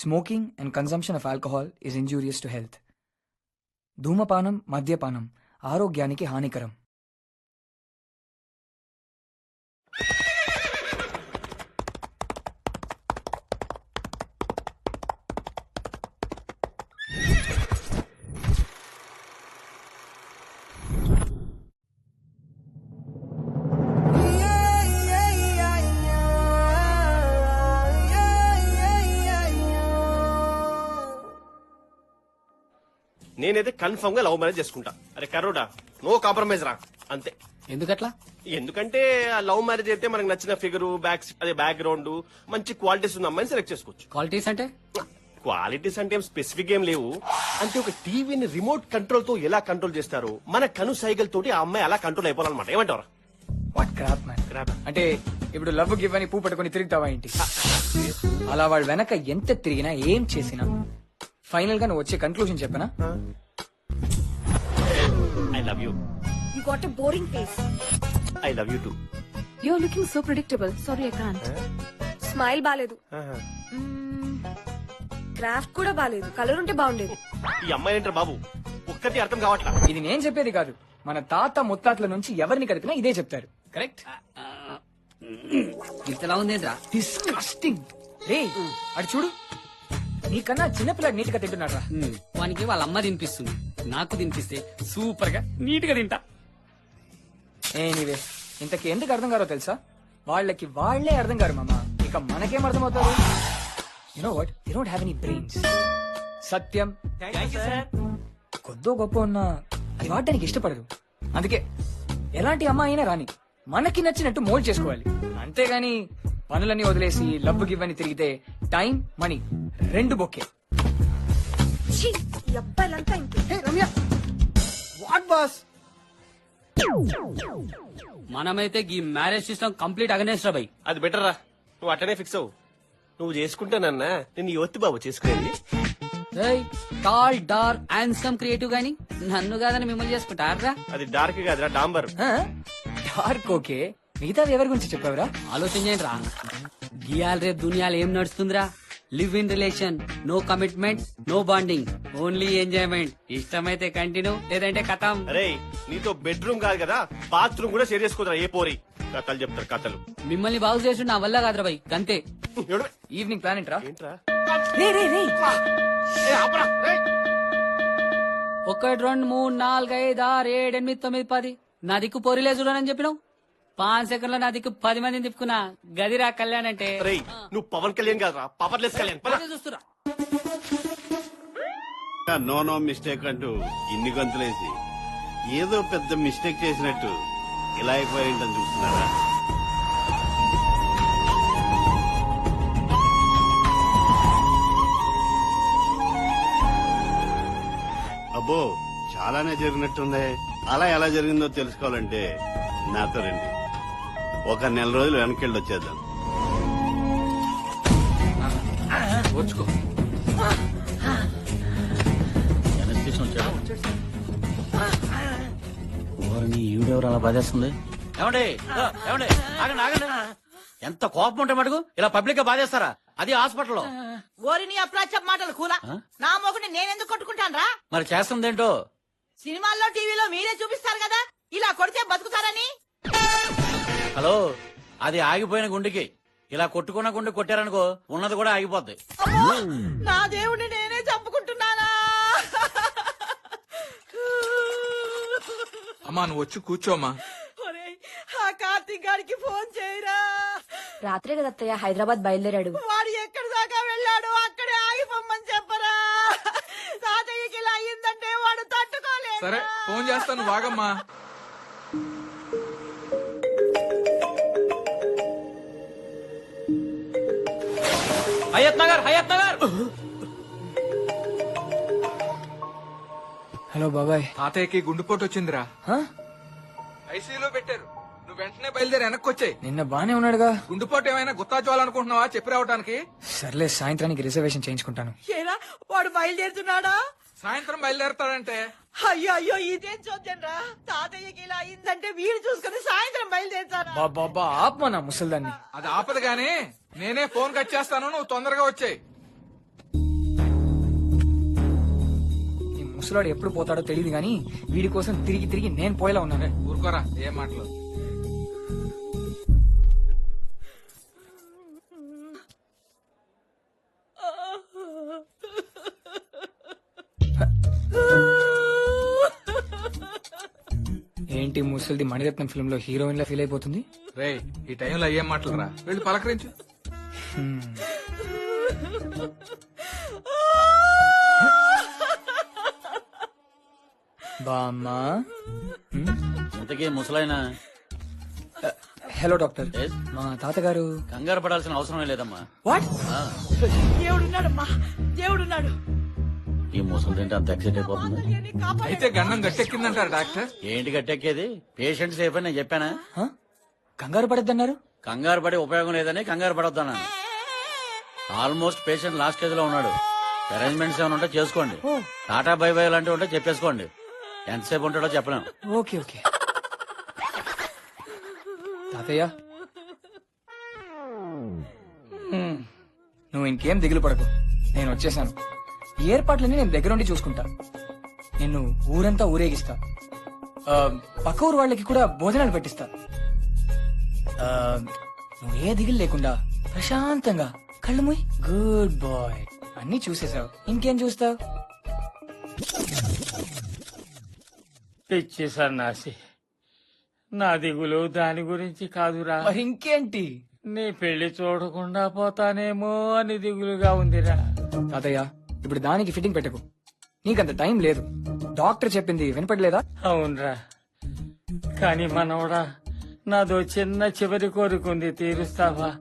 Smoking and consumption of alcohol is injurious to health. ధూమపానం, మద్యపానం ఆరోగ్యానికి హానికరం. నేనైతే కన్ఫర్మ్ గా లవ్ మ్యారేజ్ చేసుకుంటా. అరే కరోడా, నో కాంప్రమైజ్ రా, అంతే. ఎందుకట్లా? ఎందుకంటే ఆ లవ్ మ్యారేజ్ అయితే మనకు నచ్చిన ఫిగర్, బ్యాక్గ్రౌండ్, మంచి క్వాలిటీస్ ఉన్న అమ్మాయిని సెలెక్ట్ చేసుకోవచ్చు. క్వాలిటీస్ అంటే? క్వాలిటీస్ అంటే స్పెసిఫిక్ ఏం లేవు. అంటే ఒక టీవీని రిమోట్ కంట్రోల్ తో ఎలా కంట్రోల్ చేస్తారో మన కను సైకిల్ తోటి ఆ అమ్మాయి అలా కంట్రోల్ అయిపోవాలన్నమాట. ఏమంటారా? What crop man. అంటే ఇప్పుడు లవ్ గివ్ అని పూ పట్టుకుని తిరుగుతావా ఏంటి? అలా వాడు వెనక ఎంత తిరిగినా ఏం చేసినా ఫైనల్ గా నువ్వు వచ్చే కన్క్లూజన్ చెప్పనా? I love you. You got a boring face. I love you two. You're looking so predictable. Sorry, I can't. Smile బాలేదు, క్రాఫ్ట్ కూడా బాలేదు, కలర్ ఉంటే బాగుండేది. ఈ అమ్మాయి ఏంటారు బాబు, ఒక్కటి అర్థం కావట్లా. ఇది నేను చెప్పేది కాదు, మన తాత ముత్తాతల నుంచి ఎవరిని కదిపినా ఇదే చెప్తారు. కరెక్ట్? ఇంతలా ఉందేంద్రా? డిస్కస్టింగ్. రే అటు చూడు, నీకన్నా చిన్నపిల్లడు నీట్ గా తింటున్నాడు. వానికి వాళ్ళ అమ్మ తినిపిస్తుంది, నాకు తినిపిస్తే సూపర్ గా నీట్ గా తింటా. ఎనీవే, ఇంతకి ఎందుకు అర్థం కారో తెలుసా? వాళ్ళకి వాళ్లే అర్థం కారు మామ, ఇక మనకేం అర్థం అవుతారు? You know what, they don't have any brains. సత్యం కొద్దో గొప్ప ఉన్నా అది వాడడానికి ఇష్టపడదు. అందుకే ఎలాంటి అమ్మాయి అయినా రాని మనకి నచ్చినట్టు మోల్డ్ చేసుకోవాలి. అంతేగాని పనులన్నీ వదిలేసి లవ్ గివ్ అని తిరిగితే టైం, మనీ రెండు బొక్కే. ఛీ, ఈ అబ్బాయిలంతా ఇంతే. What boss? మనమైతే ఈ మ్యారేజ్ సిస్టమ్ కంప్లీట్ అగనేస్ట్ రా బై. అది బెటర్ రా, నువ్వు అట్టనే ఫిక్స్ అవ్వు. నువ్వు చేసుకుంటానన్నా నేను యువతి బాబు చేసుకునేది. టాల్, డార్క్, హ్యాండ్సమ్, క్రియేటివ్ గాని నన్ను కాదని మిమ్మల్ని చేసుకుంటారా? అది డార్క్ కాదురా, డాంబర్. డార్క్ ఓకే, మిగతా ఎవరి గురించి చెప్పావురా? ఆలోచించండి రా, గియాల్ రేపు దునియాలు ఏం నడుస్తుందిరా? Live in relation, no commitments, no bonding, only enjoyment. ఇష్టమైతే కంటిన్యూ, లేదంటే కథం. అరే నీతో బెడ్రూమ్ కాదు కదా, బాత్రూమ్ కూడా షేర్ చేసుకోదరా ఏ పోరి. కథలు చెప్తారు కథలు. మిమ్మల్ని బాగు చేసి నా వల్ల కాదురా బై, అంతే. ఈవినింగ్ ప్లాన్ ఏంట్రా? ఏంట్రా? రే రే రే, 1 2 3 4 5 6 7 8 9 10 నా దిక్కు పొరిలే చూడనని చెప్పినావు. 5 సెకండ్లో నా దిక్కు 10 మందిని తిప్పుకున్నా. గదిరా కళ్యాణ్ అంటే. రేయ్ నువ్వు పవన్ కళ్యాణ్ కాదురా, పవర్లెస్ కళ్యాణ్. పద. చూస్తురా నో నో మిస్టేక్ అంటూ ఇన్ని గంతులేసి ఏదో పెద్ద మిస్టేక్ చేసినట్టు ఇలా అయిపోయిందని చూస్తున్నారా? అబ్బో చాలానే జరిగినట్టుంది. అలా ఎలా జరిగిందో తెలుసుకోవాలంటే నాతో రండి, ఒక నెల రోజులు వెనకెళ్ళి వచ్చేద్దాం. వచ్చుకో. ఈవిడెవరు అలా బాధేస్తుంది? ఏమండి ఏమండి, ఆగండి ఆగండి. ఎంత కోపం ఉంటే మటుకు ఇలా పబ్లిక్ గా బాధేస్తారా? అది హాస్పిటల్లో. ఓరిని అప్రాచ్య మాటలు కూలా, నా మొగుడిని నేనెందుకు కొట్టుకుంటాను రా? మరి చేస్తుందేంటో. సినిమాల్లో టీవీలో మీరే చూపిస్తారు కదా ఇలా కొడితే బతుకుతారని. హలో, అది ఆగిపోయిన గుండెకి ఇలా కొట్టుకున్న గుండె కొట్టారనుకో ఉన్నది కూడా ఆగిపోద్ది. అమ్మో, నా దేవుడిని నేనే చంపుకుంటున్నానా? అమ్మా నువ్వు వచ్చి కూర్చోమ్మా. ఒరేయ్, ఆ కార్తీక్ గారికి ఫోన్ చేయరా. రాత్రే కదా అత్తయ్య హైదరాబాద్ బయలుదేరాడు. వాడు ఎక్కడి దాకా వెళ్ళాడు, అక్కడే ఆగిపోమ్మని చెప్పరా. తాతయ్యకి ఇలా అయ్యిందంటే వాడు తట్టుకోలేదు. సరే ఫోన్ చేస్తాను, వాగమ్మా. హయత్ నగర్, హయత్ నగర్. హలో బాబాయ్. తాతయ్యకి గుండెపోటు వచ్చిందిరా, హ? ఐసీయూలో పెట్టారు. నువ్వు వెంటనే బయలుదేరి వెనక్కి వచ్చాయి. నిన్న బానే ఉన్నాడుగా. గుండెపోటు ఏమైనా గుత్తాచోవాలనుకుంటున్నావా చెప్పి రావడానికి? సర్లే, సాయంత్రానికి రిజర్వేషన్ చేయించుకుంటాను. ఏరా, వాడు బయలుదేరుతున్నాడా? సాయంత్రం బయలుదేరతాడంటే. అయ్యో అయ్యో, ఇదేం చూద్దాం రా. తాతయ్యకి ఇలా అయిందంటే వీడు చూసుకుని సాయంత్రం బయలుదేరుతారా? బాబా ఆత్మ నా ముసల్దాన్ని. అది ఆపదు గానీ నేనే ఫోన్ కట్ చేస్తాను, నువ్వు తొందరగా వచ్చాయి. ముసలాడు ఎప్పుడు పోతాడో తెలియదు గానీ వీడి కోసం తిరిగి తిరిగి నేను పోయేలా ఉన్నాను. ఊరుకోరా ఏం మాటలు. ఏంటి ముసలిది మణిరత్నం ఫిల్మ్ లో హీరోయిన్ లా ఫీల్ అయిపోతుంది. రే ఈ టైంలో ఏం మాటలు రా, వెళ్ళి పలకరించు. బామ్మా. ఇంతకీ ముసలాయన హలో డాక్టర్. Yes? మా తాతగారు. కంగారు పడాల్సిన అవసరమే లేదమ్మా. వాట్? ఆ, దేవుడున్నాడమ్మా, దేవుడున్నాడు. ఈ ముసలి తింటే అంత ఎక్సైట్ అయిపోతుంది. అయితే గండం గట్టెక్కిందంటారు డాక్టర్. ఏంటి గట్టెక్కేది? పేషెంట్ సేఫ్ అని నేను చెప్పానా? కంగారు పడద్దన్నారు. కంగారు పడి ఉపయోగం లేదని కంగారు పడొద్దన్నాను. ఆల్మోస్ట్ పేషెంట్ లాస్ట్ స్టేజ్ లో ఉన్నాడు. అరేంజ్మెంట్స్ ఏమైనా ఉంటే చేసుకోండి. టాటా బై బై లాంటివి ఉంటే చెప్పేసుకోండి. ఎంతసేపు ఉంటాడో చెప్పలేం. ఓకే ఓకే తాతయ్య, నువ్వు ఇంకేం దిగులు పడకు, నేను వచ్చేసాను. ఈ ఏర్పాట్లన్నీ నేను దగ్గరుండి చూసుకుంటా. నిన్ను ఊరంతా ఊరేగిస్తా. పక్క ఊరు వాళ్ళకి కూడా భోజనాలు పెట్టిస్తా. నువ్వు ఏ దిగులు లేకుండా ప్రశాంతంగా కళ్ళు మూయి. Good bye. అన్ని చూసేసావు, ఇంకేం చూస్తావు? పిచ్చి సన్నాసి, నా దిగులు దాని గురించి కాదురా. మరి ఇంకేంటి? నీ పెళ్లి చూడకుండా పోతానేమో అని దిగులుగా ఉందిరా. తాతయ్య, ఇప్పుడు దానికి ఫిట్టింగ్ పెట్టకు, నీకంత టైం లేదు. డాక్టర్ చెప్పింది వినపడలేదా? అవునరా, కాని మనవడా, నాదో చిన్న చివరి కోరికుంది, తీరుస్తావా?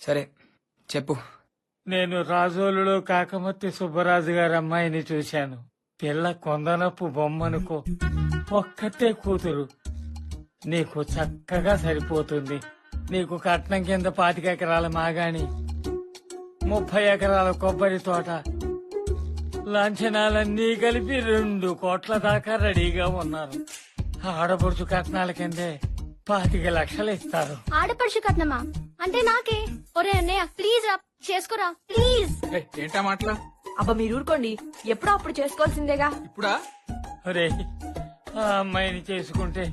సరే చెప్పు. నేను రాజోలులో కాకమత్తి సుబ్బరాజు గారి అమ్మాయిని చూశాను. పిల్ల కొందనపు బొమ్మనుకో, ఒక్కతే కూతురు. నీకు చక్కగా సరిపోతుంది. నీకు కట్నం కింద 25 ఎకరాల మాగాణి, 30 ఎకరాల కొబ్బరి తోట, లాంఛనాలన్నీ కలిపి 2 కోట్ల దాకా రెడీగా ఉన్నారు. ఆడపడుచు కట్నాల కిందే 25 లక్షలు ఇస్తారు. ఆడపడుచు కట్నమా? అంటే నాకే? ఒరే అన్నయ్య, ప్లీజ్ రా, చేసుకోరా ప్లీజ్. ఏంటా మాటలా? అబ్బా మీరు ఊరుకోండి, ఎప్పుడో అప్పుడు చేసుకోవాల్సిందేగా. ఇప్పుడా? ఒరే, ఆ అమ్మాయిని చేసుకుంటే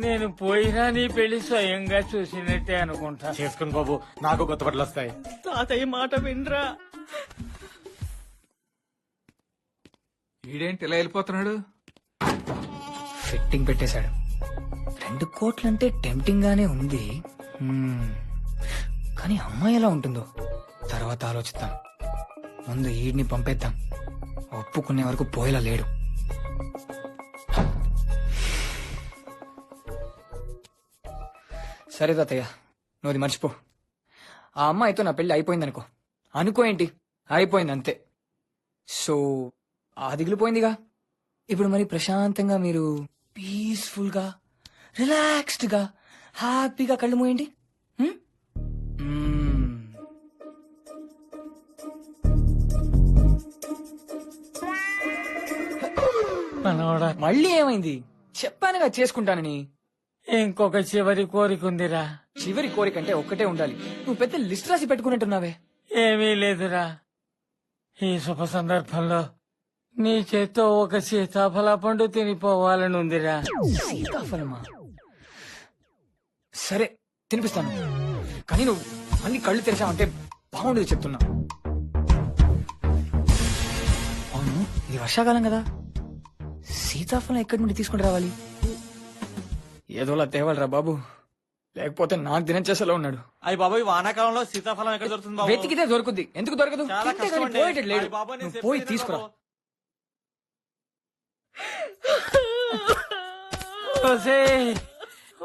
నేను పోయినా నీ పెళ్లి స్వయంగా చూసినట్టే అనుకుంటా. చేసుకుని బాబు, నాకు కొత్త బట్టలు వస్తాయి. తాతయ్య మాట వినరా. ఈడేంటి ఇలా వెళ్ళిపోతున్నాడు? ఫిట్టింగ్ పెట్టేశాడు. 2 కోట్లంటే టెంప్టింగ్ గానే ఉంది. కానీ అమ్మాయి ఎలా ఉంటుందో తర్వాత ఆలోచిద్దాం. ముందు ఈడ్ని పంపేద్దాం. ఒప్పుకునే వరకు పోయేలా లేడు. సరే తాతయ్య, నువ్వు మర్చిపో. ఆ అమ్మాయితో నా పెళ్లి అయిపోయిందనుకో. అనుకో ఏంటి, అయిపోయింది అంతే. సో ఆ దిగులుపోయిందిగా. ఇప్పుడు మరి ప్రశాంతంగా మీరు పీస్ఫుల్ గా, రిలాక్స్డ్ గా, హ్యాపీగా కళ్ళు మూయండి. మనవడా, మళ్ళీ ఏమైంది? చెప్పానుగా చేసుకుంటానని. ఇంకొక చివరి కోరికుందిరా. చివరి కోరికంటే ఒక్కటే ఉండాలి. నువ్వు పెద్ద లిస్ట్ రాసి పెట్టుకున్నట్టున్నావే. ఏమీ లేదురా, ఈ శుభ సందర్భంలో నీ చేత్తో ఒక సీతాఫల పండు తినిపోవాలని ఉందిరా. సీతాఫలమా? సరే తినిపిస్తాను, కానీ నువ్వు మళ్ళీ కళ్ళు తెరిచావంటే బాగుండదు చెప్తున్నా. అవును, ఇది వర్షాకాలం కదా, సీతాఫలం ఎక్కడి నుండి తీసుకుని రావాలి? ఏదోలా తేవాలరా బాబు, లేకపోతే నాకు దినచేసలో ఉన్నాడు. అయ్యి బాబాయ్, వానాకాలంలో సీతాఫలం ఎక్కడ దొరుకుతుంది బాబు? వెతికితే దొరుకుద్ది, ఎందుకు దొరకదు? చాలా తింటే కష్టం కానీ అండి. పోయేటట్టు లేడు. అయ్య బాబోయ్, నేను నువ్వు పోయి చెప్పేది తీసుకురా. బాబు.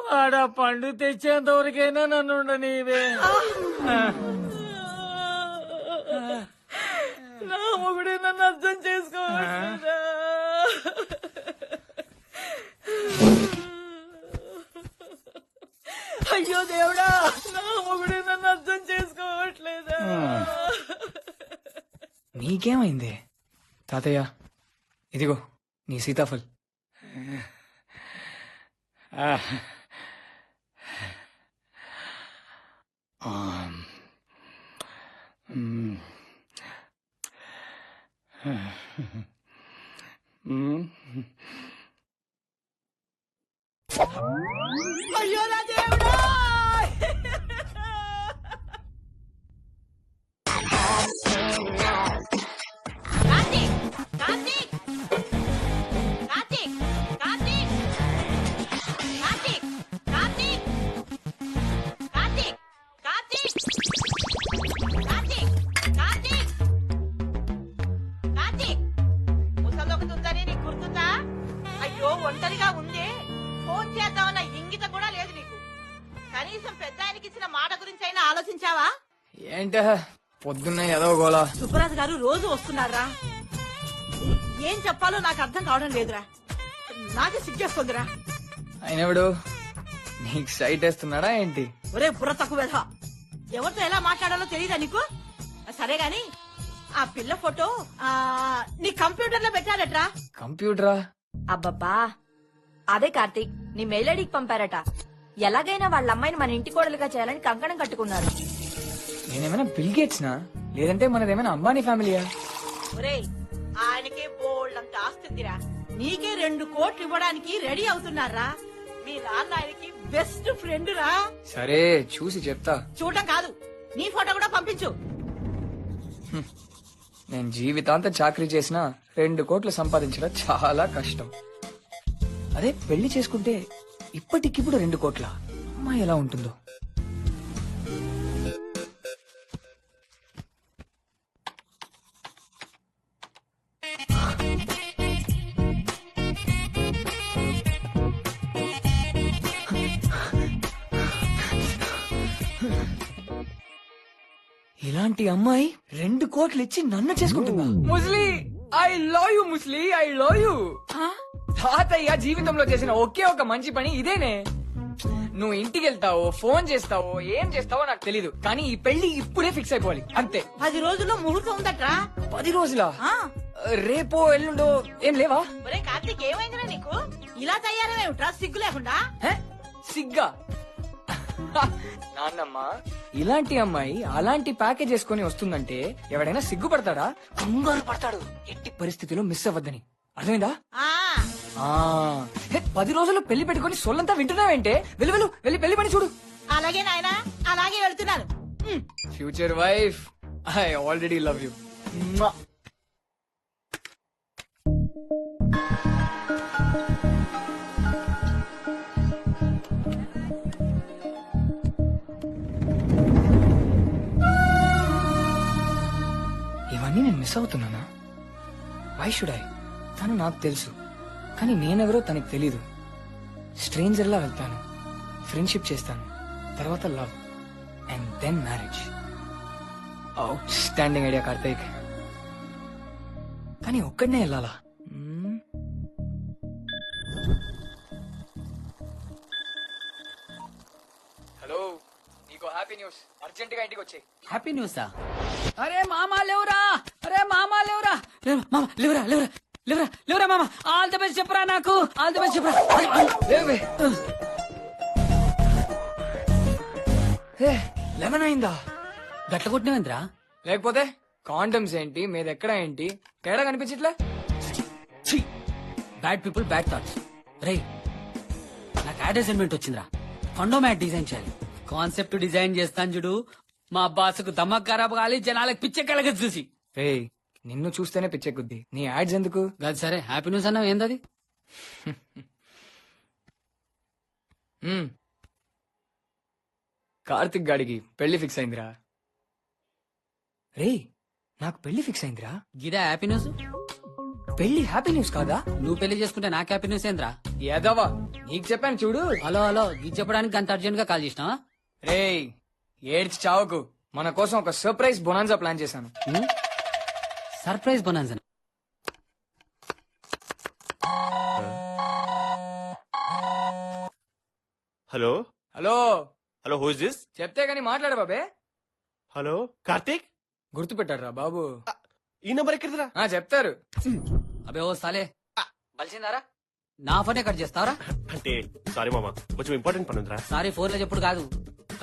వాడా పండు తెచ్చేంత వరకైనా నన్ను ఉండనీవే. నా మొగుడే నన్ను అర్థం చేసుకోవట్లేదా? అయ్యో దేవుడా, నా మొగుడే నన్ను అర్థం చేసుకోవట్లేదా? నీకేమైంది తాతయ్య? ఇదిగో నీ సీతాఫల్. అయ్యో నా దేవుడా! కార్తీక్! కార్తీక్! కార్తీక్! కార్తీక్! కార్తీక్! కార్తీక్! కార్తీక్! కార్తీక్! కార్తీక్! కార్తీక్! కార్తీక్! ముసలొకతుందని నీకు గుర్తుందా? అయ్యో ఒంటరిగా ఉంది, ఫోన్ చేద్దామన్న ఇంగిత కూడా లేదు నీకు. కనీసం పెద్ద ఆయనకి ఇచ్చిన మాట గురించి అయినా ఆలోచించావా? ఏంట పొద్దున్న ఏదో గోలా. సుబ్బరాజు గారు రోజు వస్తున్నారా? ఏం చెప్పాలో నాకు అర్థం కావడం లేదురా. నాకే సిగ్గేస్తుందిరా. అయినప్పుడు నీకు సైట్ వేస్తున్నాడా ఏంటి? ఒరే బుర్ర తక్కువ వెధవ. ఎవరితో ఎలా మాట్లాడాలో తెలియదా నీకు? సరే గాని ఆ పిల్ల ఫోటో నీ కంప్యూటర్ లో పెట్టారట్రా? కంప్యూటరా? అబ్బబ్బా అదే కార్తీక్, నీ మెయిల్ ఐడికి పంపారట. ఎలాగైనా వాళ్ళ అమ్మాయిని మన ఇంటి కోడలుగా చేయాలని కంకణం కట్టుకున్నారు. నేనేమైనా బిల్ గేట్స్నా, లేదంటే మనదేమైనా అంబానీ ఫ్యామిలీయా? ఒరే ఆయనకే బోల్డ్ అంత ఆస్తుందిరా, నీకే 2 కోట్లు ఇవ్వడానికి రెడీ అవుతున్నారా? మీ నాన్న ఆయనకి బెస్ట్ ఫ్రెండ్ రా. సరే చూసి చెప్తా. చూడటం కాదు, నీ ఫోటో కూడా పంపించు. నేను జీవితాంతం చాకరీ చేసినా 2 కోట్లు సంపాదించడం చాలా కష్టం. అదే పెళ్లి చేసుకుంటే ఇప్పటికిప్పుడు 2 కోట్ల అమ్మాయి ఎలా ఉంటుందో. ఇలాంటి అమ్మాయి 2 కోట్లు ఇచ్చి నన్ను చేసుకుంటుందా? ముస్లి, ఐ లవ్ యు ముస్లి, ఐ లవ్ యు. తాతయ్య జీవితంలో చేసిన ఒకే ఒక మంచి పని ఇదేనే. నువ్వు ఇంటికి వెళ్తావో, ఫోన్ చేస్తావో, ఏం చేస్తావో నాకు తెలీదు, కానీ ఈ పెళ్లి ఇప్పుడే ఫిక్స్ అయిపోవాలి అంతే. 10 రోజుల్లో ముహూర్తం ఉందట్రా. 10 రోజులా? రేపో ఎల్లుండో ఏం లేవా? ఒరే కార్తీక్, ఏమైందిరా నీకు? ఇలా తయారమేమిట్రా సిగ్గు లేకుండా? సిగ్గా? నాన్నమ్మ, ఇలాంటి అమ్మాయి అలాంటి ప్యాకేజ్ చేసుకుని వస్తుందంటే ఎవడైనా సిగ్గుపడతాడా? కంగారు పడతాడు. ఎట్టి పరిస్థితిలో మిస్ అవ్వద్దని. అర్థమైందా? 10 రోజుల్లో పెళ్లి పెట్టుకుని సొల్లంతా వింటున్నావేంటే? వెళ్ళి పెళ్లి పని చూడు. అలాగే నాయనా, అలాగే వెళ్తున్నాను. Future wife, I already love you. ఇవన్నీ నేను మిస్ అవుతున్నానా? Why should I? తను నాకు తెలుసు, కానీ నేనెవరో తనకు తెలీదు. స్ట్రేంజర్ లా వెళ్తాను, ఫ్రెండ్షిప్ చేస్తాను, తర్వాత love and then marriage. Outstanding idea Karthik. కానీ ఒక్కడనే వెళ్ళాలా? హలో, నీకు హ్యాపీ న్యూస్. అర్జెంట్ గా ఇంటికి వచ్చే. హ్యాపీ న్యూసా? అరే మామా లేవురా, అరే మామా లేవురా, మామా లేవురా లేవురా లేవురా లేవురా మామా. ఆల్ ది బెస్ట్ చెప్పరా, నాకు ఆల్ ది బెస్ట్ చెప్పరా. లెమన్ అయిందా? గట్ల కొట్టినవేంద్రా? లేకపోతే కాండమ్స్ ఏంటి, మీదెక్కడ ఏంటి, తేడా కనిపించట్లే. Bad people bad thoughts. రే నాకు యాడ్ అసైన్మెంట్ వచ్చిందిరా. ఫండో మ్యాట్ డిజైన్ చేయాలి. కాన్సెప్ట్ డిజైన్ చేస్తాను చూడు, మా బాసుకు దమ్మక్ ఖరాబ్ కాలి, జనాలకు పిచ్చే కలగదు చూసి. రే నిన్ను చూస్తేనే పిచ్చెక్కుద్ది, నీ యాడ్స్ ఎందుకు? అది సరే, హ్యాపీ న్యూస్ అన్నావు, ఏందది? కార్తిక్ గాడికి పెళ్లి ఫిక్స్ అయిందిరా. రే నాకు పెళ్లి ఫిక్స్ అయిందిరా. గిదా హ్యాపీ న్యూస్? పెళ్లి హ్యాపీ న్యూస్ కాదా? నువ్వు పెళ్లి చేసుకుంటే నాకు హ్యాపీ న్యూస్ ఏంద్రా? ఏదవా, నీకు చెప్పాను చూడు. హలో హలో, ఇది చెప్పడానికి అంత అర్జెంట్ గా కాల్ చేసినావా? రే ఏడ్చి చావకు, మన కోసం ఒక సర్ప్రైజ్ బొనాన్జా ప్లాన్ చేశాను. Surprise bonanza? Hello hello hello, who is this? చెప్తే గానీ మాట్లాడ బాబే. హలో కార్తీక్, గుర్తుపెట్టారా బాబు? ఈ నంబర్ ఎక్కడిదిరా? చెప్తారు. అబే ఓ సాలే, బలిసిందారా? నా ఫోనే కట్ చేస్తావరా? అంటే సారీ మామా, కొంచెం ఇంపార్టెంట్ పని ఉందిరా. సారీ ఫోన్ లో చెప్పుడు కాదు,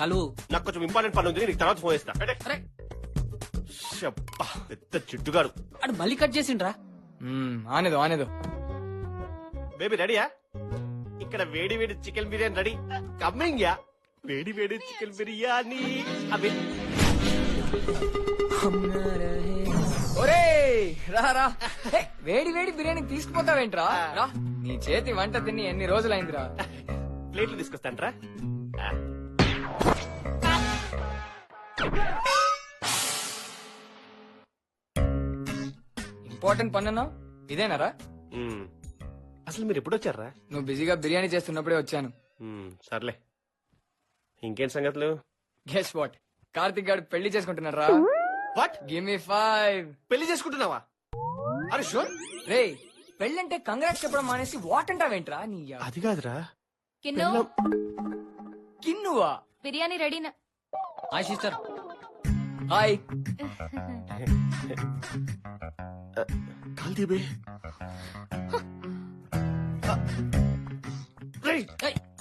కలువు. నాకు కొంచెం ఇంపార్టెంట్ పని ఉంది, నీకు తర్వాత ఫోన్ చేస్తా. అరే శబ్బా, పెద్ద చిట్టుగాడు. అడు మళ్ళీ కట్ చేసిండ్రా. ఆనేదో ఆనేదో. బేబీ రెడీయా? ఇక్కడ వేడి వేడి chicken biryani ready. Coming yeah. వేడి వేడి చికెన్ బిర్యానీ. అవి ఒరే రా రా. హే, వేడి వేడి బిర్యానీ తీసుకుపోతావేంట్రా? రా, నీ చేతి వంట తిని ఎన్ని రోజులైందిరా. ప్లేట్లు తీసుకొస్తాంట్రా. ఇంపార్టెంట్ పనున్నా ఇదేనారా? అసలు మీరు ఎప్పుడు వచ్చారా? నువ్వు బిజీగా బిర్యానీ చేస్తున్నప్పుడే వచ్చాను. సర్లే, ఇంకేం సంగతులు? గెస్ వాట్, కార్తిక్ గారు పెళ్లి చేసుకుంటున్నారా? వాట్? Give me 5. పెళ్లి చేసుకుంటున్నావా? అరే షూర్. రే, పెళ్ళంటే కంగ్రాట్స్ చెప్పడం మానేసి వాట్ అంటావేంట్రా? నీ అది కాదురా. కిన్ను కిన్నువా? బిర్యానీ రెడీనా? Hi sister. హాయ్. కాల్దీబే.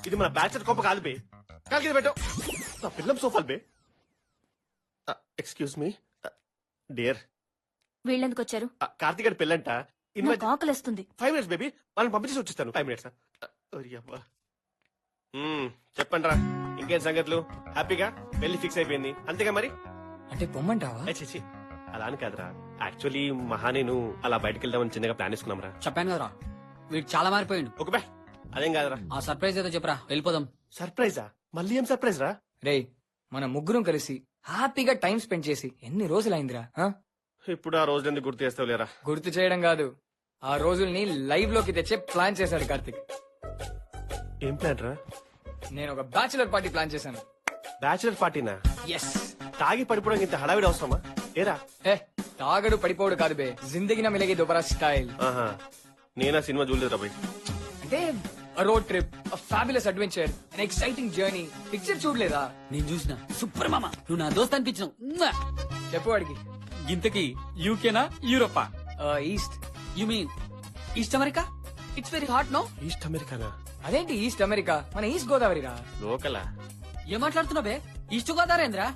ఇది మన బ్యాచర్ కోప కాదు బే. కాల్కి పెట్టు. నా పిల్లం సోఫాల్ బే. Excuse me dear. వీళ్ళెందుకు వచ్చారు? కార్తీక్ గారి పెళ్ళంట. నాకు ఆకలిస్తుంది. 5 minutes బేబీ, వాళ్ళని పంపించేసి వచ్చేస్తాను. 5 minutes. చెప్పండి రా, ఇంకేం సంగతులు? హ్యాపీగా పెళ్లి ఫిక్స్ అయిపోయింది అంతేగా మరి? అంటే పొమ్మంటావా? చేసి అలా అని కాదురా, యాక్చువల్లీ మహా నేను అలా బయటకు వెళ్దామని చిన్నగా ప్లాన్ వేసుకున్నాం రా. చెప్పాను కదరా, వీడు చాలా మారిపోయిండు. ఒక బే, అదేం కాదురా. ఆ సర్ప్రైజ్ ఏదో చెప్పరా, వెళ్ళిపోదాం. సర్ప్రైజా? మళ్ళీ ఏం సర్ప్రైజ్ రా? రే, మన ముగ్గురం కలిసి హ్యాపీగా టైం స్పెండ్ చేసి ఎన్ని రోజులైందిరా? ఇప్పుడు ఆ రోజు ఎందుకు గుర్తు చేస్తావు లేరా? గుర్తు చేయడం కాదు, ఆ రోజుల్ని లైవ్ లోకి తెచ్చే ప్లాన్ చేశాడు కార్తిక్. ఏం ప్లాన్ రా? నేను ఒక బ్యాచులర్ పార్టీ ప్లాన్ చేశాను. బ్యాచులర్ పార్టీనా? ఎస్. తాగి పడిపోవడానికి ఇంత హడావిడి అవసరమా? ఏరా? తాగడు పడిపోడు కాదు బే, జిందగీ మిలగే దోబరా స్టైల్. నేనా సినిమా చూడలేదు బై. అంటే road trip, fabulous adventure, an exciting journey. Picture చూడలేదా? నేను చూసిన. సూపర్ మామ, నువ్వు నా దోస్త్ అనిపించినావు. చెప్పు వాడికి. ఇంతకి యూకేనా యూరోపా? East. You mean east America? It's very hot no. East అమెరికానా? అదేంటి ఈస్ట్ అమెరికా? మన ఈస్ట్ గోదావరి రా. లోకలా? ఏం మాట్లాడుతున్నావు బే? ఈస్ట్ గోదావరేంద్రా?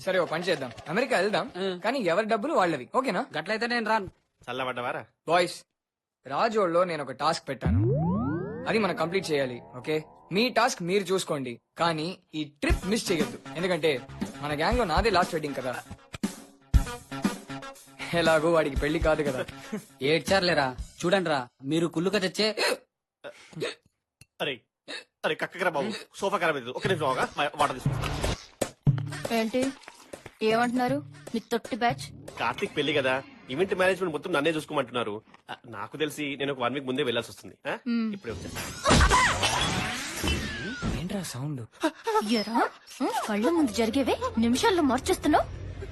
సరే, ఓ పని చేద్దాం, అమెరికా వెళ్దాం, కానీ ఎవరి డబ్బులు వాళ్ళవి. ఓకేనా? గట్లయితే నేను రాను. చల్లబడ్డవారా? బాయ్స్, రాజోడ్లో నేను ఒక టాస్క్ పెట్టాను, అది మనం కంప్లీట్ చేయాలి. ఓకే, మీ టాస్క్ మీరు చూసుకోండి, కానీ ఈ ట్రిప్ మిస్ చేయొద్దు, ఎందుకంటే మన గ్యాంగ్ లో నాదే లాస్ట్ వెడ్డింగ్ కదా. ఎలాగో వాడికి పెళ్లి కాదు కదా. ఏడ్చారులేరా, చూడండి రా, మీరు కుళ్ళుక తెచ్చే. అరే అరే, కక్కరా బాబు, సోఫా ఖరాబ్ అయింది. ఒక నిమిషం వాటర్ తీసుకుంటా. ఏంటి ఏమంటున్నారు మీ తొట్టి బ్యాచ్? కార్తీక్ పెళ్లి కదా, ఈవెంట్ మేనేజ్మెంట్ మొత్తం నన్నే చూసుకోమంటున్నారు. నాకు తెలిసి నేను ఒక 1 week ముందే వెళ్లాల్సి వస్తుంది. ఇప్పుడే వచ్చేస్తా. ఏంట్రా సౌండ్? ఎరా కళ్ళ ముందు జరిగేవే నిమిషాల్లో మార్చేస్తున్నావు,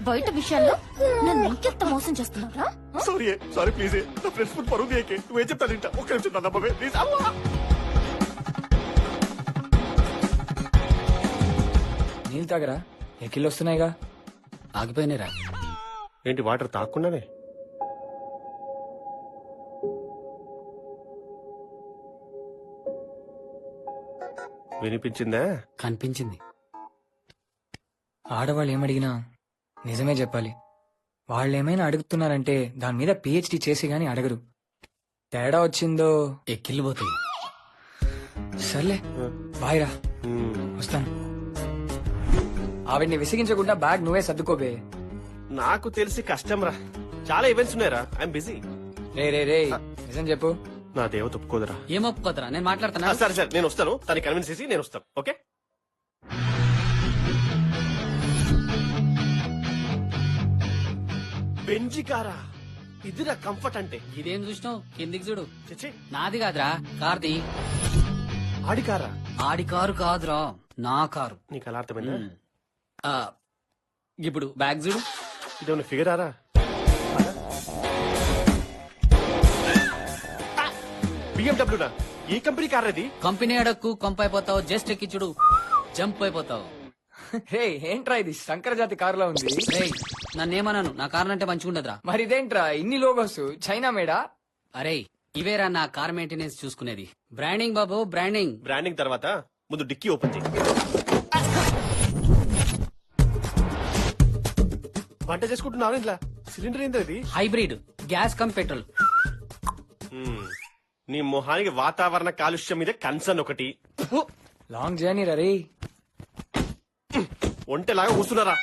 బయట విషయాల్లో నన్ను ఇంకెంత మోసం చేస్తున్నారా? సారీ ప్లీజ్, నా ఫ్రెండ్స్ ముందు పరువు తీయకే. నువ్వేం చెప్తాను ఇంట. ఒక్క నిమిషం నన్ను నమ్మవే ప్లీజ్. నీళ్ళు తాగరా, ఎక్కిళ్ళు వస్తున్నాయిగా. ఆగిపోయినరా? ఏంటి వాటర్ తాకుండానే? వినిపించిందా? కనిపించింది. ఆడవాళ్ళు ఏమడిగినా నిజమే చెప్పాలి. వాళ్ళు ఏమైనా అడుగుతున్నారంటే దాని మీద పిహెచ్డి చేసి గాని అడగరు. తేడా వచ్చిందో ఎక్కిళ్ళు పోతాయి. సర్లే, బాయ్ రా, వస్తాను. ఆవిడ్ని విసిగించకుండా బ్యాగ్ నువ్వే సర్దుకోబే. నాకు తెలిసి కష్టం రా, చాలా ఈవెంట్స్ ఉన్నాయరా. I'm busy. రే నిజం చెప్పు. నా దేవత ఒప్పుకోదరా. ఏం ఒప్పుకోదరా? నేను మాట్లాడుతున్నా. సరే సరే, నేను వస్తాను, తనని కన్విన్స్ చేసి నేను వస్తాను. ఓకే. బెంజి కారా? ఇదిరా కంఫర్ట్ అంటే. ఇదేం చూసినావు? కిందికి చూడు. చచ్చి, నాది కాదురా, కార్ది. ఆడి కారా? ఆడి కారు కాదురా, నా కారు. నీకు అలా అర్థమైందా? ఇప్పుడు బ్యాగ్ చూడు. ఇదేమన్నా ఫిగర్ ఆరా? BMW ఏ కంపెనీ కార్ అది? కంపెనీ అడక్కు కొంపైపోతావు, జస్ట్ ఎక్కి చూడు, జంప్ అయిపోతావు. రే ఏంట్రా ఇది శంకర జాతి కారులో ఉంది. నన్నేమన్నాను, నా కార్ అంటే మంచిగుండదురా. మరి ఇదేంట్రా ఇన్ని లోగోస్, చైనా మేడా? అరే ఇవేరా నా కార్ మెయింటెనెన్స్ చూసుకునేది. బ్రాండింగ్ బాబు, బ్రాండింగ్. బ్రాండింగ్ తర్వాత ముందు డిక్కీ ఓపెన్ చేయి. వంట చేసుకుంటున్నావు ఇంట్లో? సిలిండర్ ఏంది అది? Hybrid, gas come petrol. నీ మొహానికి వాతావరణ కాలుష్యం మీద కన్సర్న్ ఒకటి. లాంగ్ జర్నీ రే. ఒంటెలాగా కూర్చున్నారా?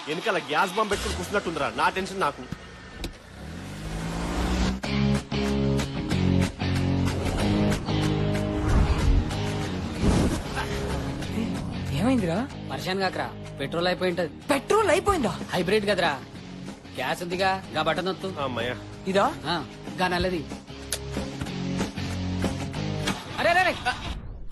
వెనకాల గ్యాస్ బాంబ్ పెట్టుకుని కూర్చున్నట్టుందిరా. నా టెన్షన్ నాకు. ఏమైందిరా? పరిశాన్ కాకరా, పెట్రోల్ అయిపోయింటది. పెట్రోల్ అయిపోయిందా? హైబ్రిడ్ కదరా. గ్యాస్ ఉందిగా, గా బటన్ నొత్తు. అమ్మయ్యా. ఇదా? గా నల్లది. అరే అరే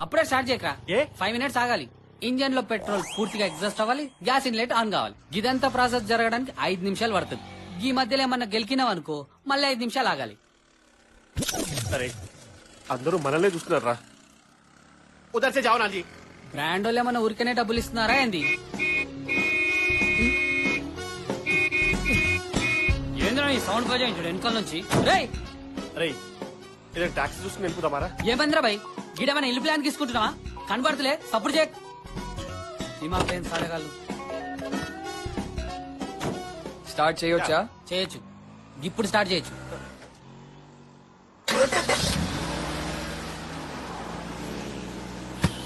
అప్పుడే స్టార్ట్ చేయకరా. 5 minutes ఆగాలి. ఇంజన్ లో పెట్రోల్ పూర్తిగా ఎగ్జాస్ట్ అవ్వాలి, గ్యాస్ ఇన్లెట్ ఆన్ కావాలి. ఇదంతా ప్రాసెస్ జరగడానికి 5 నిమిషాలు పడుతుంది. ఈ మధ్యలో ఏమన్నా గెలికినావు అనుకో, మళ్ళీ 5 నిమిషాలు ఆగాలి. సరే, అందరూ మనల్నే చూస్తున్నారా? ఉదర్సే జావు నాజీ. బ్రాండ్ వాళ్ళు ఏమన్నా ఊరికనే డబ్బులు ఇస్తున్నారా ఏంది? ఏంద్రా ఈ సౌండ్ బజాయించుడు వెనకాల నుంచి? రేయ్ రే, ఇదే టాక్సీ చూసుకుని వెళ్ళిపోదామారా? ఏమంద్రా భయ్, గిడేమన్నా ఇల్లు ప్లాన్ తీసుకుంటున్నావా? కనబడతలే, సపోర్ట్ చేయ. దిమాగ్ ప్లేన్ సాడగాళ్ళు. స్టార్ట్ చేయొచ్చా? చేయొచ్చు, ఇప్పుడు స్టార్ట్ చేయొచ్చు.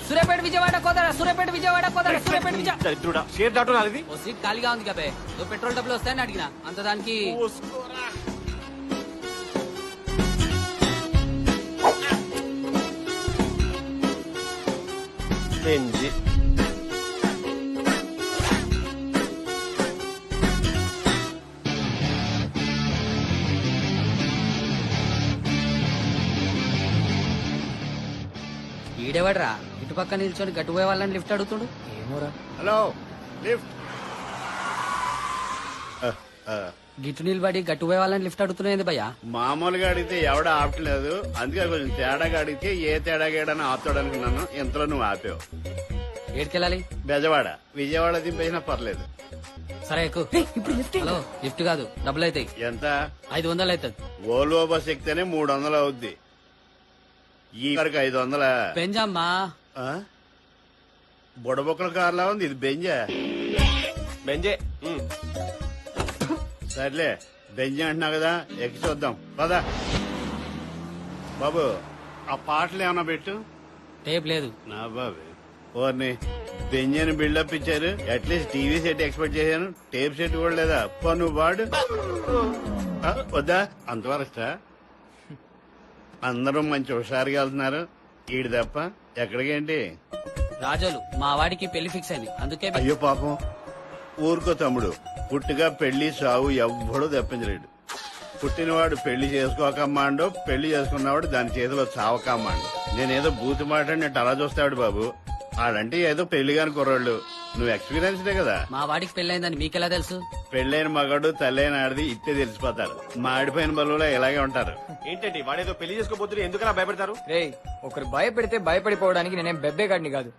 సూర్యాపేట విజయవాడ కోదర, సూర్యాపేట విజయవాడ కోదర, సూర్యాపేట విజయవాడ. షేర్ దాటో నాది. ఓ సీట్ ఖాళీగా ఉంది కాబే. నువ్వు పెట్రోల్ డబ్బులు వస్తాయని అడిగినా, అంత దానికి. బెంజి. ఈడేవాడ్రా ఇటు పక్క నిల్చొని గట్టుపోయే వాళ్ళని లిఫ్ట్ అడుగుతుడు. ఏమోరా. Hello, lift. గిట్టు నిలబడి గట్టుపోయే వాళ్ళని లిఫ్ట్ అడుగుతున్నాయి భయ్యా. మామూలుగా అడిగితే ఎవడ ఆపట్లేదు, అందుకే కొంచెం తేడాగా అడిగితే ఏ తేడాగాడని ఆపుతాడు అనుకున్నాను. ఇంతలో నువ్వు ఆపావు. ఏడికెళ్ళాలి? బెజవాడ. విజయవాడ దింపేసినా పర్లేదు. సరే ఎక్కువ. ఇప్పుడు లిఫ్ట్. హలో, లిఫ్ట్ కాదు, డబ్బులు అవుతాయి. ఎంత? 500 అవుతుంది. ఓల్వో బస్ ఎక్కితేనే 300 అవుద్ది. ఈ వరకు 500. పెంజమ్మా. బుడబొక్కల కార్లా ఉంది ఇది. బెంజా? బెంజే. సర్లే, బెంజి అంటున్నావు కదా, ఎక్కి చూద్దాం పదా. బాబు, ఆ పాటలు ఏమన్నా పెట్టు. టేప్ లేదు. నా బాబు, ఓర్ని బెంజని బిల్డప్ ఇచ్చారు. అట్లీస్ట్ టీవీ సెట్ ఎక్స్పెక్ట్ చేశాను, టేప్ సెట్ కూడా లేదా. నువ్వు వాడు. వద్దా? అంతవరస్తా? అందరూ మంచి హుషారుగా వెళ్తున్నారు, ఈడు తప్ప. ఎక్కడికేంటి? రాజోలు మా వాడికి పెళ్లి ఫిక్స్ అయింది, అందుకే. అయ్యో పాపం, ఊరుకో తమ్ముడు. పుట్టుగా పెళ్లి సావు ఎవ్వడూ తప్పించలేడు. పుట్టినవాడు పెళ్లి చేసుకోకమ్మాండో, పెళ్లి చేసుకున్నవాడు దాని చేతిలో చావకమ్మాండు. నేనేదో బూతు మాట్లాడినట్టు అలా చూస్తాడు బాబు. ఆడంటే ఏదో పెళ్లి కాని కుర్రాళ్ళు. నువ్వు ఎక్స్పీరియన్స్డే కదా. మా వాడికి పెళ్ళైందని మీకెలా తెలుసు? పెళ్ళైన మగాడు తల్లైన ఆడిది ఇట్టే తెలిసిపోతారు. మాడిపోయిన బలువులో ఇలాగే ఉంటారు. ఏంటండి వాడేదో పెళ్లి చేసుకోబోతున్నారు, ఎందుకలా భయపెడతారు? రే, ఒకరు భయపెడితే భయపడిపోవడానికి నేనేం బెబ్బేగాడిని కాదు.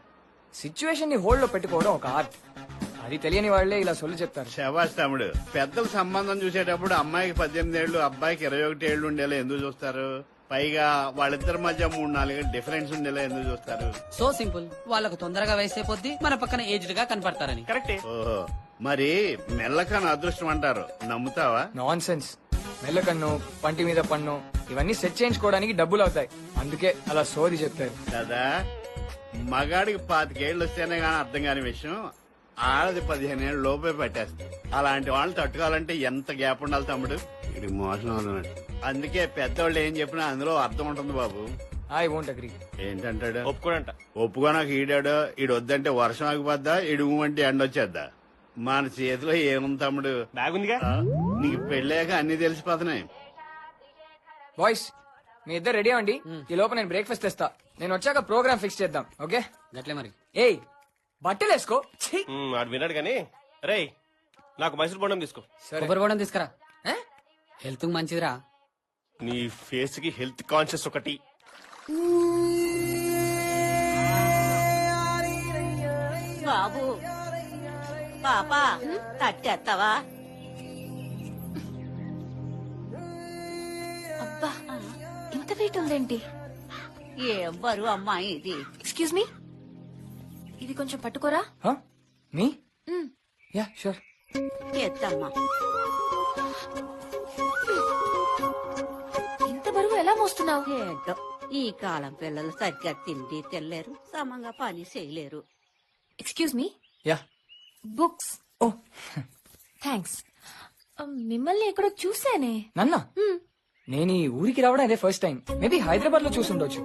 సిచ్యువేషన్ ని హోల్డ్ లో పెట్టుకోవడం ఒక ఆర్ట్. అది తెలియని వాళ్లే ఇలా సొల్లు చెప్తారు. శబాష్ తమ్ముడు. పెద్దల సంబంధం చూసేటప్పుడు అమ్మాయికి 18 ఏళ్లు, అబ్బాయికి 21 ఏళ్లు ఉండేలా ఎందుకు చూస్తారు? పైగా వాళ్ళిద్దరి మధ్య 3-4 డిఫరెన్స్ ఉండేలా ఎందుకు చూస్తారు? So simple. వాళ్ళకు తొందరగా వయసైపోద్ది, మన పక్కన ఏజ్డ్ గా కనపడతారని. కరెక్టే. ఓహో, మరి మెల్లకని అదృష్టం అంటారు, నమ్ముతావా? Non sense. మెల్లకన్ను, పంటి మీద పన్ను, ఇవన్నీ సెట్ చేయించుకోవడానికి డబ్బులు అవుతాయి. అందుకే అలా సోది చెప్తారు కదా. మగాడికి 25 ఏళ్ళు వస్తేనే గానీ అర్థం కాని విషయం ఆడది 15 ఏళ్ళు లోపే పట్టేస్తుంది. అలాంటి వాళ్ళని తట్టుకోవాలంటే ఎంత గ్యాప్ ఉండాలి తమ్ముడు? ఇది మోసం అన్నట్టు. అందుకే పెద్దవాళ్ళు ఏం చెప్పినా అందులో అర్థం ఉంటుంది బాబు. I won't agree. ఏంటంటాడు? ఒప్పుకోనంట. ఒప్పుకోనాక ఈడాడు. ఈడు వద్దంటే వర్షం ఆగిపోద్దా, ఈడు అంటే ఎండ వచ్చేద్దా? మన చేతిలో ఏముంది తమ్ముడు? బ్యాగ్ ఉందిగా. నీకు పెళ్ళాక అన్ని తెలిసిపోతున్నాయి. బాయ్స్, మీ ఇద్దరు రెడీ అవ్వండి. ఈ లోపు నేను బ్రేక్ఫాస్ట్ తెస్తా. నేను వచ్చాక ప్రోగ్రామ్ ఫిక్స్ చేద్దాం. ఓకే? గట్లే మరి. ఏయ్, బట్టలు వేసుకో. వాడు విన్నాడు గానీ. రేయ్, నాకు మైసూర్ బొండం తీసుకో. కొబ్బరి బోడం తీసుకురా, హెల్త్ మంచిదిరా. నీ ఫేస్ కి హెల్త్ కాన్షియస్ ఒకటి. బాబు, పాపా తట్టేస్తావా? అబ్బా, ఇంత వెయిట్ ఉందేంటి? ఏం బరువు అమ్మాయి ఇది? ఎక్స్క్యూజ్ మీ, ఇది కొంచెం పట్టుకోరా. మీ? Ya, sure. ఎత్తమ్మా. మోస్తున్నావు? ఏంటో ఈ కాలం పిల్లలు సరిగ్గా తిండి తినలేరు, సమంగా పని చేయలేరు. Excuse me, yeah. బుక్స్. ఓ థ్యాంక్స్. మిమ్మల్ని ఎక్కడో చూసానే. నన్నా నేను ఈ ఊరికి రావడం అదే ఫస్ట్ టైం. మేబీ హైదరాబాద్ లో చూసుండొచ్చు.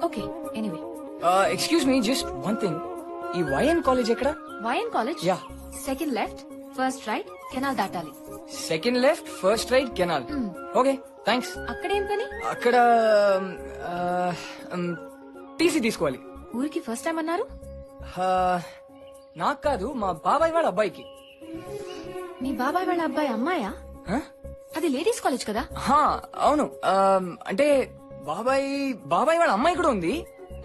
Okay, anyway. Excuse me, just one thing. ఈ వైఎన్ కాలేజ్ ఎక్కడ? YN college? Ya. Second left, first right, canal దాటాలి. Second left, first right, canal. Okay, thanks. అక్కడేం పని? అక్కడ టీసీ తీసుకోవాలి. ఊరికి ఫస్ట్ టైం అన్నారు? నాకు కాదు, మా బాబాయ్ వాళ్ళ అబ్బాయికి. మీ బాబాయ్ వాళ్ళ అబ్బాయి అమ్మాయా? Huh? అది లేడీస్ కాలేజ్ కదా? అవును. అంటే బాబాయ్ వాళ్ళ అమ్మాయి కూడా ఉంది.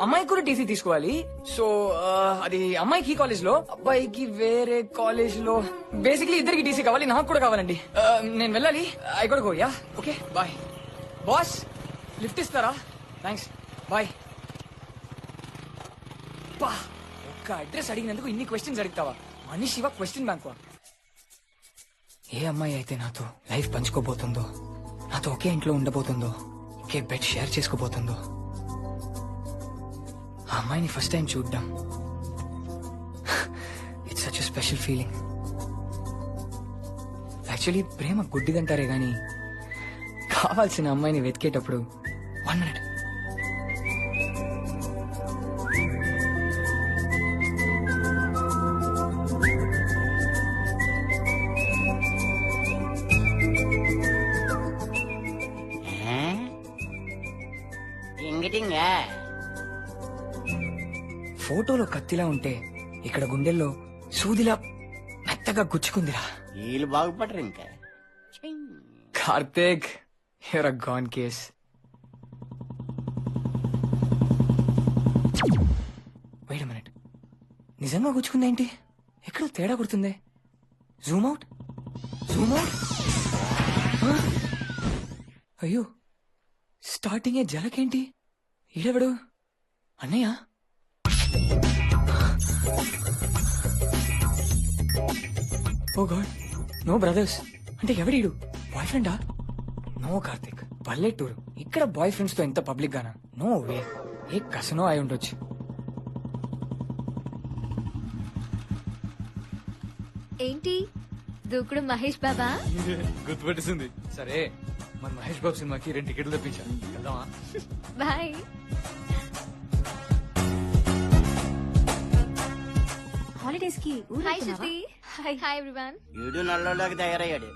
అమ్మాయికి కూడా టీసీ తీసుకోవాలి. సో అది అమ్మాయికి ఈ కాలేజ్ లో, అబ్బాయికి వేరే కాలేజ్ లో. బేసిక్లీ ఇద్దరికి టీసీ కావాలి, నాకు కూడా కావాలండి. నేను వెళ్ళాలి. ఐ కూడా go. Ya, okay, bye. Boss, lift ఇస్తారా? Thanks, bye. ఒక్క అడ్రస్ అడిగినందుకు ఇన్ని క్వశ్చన్స్ అడుగుతావా? మనిషివా క్వశ్చన్ బ్యాంక్? ఏ అమ్మాయి అయితే నాతో లైఫ్ పంచుకోబోతుందో, నాతో ఒకే ఇంట్లో ఉండబోతుందో, ఒకే బెడ్ షేర్ చేసుకోబోతుందో, ఆ అమ్మాయిని ఫస్ట్ టైం చూడ్డం, it's such special feeling. Actually ప్రేమ గుడ్డిదంటారే గాని కావాల్సిన అమ్మాయిని వెతికేటప్పుడు 1 minute. ఫోటోలో కత్తిలా ఉంటే ఇక్కడ గుండెల్లో సూదిలా మెత్తగా గుచ్చుకుందిరా. వీళ్ళు బాగుపడరు ఇంకా. Karthik, you're a gone case. Wait a minute, నిజంగా గుచ్చుకుందేంటి? ఎక్కడో తేడా కొడుతుందే. Zoom out, zoom out. అయ్యో, స్టార్టింగే జలకేంటి? ఈడెవడు? అన్నయ్య? Oh God, no brothers. అంటే ఎవడీడు? బాయ్ ఫ్రెండా? నో కార్తిక్, పల్లెటూరు. ఇక్కడ బాయ్ ఫ్రెండ్స్ తో ఎంత పబ్లిక్ గానా? No way. ఏ కసనో అయి ఉండొచ్చు. ఏంటి దూకుడు మహేష్ బాబా? గుర్తుపెట్టేసింది. సరే, మన మహేష్ బాబు సినిమాకి 2 టికెట్లు తెప్పించాను. వెళ్దామా? బాయ్. హాలిడేస్ కి హాయ్ శృతి. Hi everyone. వీడు నల్లోకి తయారయ్యాడు.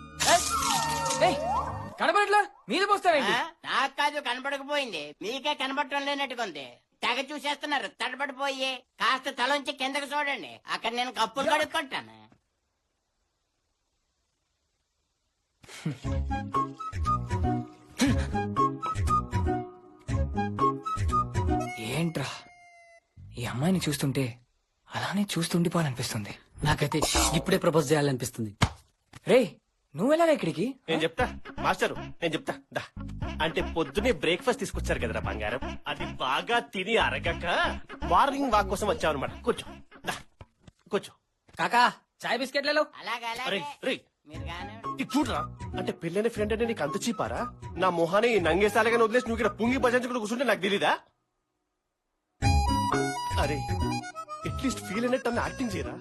కనబడట్లా? మీద పోస్తావేంటి? నాకు కాదు, కనపడకపోయింది. మీకే కనపడటం లేనట్టుకుంది. తెగ చూసేస్తున్నారు. తడబడిపోయి కాస్త తలంచి కిందకి చూడండి. అక్కడ నేను కప్పులు కడుక్కుంటాను. ఏంట్రా, ఈ అమ్మాయిని చూస్తుంటే అలానే చూస్తుండిపోవాలనిపిస్తుంది. నాకైతే ఇప్పుడే ప్రపోజ్ చేయాలనిపిస్తుంది. రే, నువ్వెలా ఇక్కడికి? నేను చెప్తా మాస్టరు, నేను చెప్తా దా. అంటే పొద్దునే బ్రేక్ఫాస్ట్ తీసుకొచ్చారు కదరా బంగారం, అది బాగా తిని అరగక మార్నింగ్ వాక్ కోసం వచ్చావన్నమాట. కూర్చో, దా కూర్చో. కాకా, చాయ్ బిస్కెట్లలో. అలాగే అరే రే, మీరు గానే ఇది చూడరా. అంటే పెళ్ళైన ఫ్రెండ్ అంటే నీకు అంత చీపారా? నా మొహాన్ని నంగేసాలగానే వదిలేసి నువ్వు ఇక్కడ పుంగి భజంచుకుంటూ కూర్చుంటే నాకు తెలీదా? అరే, అట్లీస్ట్ ఫీల్ అయినట్టు అన్న యాక్టింగ్ చేయరా.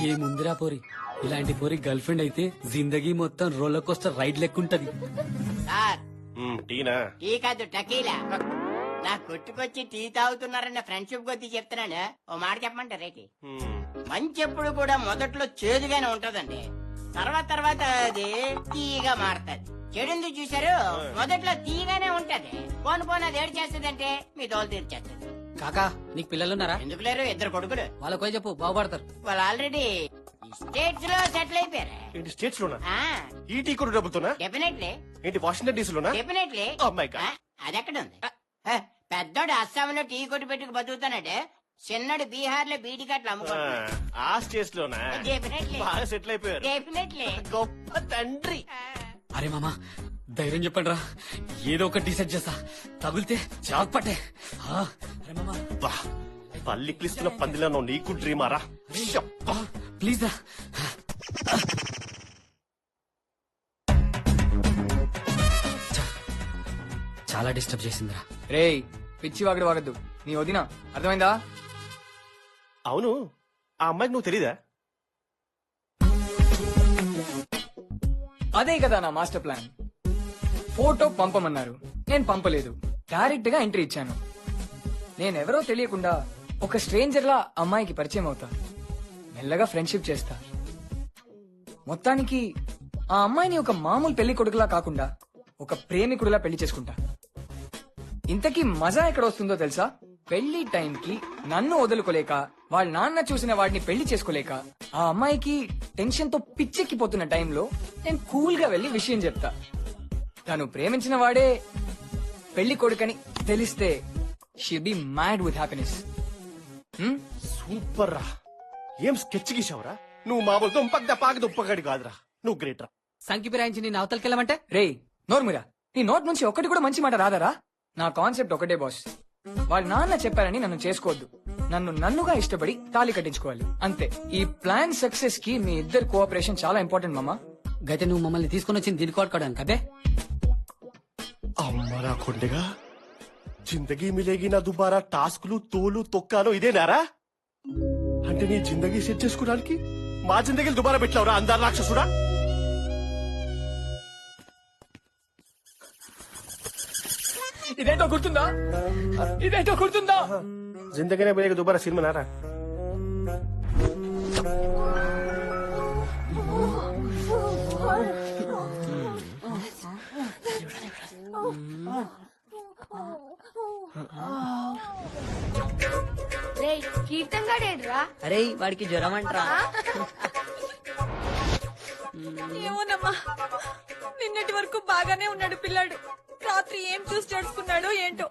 ఏ ముందిరా పోరి, ఇలాంటి పోరి గర్ల్ ఫ్రెండ్ అయితే జిందగీ మొత్తం రోలర్ కోస్టర్ రైడ్ లెక్కుంటది. సార్, టీనా? టీ కాదు టకీలా. నా కొట్టుకొచ్చి టీ తాగుతున్నారన్న ఫ్రెండ్షిప్ కొద్ది చెప్తున్నాను. ఓ మాట చెప్పమంటారు రేటి. మంచి ఎప్పుడు కూడా మొదట్లో చేదుగానే ఉంటదండి, తర్వాత అది తీయగా మారుతుంది. చెడుంది చూసారు, మొదట్లో తీయగానే ఉంటది. పోను అది ఏడు చేస్తుందంటే మీ దోలు తీర్చేస్తుంది. కాకా, నీకు పిల్లలున్నారా? ఎందుకు లేరు? 2 కొడుకులు. వాళ్ళకి పోయి చెప్పు, బాగుపడతారు. వాళ్ళు ఆల్రెడీ స్టేట్స్ లో సెటిల్ అయిపోయారు. ఏంటి స్టేట్స్ లోనా? ఈ టీ కూడా డబ్బుతోనా? డెఫినెట్లీ. ఏంటి వాషింగ్టన్ డీసీ లోనా? డెఫినెట్లీ. అది ఎక్కడ ఉంది? పెద్దోడు అస్సాంలో టీ కొట్టు పెట్టుకు బతుకుతానంటే, చిన్నడు బీహార్ లో బీడి కట్లు అమ్ముకుంటాడు. ఆ స్టేట్స్ లోనా? డెఫినెట్లీ. బాగా సెటిల్ అయిపోయారు. డెఫినెట్లీ. గొప్ప తండ్రి. అరే మామా, ధైర్యం చెప్పండి రా, ఏదో ఒకటి డిసైడ్ చేస్తా. తగులితే జాగ్పట్టే. అరే మామా, పల్లిక్లిస్తున్న పందిలో నీకు డ్రీమారా? ప్లీజ్ రా. చాలా డిస్టర్బ్ చేసిందిరా. రేయ్ పిచ్చి వాగడు వాగద్దు, నీ వదిన అర్థమైందా? అవును, ఆ అమ్మాయికి నువ్వు తెలీదా? అదే కదా నా మాస్టర్ ప్లాన్. ఫోటో పంపమన్నారు, నేను పంపలేదు, డైరెక్ట్ గా ఎంట్రీ ఇచ్చాను. నేనెవరో తెలియకుండా ఒక స్ట్రేంజర్ లా అమ్మాయికి పరిచయం అవుతా, మెల్లగా ఫ్రెండ్షిప్ చేస్తా. మొత్తానికి ఆ అమ్మాయిని ఒక మామూలు పెళ్లి కొడుకులా కాకుండా ఒక ప్రేమికుడిలా పెళ్లి చేసుకుంటా. ఇంతకీ మజా ఎక్కడ వస్తుందో తెలుసా? పెళ్లి టైంకి నన్ను వదులుకోలేక వాళ్ళ నాన్న చూసిన వాడిని పెళ్లి చేసుకోలేక ఆ అమ్మాయికి టెన్షన్ తో పిచ్చెక్కిపోతున్న టైంలో నేను కూల్ గా వెళ్లి విషయం చెప్తా. తను ప్రేమించిన వాడే పెళ్లి కొడుకని తెలిస్తే she be mad with happiness. Super రా, ఏం స్కెచ్ గీసావురా. నువ్వు మామూలు దుంపక పాక దుంపగాడి కాదురా, నువ్వు గ్రేట్ రా. సంకి పిరాయించి నేను అవతలకెళ్ళమంటే రేయ్ నోర్మిరా, నీ నోట్ నుంచి ఒక్కటి కూడా మంచి మాట రాదారా? నా కాన్సెప్ట్ ఒకటే బాస్, వాళ్ళ నాన్న చెప్పారని నన్ను చేసుకోవద్దు, నన్నుగా ఇష్టపడి తాళి కట్టించుకోవాలి, అంతే. ఈ ప్లాన్ సక్సెస్ కి మీ ఇద్దరు కోఆపరేషన్ చాలా ఇంపార్టెంట్ మామా. గతే నువ్వు మమ్మల్ని తీసుకుని వచ్చింది దీని కొట్టుకోవడానికి అదే. అమ్మరా కొండగా, జిందగీ మిలేగి నా దుబారా టాస్కులు తోలు తొక్కాలు ఇదేనారా? అంటే నీ జిందగీ సెట్ చేసుకోవడానికి మా జిందగీలు దుబారా పెట్టావురా అందారు రాక్షసుడా. ఇదేంటో గుర్తుందా? ఇదేంటో గుర్తుందా? జిందగీనే మిలేగి దుబారా సినిమా నారా? కీర్తన్ గాడేడ్రా? అరే వాడికి జ్వరం అంటరా? ఏమోనమ్మా, నిన్నటి వరకు బాగానే ఉన్నాడు పిల్లాడు. రాత్రి ఏం చూసి జడుచుకున్నాడో ఏంటో,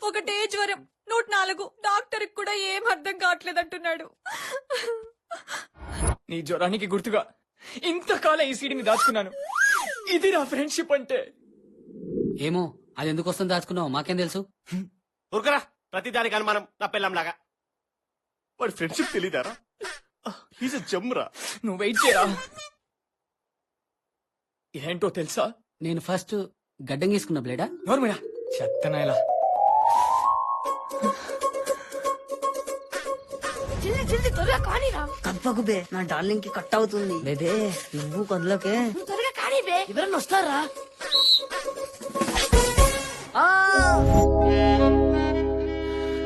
ఒకటే జ్వరం 104. డాక్టర్ కూడా ఏం అర్థం కావట్లేదంటున్నాడు. నీ జ్వరానికి గుర్తుగా ఇంతకాలం ఈ సీడీని దాచుకున్నాను. ఇది నా ఫ్రెండ్షిప్ అంటే. ఏమో అది ఎందుకు వస్తుంది దాచుకున్నావు మాకేం తెలుసు. ఊరుకరా, ప్రతి దానికి అనుమానం నా పెళ్ళంలాగా. వాడి ఫ్రెండ్షిప్ తెలీదారా? He's a జమ్రా. నువ్వు వెయిట్ చేయరా. ఏంటో తెలుసా? నేను ఫస్ట్ గడ్డం గీసుకున్న బ్లేడా. నోర్మిరా చెత్తనాయలా. జల్ది జల్ది త్వరగా కానీరా. కప్పకు బే, నా డార్లింగ్ కి కట్ అవుతుంది. బేబే నువ్వు కొద్లోకే త్వరగా కానీ బే. ఎవరన్నా వస్తారా?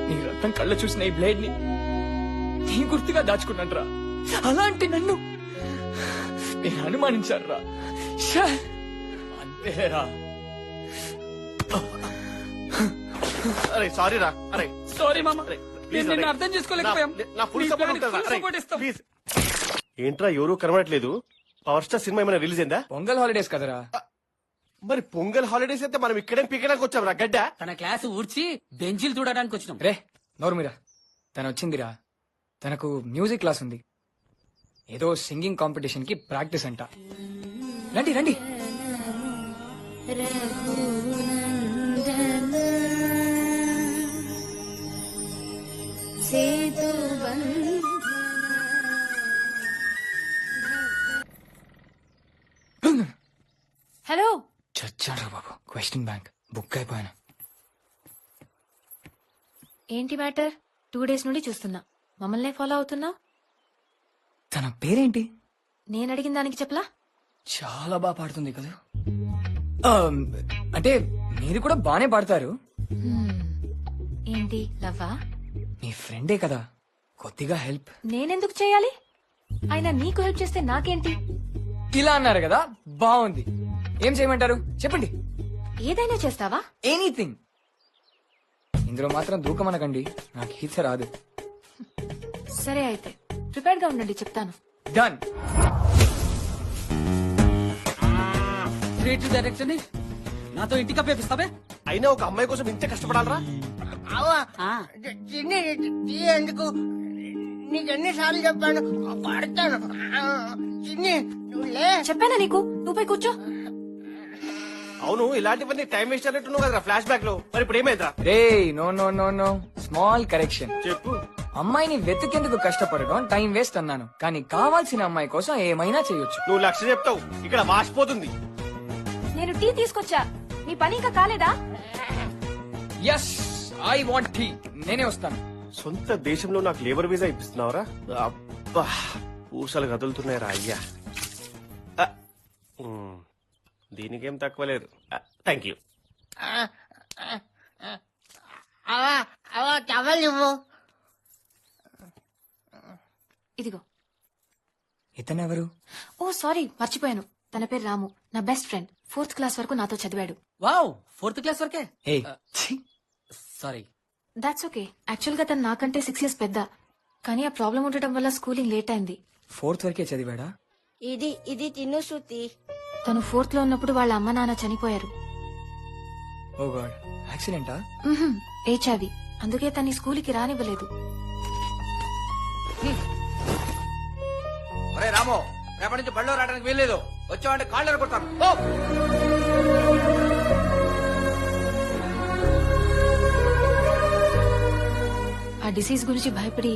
నీ రక్తం కళ్ళ చూసిన ఈ బ్లేడ్ ని నీ గుర్తుగా దాచుకున్నాడ్రా. అలాంటి నన్ను నేను అనుమానించారా? అంతేరా. అరే సారీ రా. అరే సారీ మామ, ప్లీజ్ నేను అర్థం చేసుకోలేకపోయాం. నా ఫుల్ నీ సపోర్ట్ ప్లాన్కి ఉంటుందా? full support ఇస్తాం. ప్లీజ్. ఏంట్రా ఎవరు కనబడట్లేదు? పవర్ స్టార్ సినిమా ఏమైనా రిలీజ్ అయిందా? పొంగల్ హాలిడేస్ కదరా. మరి పొంగల్ హాలిడేస్ అయితే మనం ఇక్కడేం పీకడానికి వచ్చాం రా గడ్డ. తన క్లాస్ ఊడ్చి బెంచీలు చూడడానికి వచ్చినాం. రే నోర్మిరా, తను వచ్చిందిరా. తనకు మ్యూజిక్ క్లాస్ ఉంది, ఏదో సింగింగ్ కాంపిటీషన్ కి ప్రాక్టీస్ అంట. రండి రండి. హలో, చచ్చాడ్రా బాబు, క్వశ్చన్ బ్యాంక్ బుక్ అయిపోయాను. ఏంటి మ్యాటర్? 2 days నుండి చూస్తున్నా, మమ్మల్ని ఫాలో అవుతున్నా. తన పేరేంటి? నేను అడిగిన దానికి చెప్పలా? చాలా బాగా పాడుతుంది కదా. అంటే మీరు కూడా బానే పాడతారు. ఏంటి లవ్వా? మీ ఫ్రెండే కదా, కొద్దిగా హెల్ప్. నేనెందుకు చేయాలి? అయినా నీకు హెల్ప్ చేస్తే నాకేంటి? ఇలా అన్నారు కదా, బాగుంది. ఏం చేయమంటారు చెప్పండి. ఏదైనా చేస్తావా? ఎనీథింగ్. ఇందులో మాత్రం దూకమనకండి, నాకు ఈత రాదు. సరే అయితే ప్రిపేర్డ్ గా ఉండండి, చెప్తాను. డన్. క్రియేటివ్ డైరెక్టర్ ని నాతో ఇంటికి అప్పేపిస్తావే. అయినా ఒక అమ్మాయి కోసం ఇంత కష్టపడాలరా? ఎందుకు నీకు ఎన్నిసార్లు చెప్పాను పడతాను. చెప్పానా నీకు? నువ్వు పోయి కూర్చో. అవును, ఇలాంటివన్నీ టైం వేస్ట్ అన్నట్టున్నావు కదా ఫ్లాష్ బ్యాక్ లో. మరి ఇప్పుడు ఏమైందా? రే no no no no, small correction. చెప్పు. అమ్మాయిని వెతికేందుకు కష్టపడడం టైం వేస్ట్ అన్నాను, కానీ కావాల్సిన అమ్మాయి కోసం ఏమైనా చేయొచ్చు. నువ్వు లక్ష చెప్తావు, ఇక్కడ వాసిపోతుంది. నేను టీ తీసుకొచ్చా, నీ పని ఇంకా కాలేదా? Yes I want tea. నేనే వస్తాను. సొంత దేశంలో నాకు లేబర్ వీసా ఇప్పిస్తున్నావురా? అబ్బా పూసలు కదులుతున్నాయిరా అయ్యా. దీనికేం తక్కువ లేదు. Thank you. ఇదిగో. ఇతనెవరు? ఓ సారీ, మర్చిపోయాను. తన పేరు రాము, నా బెస్ట్ ఫ్రెండ్. 4th క్లాస్ వరకు నాతో చదివాడు. వావ్, 4th క్లాస్ వరకే. ఏ సారీ. That's okay. యాక్చువల్ గా తను నాకంటే 6 years పెద్ద, కానీ ఆ ప్రాబ్లం ఉండటం వల్ల స్కూలింగ్ లేట్ అయింది. 4th వరకే చదివాడా? ఇది తిను శృతి. తను 4th లో ఉన్నప్పుడు వాళ్ళ అమ్మ నాన్న చనిపోయారు. ఓ గాడ్, యాక్సిడెంటా? ఏచావి. అందుకే తన్ని స్కూల్కి రానివ్వలేదు. ఒరే రాము, రేపటి నుంచి బడిలో రావడానికి వీల్లేదు. వచ్చావంటే కాళ్ళు కొడతాను. ఆ డిసీజ్ గురించి భయపడి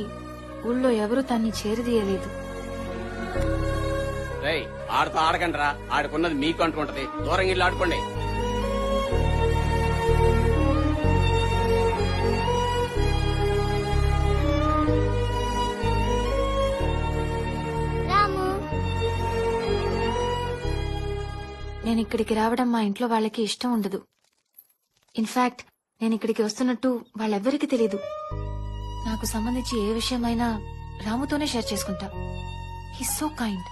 ఊళ్ళో ఎవరూ తన్ని చేరదీయలేదు. ఆడుతూ ఆడకండి రా, ఆడుకున్నది మీకు అంటుకుంటది. దూరంగా ఇల్లు ఆడుకోండి. రాము, నేను ఇక్కడికి రావడం మా ఇంట్లో వాళ్ళకి ఇష్టం ఉండదు. ఇన్ఫాక్ట్ నేను ఇక్కడికి వస్తున్నట్టు వాళ్ళెవ్వరికీ తెలీదు. నాకు సంబంధించి ఏ విషయమైనా రాముతోనే షేర్ చేసుకుంటా. He so kind.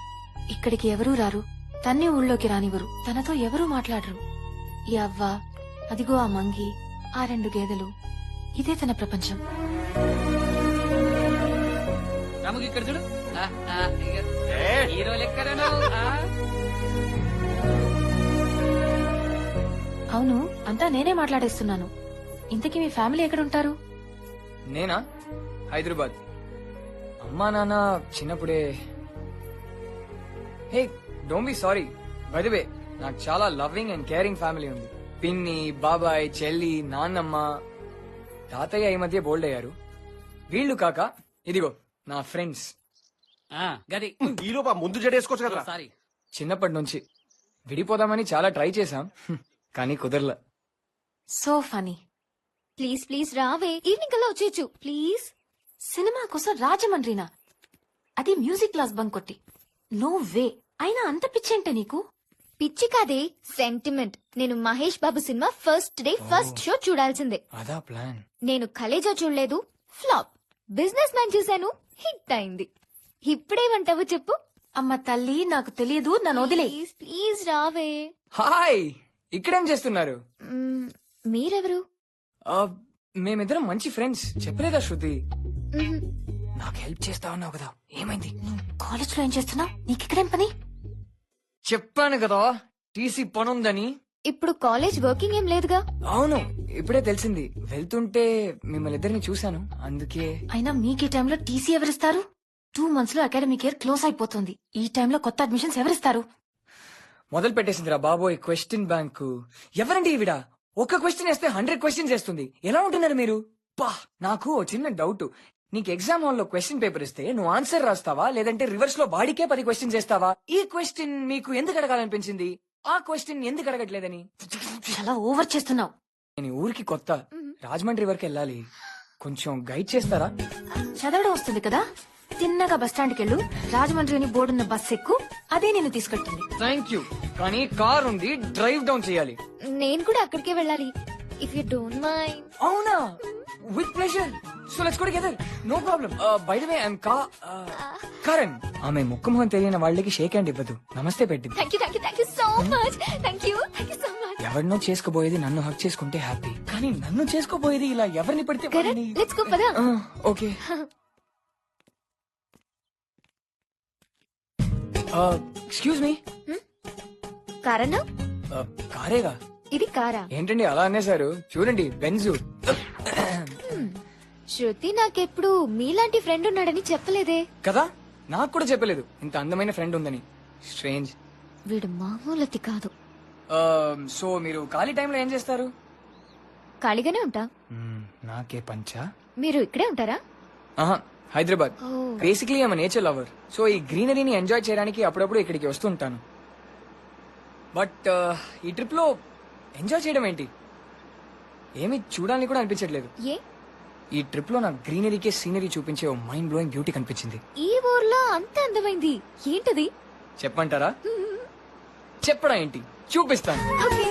ఇక్కడికి ఎవరూ రారు, తన్ని ఊళ్ళోకి రానివ్వరు, తనతో ఎవరూ మాట్లాడరు. ఈ అవ్వ, అదిగో ఆ మంగి, ఆ 2 గేదెలు, ఇదే తన ప్రపంచం. రాముకి ఇక్కడ చూడు. హీరో లెక్కన. అవును, అంతా నేనే మాట్లాడేస్తున్నాను. ఇంతకీ మీ ఫ్యామిలీ ఎక్కడుంటారు? నేనా? హైదరాబాద్. అమ్మా నాన్న చిన్నప్పుడే. Hey, don't be sorry. By the way, నాకు చాలా లవ్వింగ్ అండ్ కేరింగ్ ఫ్యామిలీ ఉంది. పిన్ని, బాబాయ్, చెల్లి, నాన్నమ్మ, తాతయ్య ఈ మధ్య బోల్డ్ అయ్యారు. వీళ్ళు కాక ఇదిగో నా ఫ్రెండ్స్. గది ఈలోపు ముందు జడేసుకోవచ్చు కదా. సారీ. చిన్నప్పటి నుంచి విడిపోదామని చాలా ట్రై చేశాం, కానీ కుదరలా. So funny. ప్లీజ్ ప్లీజ్ రావే, ఈవినింగ్ కల్లా వచ్చేయచ్చు ప్లీజ్. సినిమా కోసం రాజమండ్రినా? అది మ్యూజిక్ క్లాస్ బంక్ కొట్టి. No way. అయినా అంత పిచ్చేంటే నీకు? పిచ్చి కాదే, సెంటిమెంట్. నేను Mahesh Babu cinema first day first show చూడాల్సిందే. అదా ప్లాన్? నేను కలేజా చూడలేదు, ఫ్లాప్. బిజినెస్ మ్యాన్ చూశాను, హిట్ అయింది. ఇప్పుడేమంటావు చెప్పు? అమ్మ తల్లి, నాకు తెలియదు, నన్ను వదిలే. ప్లీజ్ ప్లీజ్ రావే. హాయ్, ఇక్కడేం చేస్తున్నారు? మీరెవరు? మేమిద్దరం మంచి ఫ్రెండ్స్. చెప్పలేదా శృతి? నాకు హెల్ప్ చేస్తా ఉన్నావు కదా, ఏమైంది? కాలేజ్ లో ఏం చేస్తున్నావు? నీకిక్కడేం పని? చెప్పాను కదా టీసీ పనుందని. ఇప్పుడు కాలేజ్ వర్కింగ్ ఏం లేదుగా? అవును, ఇప్పుడే తెలిసింది. వెళ్తుంటే మిమ్మల్ని ఇద్దరిని చూశాను, అందుకే. అయినా మీకు ఈ టైంలో టీసీ ఎవరిస్తారు? 2 months లో అకాడమిక్ ఇయర్ క్లోజ్ అయిపోతుంది. ఈ టైంలో కొత్త అడ్మిషన్స్ ఎవరిస్తారు? మొదలు పెట్టేసిందిరా బాబోయ్ క్వశ్చన్ బ్యాంకు. ఎవరండి ఈవిడ? ఒక క్వశ్చన్ వేస్తే 100 questions వేస్తుంది. ఎలా ఉంటున్నారు మీరు? పా, నాకు ఓ చిన్న డౌట్. నీకు ఎగ్జామ్ హాల్ లో క్వశ్చన్ పేపర్ ఇస్తే నువ్వు ఆన్సర్ రాస్తావా, లేదంటే రివర్స్ లో బాడీకే 10 questions వేస్తావా? ఈ క్వశ్చన్ మీకు ఎందుకు అడగాలనిపించింది? ఆ క్వశ్చన్ ఎందుకు అడగట్లేదని? చాలా ఓవర్ చేస్తున్నావు. నేను ఊరికి కొత్త, రాజమండ్రి వరకు వెళ్ళాలి. కొంచెం గైడ్ చేస్తారా? చదవడం వస్తుంది కదా, తిన్నగా బస్టాండ్కి వెళ్ళు. రాజమండ్రి అని బోర్డున్న బస్ ఎక్కు, అదే నేను తీసుకెళ్తుంది. Thank you. కానీ కార్ ఉంది, డ్రైవ్ డౌన్ చేయాలి. నేను కూడా అక్కడికే వెళ్ళాలి. If you don't mind. అవునా? With pleasure. So let's go together. No problem. By the way I am Karan. ఆమె ముఖమొహం తెలియని వాళ్ళకి షేక్ హ్యాండ్ ఇవ్వదు, నమస్తే పెట్టింది. Thank you so much. Thank you so much. ఎవరినో చేసుకోబోయేది నన్ను హక్ చేసుకుంటే హ్యాపీ, కానీ నన్ను చేసుకోబోయేది ఇలా ఎవరిని పడితే కరణ్, లెట్స్ గో పద. ఓకే. Excuse me. కారణం? కారేగా. ఇది కారా? ఏంటండి అలా అనేసారు? చూడండి, బెంజు. శృతి నాకెప్పుడు మీలాంటి ఫ్రెండ్ ఉన్నాడని చెప్పలేదే కదా, నాకు కూడా చెప్పలేదు ఇంత అందమైన ఫ్రెండ్ ఉందని. స్ట్రేంజ్. వీడు మామూలతి కాదు. సో మీరు ఖాళీ టైంలో ఏం చేస్తారు? ఖాళీగానే ఉంటా. నాకే పంచా. మీరు ఇక్కడే ఉంటారా? Hyderabad. Basically I'm nature lover. So ఈ గ్రీనరీని ఎంజాయ్ చేయడానికి అప్పుడప్పుడు ఇక్కడికి వస్తుంటాను. బట్ ఈ ట్రిప్ లో ఎంజాయ్ చేయడం ఏంటి, ఏమీ చూడాలని కూడా అనిపించట్లేదు. ఏ ఈ ట్రిప్ లో నా గ్రీనరీకే సీనరీ చూపించే ఓ మైండ్ బ్లోయింగ్ బ్యూటీ కనిపించింది. ఈ ఊర్లో అంత అందమైంది ఏంటది? చెప్పంటారా? చెప్పడా ఏంటి, చూపిస్తాను. ఓకే.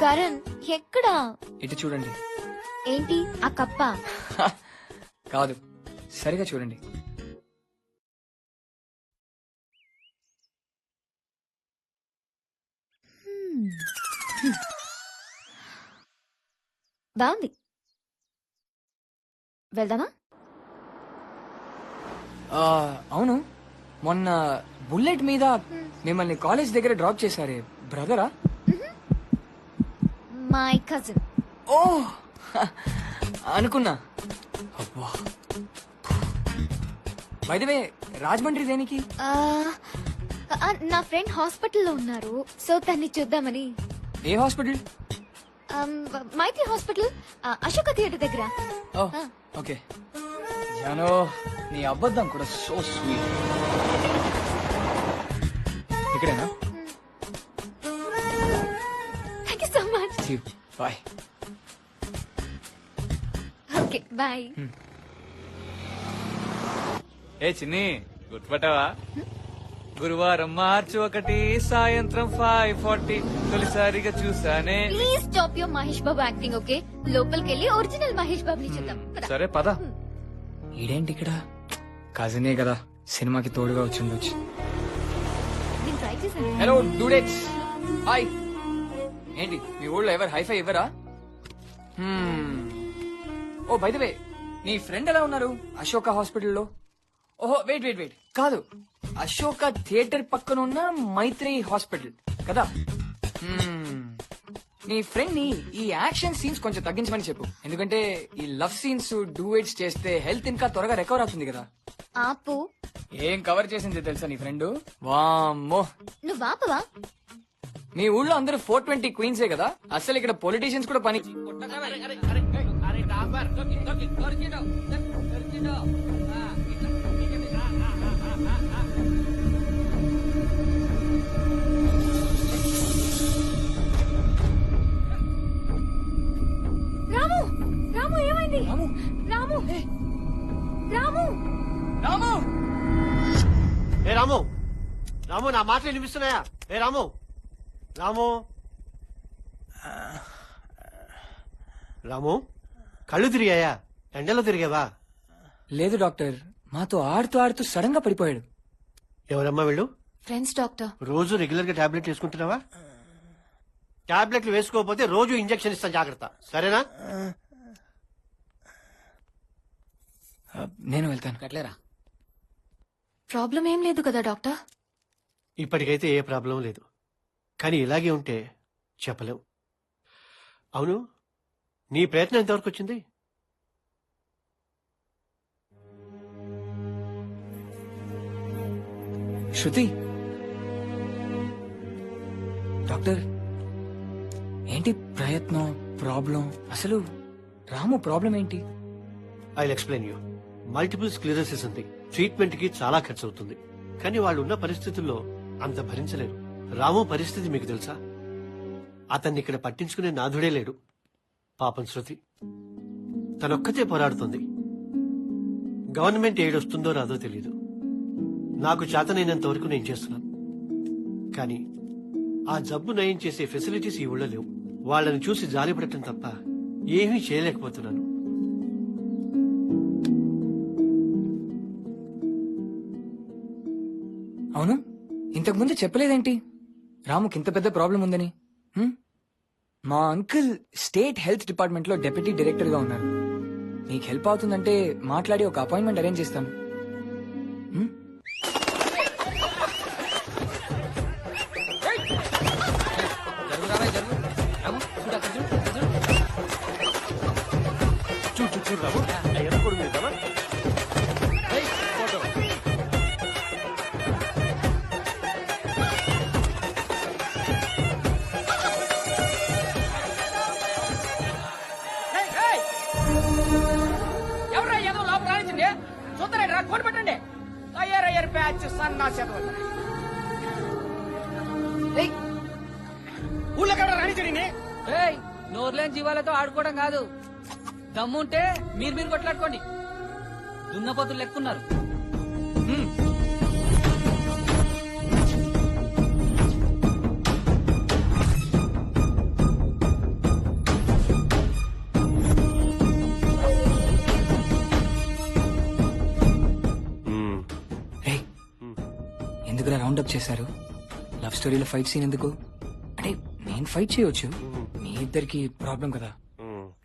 కరణ్ ఎక్కడా? ఇటు చూడండి. ఏంటి ఆ కప్ప? కాదు, సరిగా చూడండి. బాగుంది, వెళ్దామా? అవును, మొన్న బుల్లెట్ మీద మిమ్మల్ని కాలేజ్ దగ్గర డ్రాప్ చేశారే, బ్రదరా? My cousin. ఓ అనుకున్నా. అబ్బా, బై ది వే రాజమండ్రి దేనికి? నా ఫ్రెండ్ హాస్పిటల్లో ఉన్నారు, సో తన్ని చూద్దామని. ఏ hospital? Maitri hospital, Ashoka theatre దగ్గర. Oh okay. జానో, నీ అబద్ధం కూడా సో స్వీట్. ఇక్కడేనా? Thank you so much. Bye. Okay bye. ఏ చిన్ని, గుర్తుపట్టావా? గురువారం మార్చి 1 సాయంత్రం 5:40 తొలిసారిగా చూసానే. Please stop your Mahesh Babu acting. Okay, లోపలికి వెళ్ళి ఒరిజినల్ మహేష్ బాబుని చూద్దాం. సరే పద. ఈడేంటి ఇక్కడ? కజినే కదా, సినిమాకి తోడుగా వచ్చి ఉండొచ్చు. నేను ట్రై చేశాను. Hello dudettes, hi. ఏంటి మీ ఊళ్ళో ఎవరు హైఫై ఇవ్వరా? ఓ బై ద వే, నీ ఫ్రెండ్ ఎలా ఉన్నారు అశోక హాస్పిటల్లో? ఓహో వెయిట్ వెయిట్ వెయిట్, కాదు, అశోక థియేటర్ పక్కన ఉన్న మైత్రి హాస్పిటల్ కదా. నీ ఫ్రెండ్ ని ఈ యాక్షన్ సీన్స్ కొంచెం తగ్గించమని చెప్పు, ఎందుకంటే ఈ లవ్ సీన్స్ డూయట్స్ చేస్తే హెల్త్ ఇంకా త్వరగా రికవర్ అవుతుంది కదా. ఆపు. ఏం కవర్ చేసింది తెలుసా నీ ఫ్రెండ్? వామ్మో, నువ్వు ఆపవా? మీ ఊళ్ళో అందరూ 420 క్వీన్సే కదా, అసలు ఇక్కడ పొలిటీషియన్స్ కూడా పని. రాము, రాము ఏమైంది? రాము, రాము, రాము, రాము. ఏ రాము, రాము నా మాటలు వినిపిస్తున్నాయా? ఏ రాము, రాము, రాము, కళ్ళు తిరిగాయా? ఎండలో తిరిగావా? లేదు డాక్టర్, మాతో ఆడుతూ ఆడుతూ సడన్ గా పడిపోయాడు. ఎవరమ్మా వీళ్ళు? Friends doctor. రోజు రెగ్యులర్ గా టాబ్లెట్ వేసుకుంటున్నావా? టాబ్లెట్లు వేసుకోకపోతే రోజు ఇంజెక్షన్ ఇస్తాను, జాగ్రత్త, సరేనా? నేను వెళ్తాను. కట్లేరా? ప్రాబ్లం ఏం లేదు కదా డాక్టర్? ఇప్పటికైతే ఏ ప్రాబ్లం లేదు, కానీ ఇలాగే ఉంటే చెప్పలేం. అవును, నీ ప్రయత్నం ఎంతవరకు వచ్చింది? శృతి, డాక్టర్ ఏంటి ప్రయత్నం, ప్రాబ్లం? అసలు రాము ప్రాబ్లం ఏంటి? I explain you. Multiple sclerosis ఉంది, ట్రీట్మెంట్ కి చాలా ఖర్చు అవుతుంది, కానీ వాళ్ళు ఉన్న పరిస్థితుల్లో అంత భరించలేరు. రాము పరిస్థితి మీకు తెలుసా? అతన్ని ఇక్కడ పట్టించుకునే నాథుడే లేడు. పాపం శృతి తనొక్కతే పోరాడుతుంది. గవర్నమెంట్ ఎయిడ్ వస్తుందో రాదో తెలీదు. నాకు చేతనైనంత వరకు నేను చేస్తున్నాను, కానీ ఆ జబ్బు నయం చేసే ఫెసిలిటీస్ ఈ ఊళ్ళో లేవు. వాళ్ళని చూసి జాలిపడటం తప్ప ఏమీ చేయలేకపోతున్నాను. అవును, ఇంతకు ముందు చెప్పలేదేంటి రాముకి ఇంత పెద్ద ప్రాబ్లం ఉందని? మా అంకుల్ స్టేట్ హెల్త్ డిపార్ట్మెంట్ లో డెప్యూటీ డైరెక్టర్ గా ఉన్నారు. మీకు హెల్ప్ అవుతుందంటే మాట్లాడి ఒక అపాయింట్మెంట్ అరేంజ్ చేస్తాను. చూడు రాము, ఎర్రకొడు మీద ఎవరా ఏదో లోపల రానిచ్చింది? చూస్తారా, కోటి పెట్టండి. అయ్యారు బ్యాచ్ సన్నా చదవాలి. ఊళ్ళో కూడా రాణించండి. ఏయ్ నోర్లేని జీవాలతో ఆడుకోవడం కాదు, దమ్ముంటే మీరు కొట్లాడుకోండి. దున్నపోతులు లెక్కున్నారు. ఎందుకు రౌండ్ అప్ చేశారు? లవ్ స్టోరీలో ఫైట్ సీన్ ఎందుకు? అంటే నేను ఫైట్ చేయొచ్చు, మీ ఇద్దరికి ప్రాబ్లం కదా.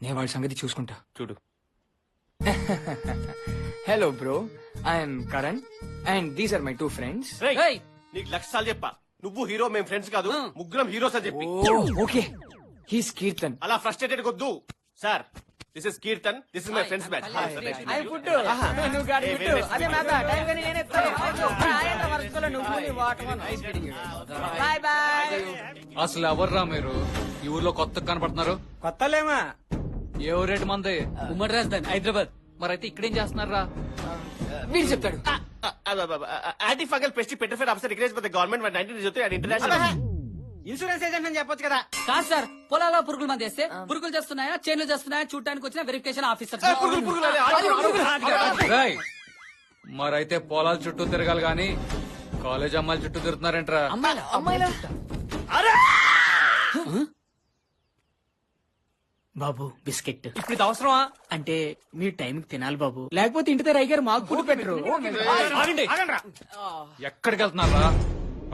నేను వాళ్ళ సంగతి చూసుకుంటా. చూడు. Hello bro, I'm Karan and these are my 2 friends. ఏయ్ నీకు లక్షాలు చెప్పా, నువ్వు హీరో, మేము ఫ్రెండ్స్ కాదు, ముగ్గురం హీరోస్ అని చెప్పి. Okay, he's Keerthan. అలా ఫ్రస్ట్రేటెడ్ కొద్దు sir. This is Keerthan, this is my friends batch. Bye bye. అసలు ఎవర్రా మీరు? ఈ ఊర్లో కొత్త కనపడుతున్నారు. కొత్తలేమా? ఏ ఊరేటి మంది? ఉమ్మడి రాజధాని హైదరాబాద్. మరైతే ఇక్కడేం చేస్తున్నారా? వీడు చెప్తాడు. Anti fungal pest petrofire officer recognised by the government by 1903 international. Insurance agent అని చెప్పొచ్చు కదా. కాదు సార్, పొలాల్లో పురుగుల మంది వేస్తే పురుగులు చేస్తున్నాయా చేనులు చేస్తున్నాయా చూడటానికి వచ్చిన వెరిఫికేషన్ ఆఫీసర్. రేయ్, మరైతే పొలాల చుట్టూ తిరగాలి గాని కాలేజ్ అమ్మాయిల చుట్టూ తిరుగుతున్నారేంట్రా? అమ్మాయిలా? బాబు బిస్కెట్ ఇప్పుడు ఇది అవసరమా? అంటే మీ టైంకి తినాలి బాబు. లేకపోతే ఇంటి దగ్గర అయ్యారు మాకు ఫుడ్ పెట్టరు. ఆగండి. ఎక్కడికి వెళ్తున్నారా?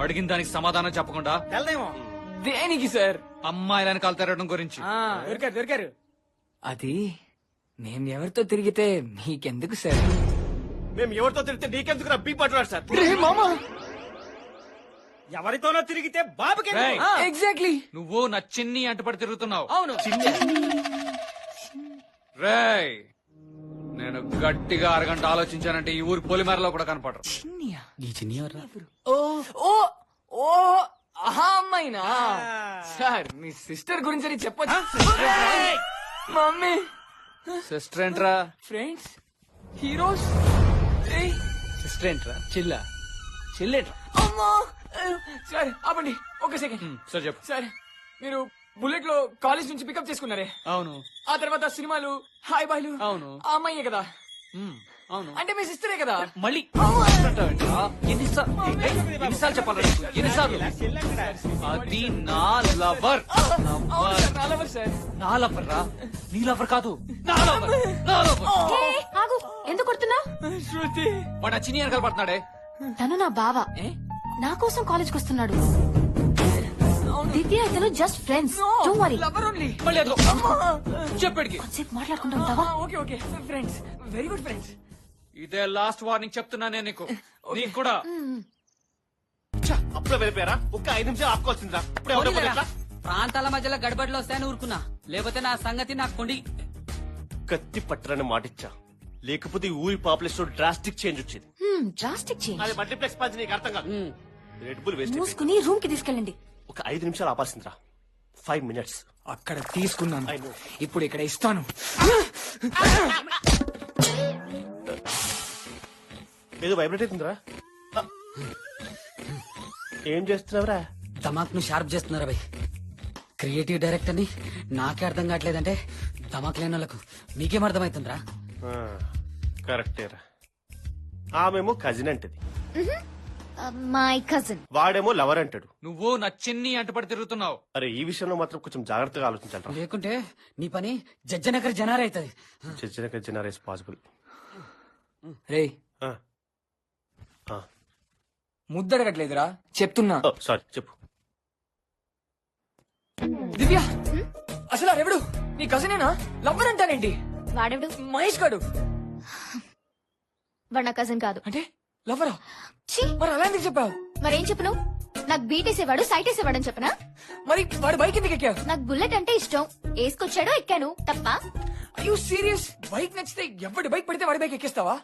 అడిగిన దానికి సమాధానం చెప్పకుండా వెళ్దామో. దేనికి సార్? అమ్మాయిలని కాలు తెరవడం గురించి. దొరికారు. అది నేను ఎవరితో తిరిగితే మీకెందుకు సార్? మేము ఎవరితో తిరిగితే నీకెందుకు బీ పట్టున్నాడు సార్. ఎవరితోనో తిరిగితే బాబుకి రేయ్, ఎగ్జాక్ట్లీ. నువ్వు నా చిన్ని అంటపడి తిరుగుతున్నావు. అవును. రేయ్, నేను గట్టిగా అరగంట ఆలోచించానంటే ఈ ఊరి పొలిమేరలో కూడా కనపడరు. ఈ చిన్ని ఎవర్రా? ఓ ఓ ఓ ఆహా, అమ్మాయినా? సార్ మీ సిస్టర్ గురించి అని చెప్పొచ్చు. మమ్మీ సిస్టర్ ఏంట్రా? Friends heroes. సిస్టర్ ఏంట్రా? చిల్లేట్రా. అమ్మా సార్ ఆపండి ఒక సెకండ్. సరే చెప్పు. సార్ మీరు బుల్లెట్ లో కాలేజ్ నుంచి పికప్ చేసుకున్నారే, అవును. ఆ తర్వాత సినిమాలు హాయ్ బాయ్లు. అవును. ఆ అమ్మాయే కదా? అవును. అంటే మీ సిస్టరే కదా? మళ్ళీ ఎన్నిసార్లు చెప్పాలి? ఎన్నిసార్లు? అది నా లవర్. సార్ నా లవర్ రా, నీ లవర్ కాదు. నా లవర్, నా లవర్. ఆగు, ఎందుకు కొడుతున్నావు? శృతి వాడు చిన్ని వెనకాల పడుతున్నాడే. తను నా బావ, నా కోసం కాలేజ్కి వస్తున్నాడు. దివ్య ఇతను just friends. Don't worry. Lover only. మళ్ళీ అదిగో. చెప్పాడికి కొంచెంసేపు మాట్లాడుకుంటూ ఉంటావా? Okay okay friends, very good friends. ఇదే లాస్ట్ వార్నింగ్ చెప్తున్నానే నీకు, నీకు కూడా. అప్పుడే వెళ్ళిపోయారా? ఒక్క 5 నిమిషాలు ఆపుకోవాల్సిందిరా. ఇప్పుడే ఎవరో పడేట్లా? ప్రాంతాల మధ్యలో గడబడిలో వస్తాయని ఊరుకున్నా, లేకపోతే నా సంగతి నాకు కొండి. కత్తి పట్టరని మాటిచ్చా, లేకపోతే ఈ ఊరి పాపులేషన్ డ్రాస్టిక్ చేంజ్ వచ్చేది. Drastic change. అది మల్టీప్లెక్స్ పంచి నీకు అర్థం కాదు. Red bull waste. మూసుకుని రూమ్ కి తీసుకెళ్ళండి. ఒక 5 నిమిషాలు ఆపాల్సిందిరా. 5 minutes. అక్కడ తీసుకున్నాను, ఇప్పుడు ఇక్కడ ఇస్తాను. ఏదో వైబ్రేట్ అవుతుందిరా. ఏం చేస్తున్నావురా? ధమాక్ ను షార్ప్ చేస్తున్నారా భయ్? క్రియేటివ్ డైరెక్టర్ ని నాకే అర్థం కావట్లేదంటే ధమాక్ లేని వాళ్ళకు మీకేం అర్థమవుతుందిరా? కరెక్టేరా. ఆమెమో కజిన్ అంటది, మై కజిన్. వాడేమో లవర్ అంటాడు. నువ్వు నా చిన్ని అంటపడి తిరుగుతున్నావు. అరే ఈ విషయంలో మాత్రం కొంచెం జాగ్రత్తగా ఆలోచించాలి. లేకుంటే నీ పని జడ్జనగర్ జనారే అవుతుంది. జనరేస్ ఇస్ పాసిబుల్. రే ముద్దడగట్లేదురా చెప్తున్నా. సారీ చెప్పు. దివ్య అసలు ఎవడు? నీ కజినేనా? లవ్వర్ అంటారేంటి? వాడెవడు? మహేష్ గాడు. వాడు నా కజిన్ కాదు. అంటే లవ్వరా? మరి అలా ఎందుకు చెప్పావు? మరేం చెప్పను? నాకు బీట్ వేసేవాడు, సైట్ వేసేవాడు అని చెప్పనా? మరి వాడు బైక్ ఎందుకు ఎక్కావు? నాకు బుల్లెట్ అంటే ఇష్టం, వేసుకొచ్చాడో ఎక్కాను. తప్ప? అయ్యో సీరియస్? బైక్ నచ్చితే ఎవడి బైక్ పడితే వాడి బైక్ ఎక్కిస్తావా?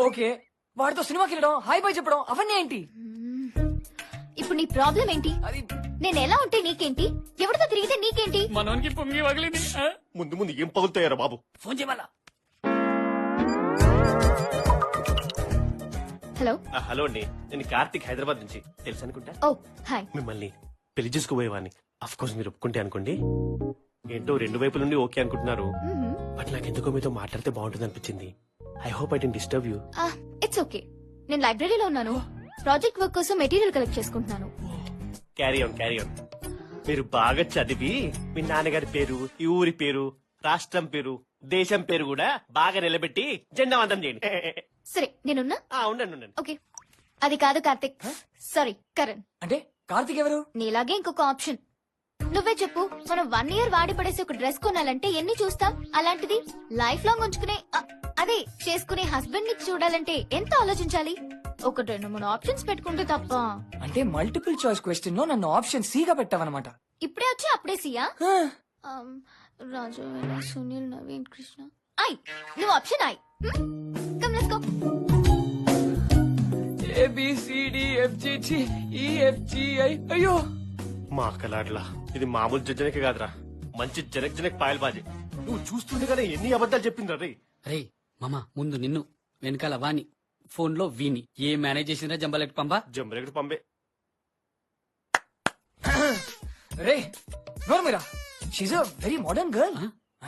ఓకే, వాడితో సినిమాకి వెళ్ళడం, హాయ్ బాయ్ చెప్పడం, అవన్నీ ఏంటి? ఇప్పుడు నీ ప్రాబ్లం ఏంటి? నేను ఎలా ఉంటే నీకేంటి? ఎవరితో తిరిగితే నీకేంటి? మనోనికి పొంగి వగిలింది. ముందు ముందు ఏం పగులుతాయారా బాబు? ఫోన్ చేయమలా. హలో. హలో అండి, నేను కార్తిక్, హైదరాబాద్ నుంచి. తెలుసు అనుకుంటా. ఓ హాయ్. మిమ్మల్ని పెళ్లి చేసుకోబోయేవాడిని. అఫ్ కోర్స్ మీరు ఒప్పుకుంటే అనుకోండి. ఏంటో రెండు వైపుల నుండి ఓకే అనుకుంటున్నారు, బట్ నాకు ఎందుకో మీతో మాట్లాడితే బాగుంటుంది అనిపించింది. I hope I don't disturb you. It's okay. నేను లైబ్రరీలో ఉన్నాను. ప్రాజెక్ట్ వర్క్ కోసం మెటీరియల్ కలెక్ట్ చేసుకుంటున్నాను. Carry on carry on. మీరు బాగా చదివి మీ నాన్నగారి పేరు, ఈ ఊరి పేరు, రాష్ట్రం పేరు, దేశం పేరు కూడా బాగా నిలబెట్టి జెండా వందం చేయండి. సరే నేనున్నా. ఉండండి ఉండండి. ఓకే. అది కాదు కార్తిక్, సారీ కరణ్. అంటే కార్తిక్ ఎవరు? నీలాగే ఇంకొక ఆప్షన్. నువ్వే చెప్పు, మనం 1 year వాడి పడేసి ఒక డ్రెస్ కొనాలంటే ఎన్ని చూస్తాం? అలాంటిది లైఫ్ లాంగ్ ఉంచుకునే అదే చేసుకునే హస్బెండ్ ని చూడాలంటే ఎంత ఆలోచించాలి? ఒక 2-3 ఆప్షన్స్ పెట్టుకుంటే తప్ప. అంటే మల్టిపుల్ చాయిస్ క్వశ్చన్ లో నన్ను ఆప్షన్ సి గా పెట్టావన్నమాట. ఇప్పుడే వచ్చి అప్పుడే సియా? రాజు, సునీల్, నవీన్, కృష్ణ. ఐ, నువ్వు option I. Come let's go. ABCDFGGEFGI. అయ్యో మా అక్కలాడ్లా, ఇది మామూలు జడ్జనకి కాదురా, మంచి జనక్ జనక్ పాయల్ బాజీ. నువ్వు చూస్తుండగానే ఎన్ని అబద్ధాలు చెప్పిండ్రా రే. రే మామ, ముందు నిన్ను, వెనకాల వాణి, ఫోన్ లో వీని. ఏ మేనేజ్ చేసిందా జంబలెట్ పంపా? జంబలెట్ పంపే. రే నోర్మిరా, she's a very modern girl.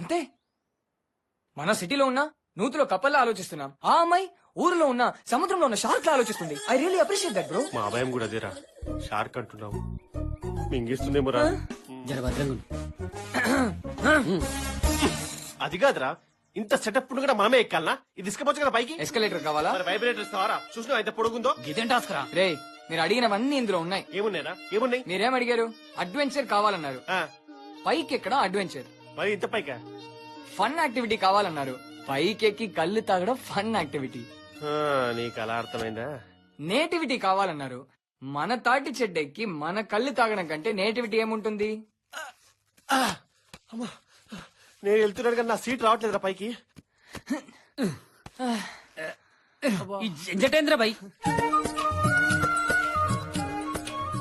అంతే, మన సిటీలో ఉన్న నూతిలో కప్పల్లా ఆలోచిస్తున్నాం. ఆ అమ్మాయి ఊరిలో ఉన్న సముద్రంలో ఉన్న షార్క్ లా ఆలోచిస్తుంది. I really appreciate that bro. మా అభయం కూడా అదేరా, షార్క్ అంటున్నావు, మింగిస్తుందేమో రా. అది కాదురా, ఇంత సెటప్ కూడా మనమే ఎక్కాలనా? ఇది ఇసుకపోవచ్చు కదా పైకి. ఎస్కలేటర్ కావాలా? వైబ్రేటర్ ఇస్తావారా? చూసినా అయితే పొడుగుందో. ఇదేం టాస్క్ రా? రే మీరు అడిగినవన్నీ ఇందులో ఉన్నాయి. ఏమున్నాయిరా? ఏమున్నాయి? మీరేం అడిగారు? అడ్వెంచర్ కావాలన్నారు. పైకి ఎక్కడం అడ్వెంచర్. మరి ఇంత పైకా? ఫన్ యాక్టివిటీ కావాలన్నారు. పైకి ఎక్కి కళ్ళు తాగడం ఫన్ యాక్టివిటీ. నీకు అలా అర్థమైందా? నేటివిటీ కావాలన్నారు. మన తాటి చెడ్డెక్కి మన కళ్ళు తాగడం కంటే నేటివిటీ ఏముంటుంది? నేను వెళ్తున్నాడు కానీ నా సీట్ రావట్లేదురా పైకి. జటేంద్ర బై,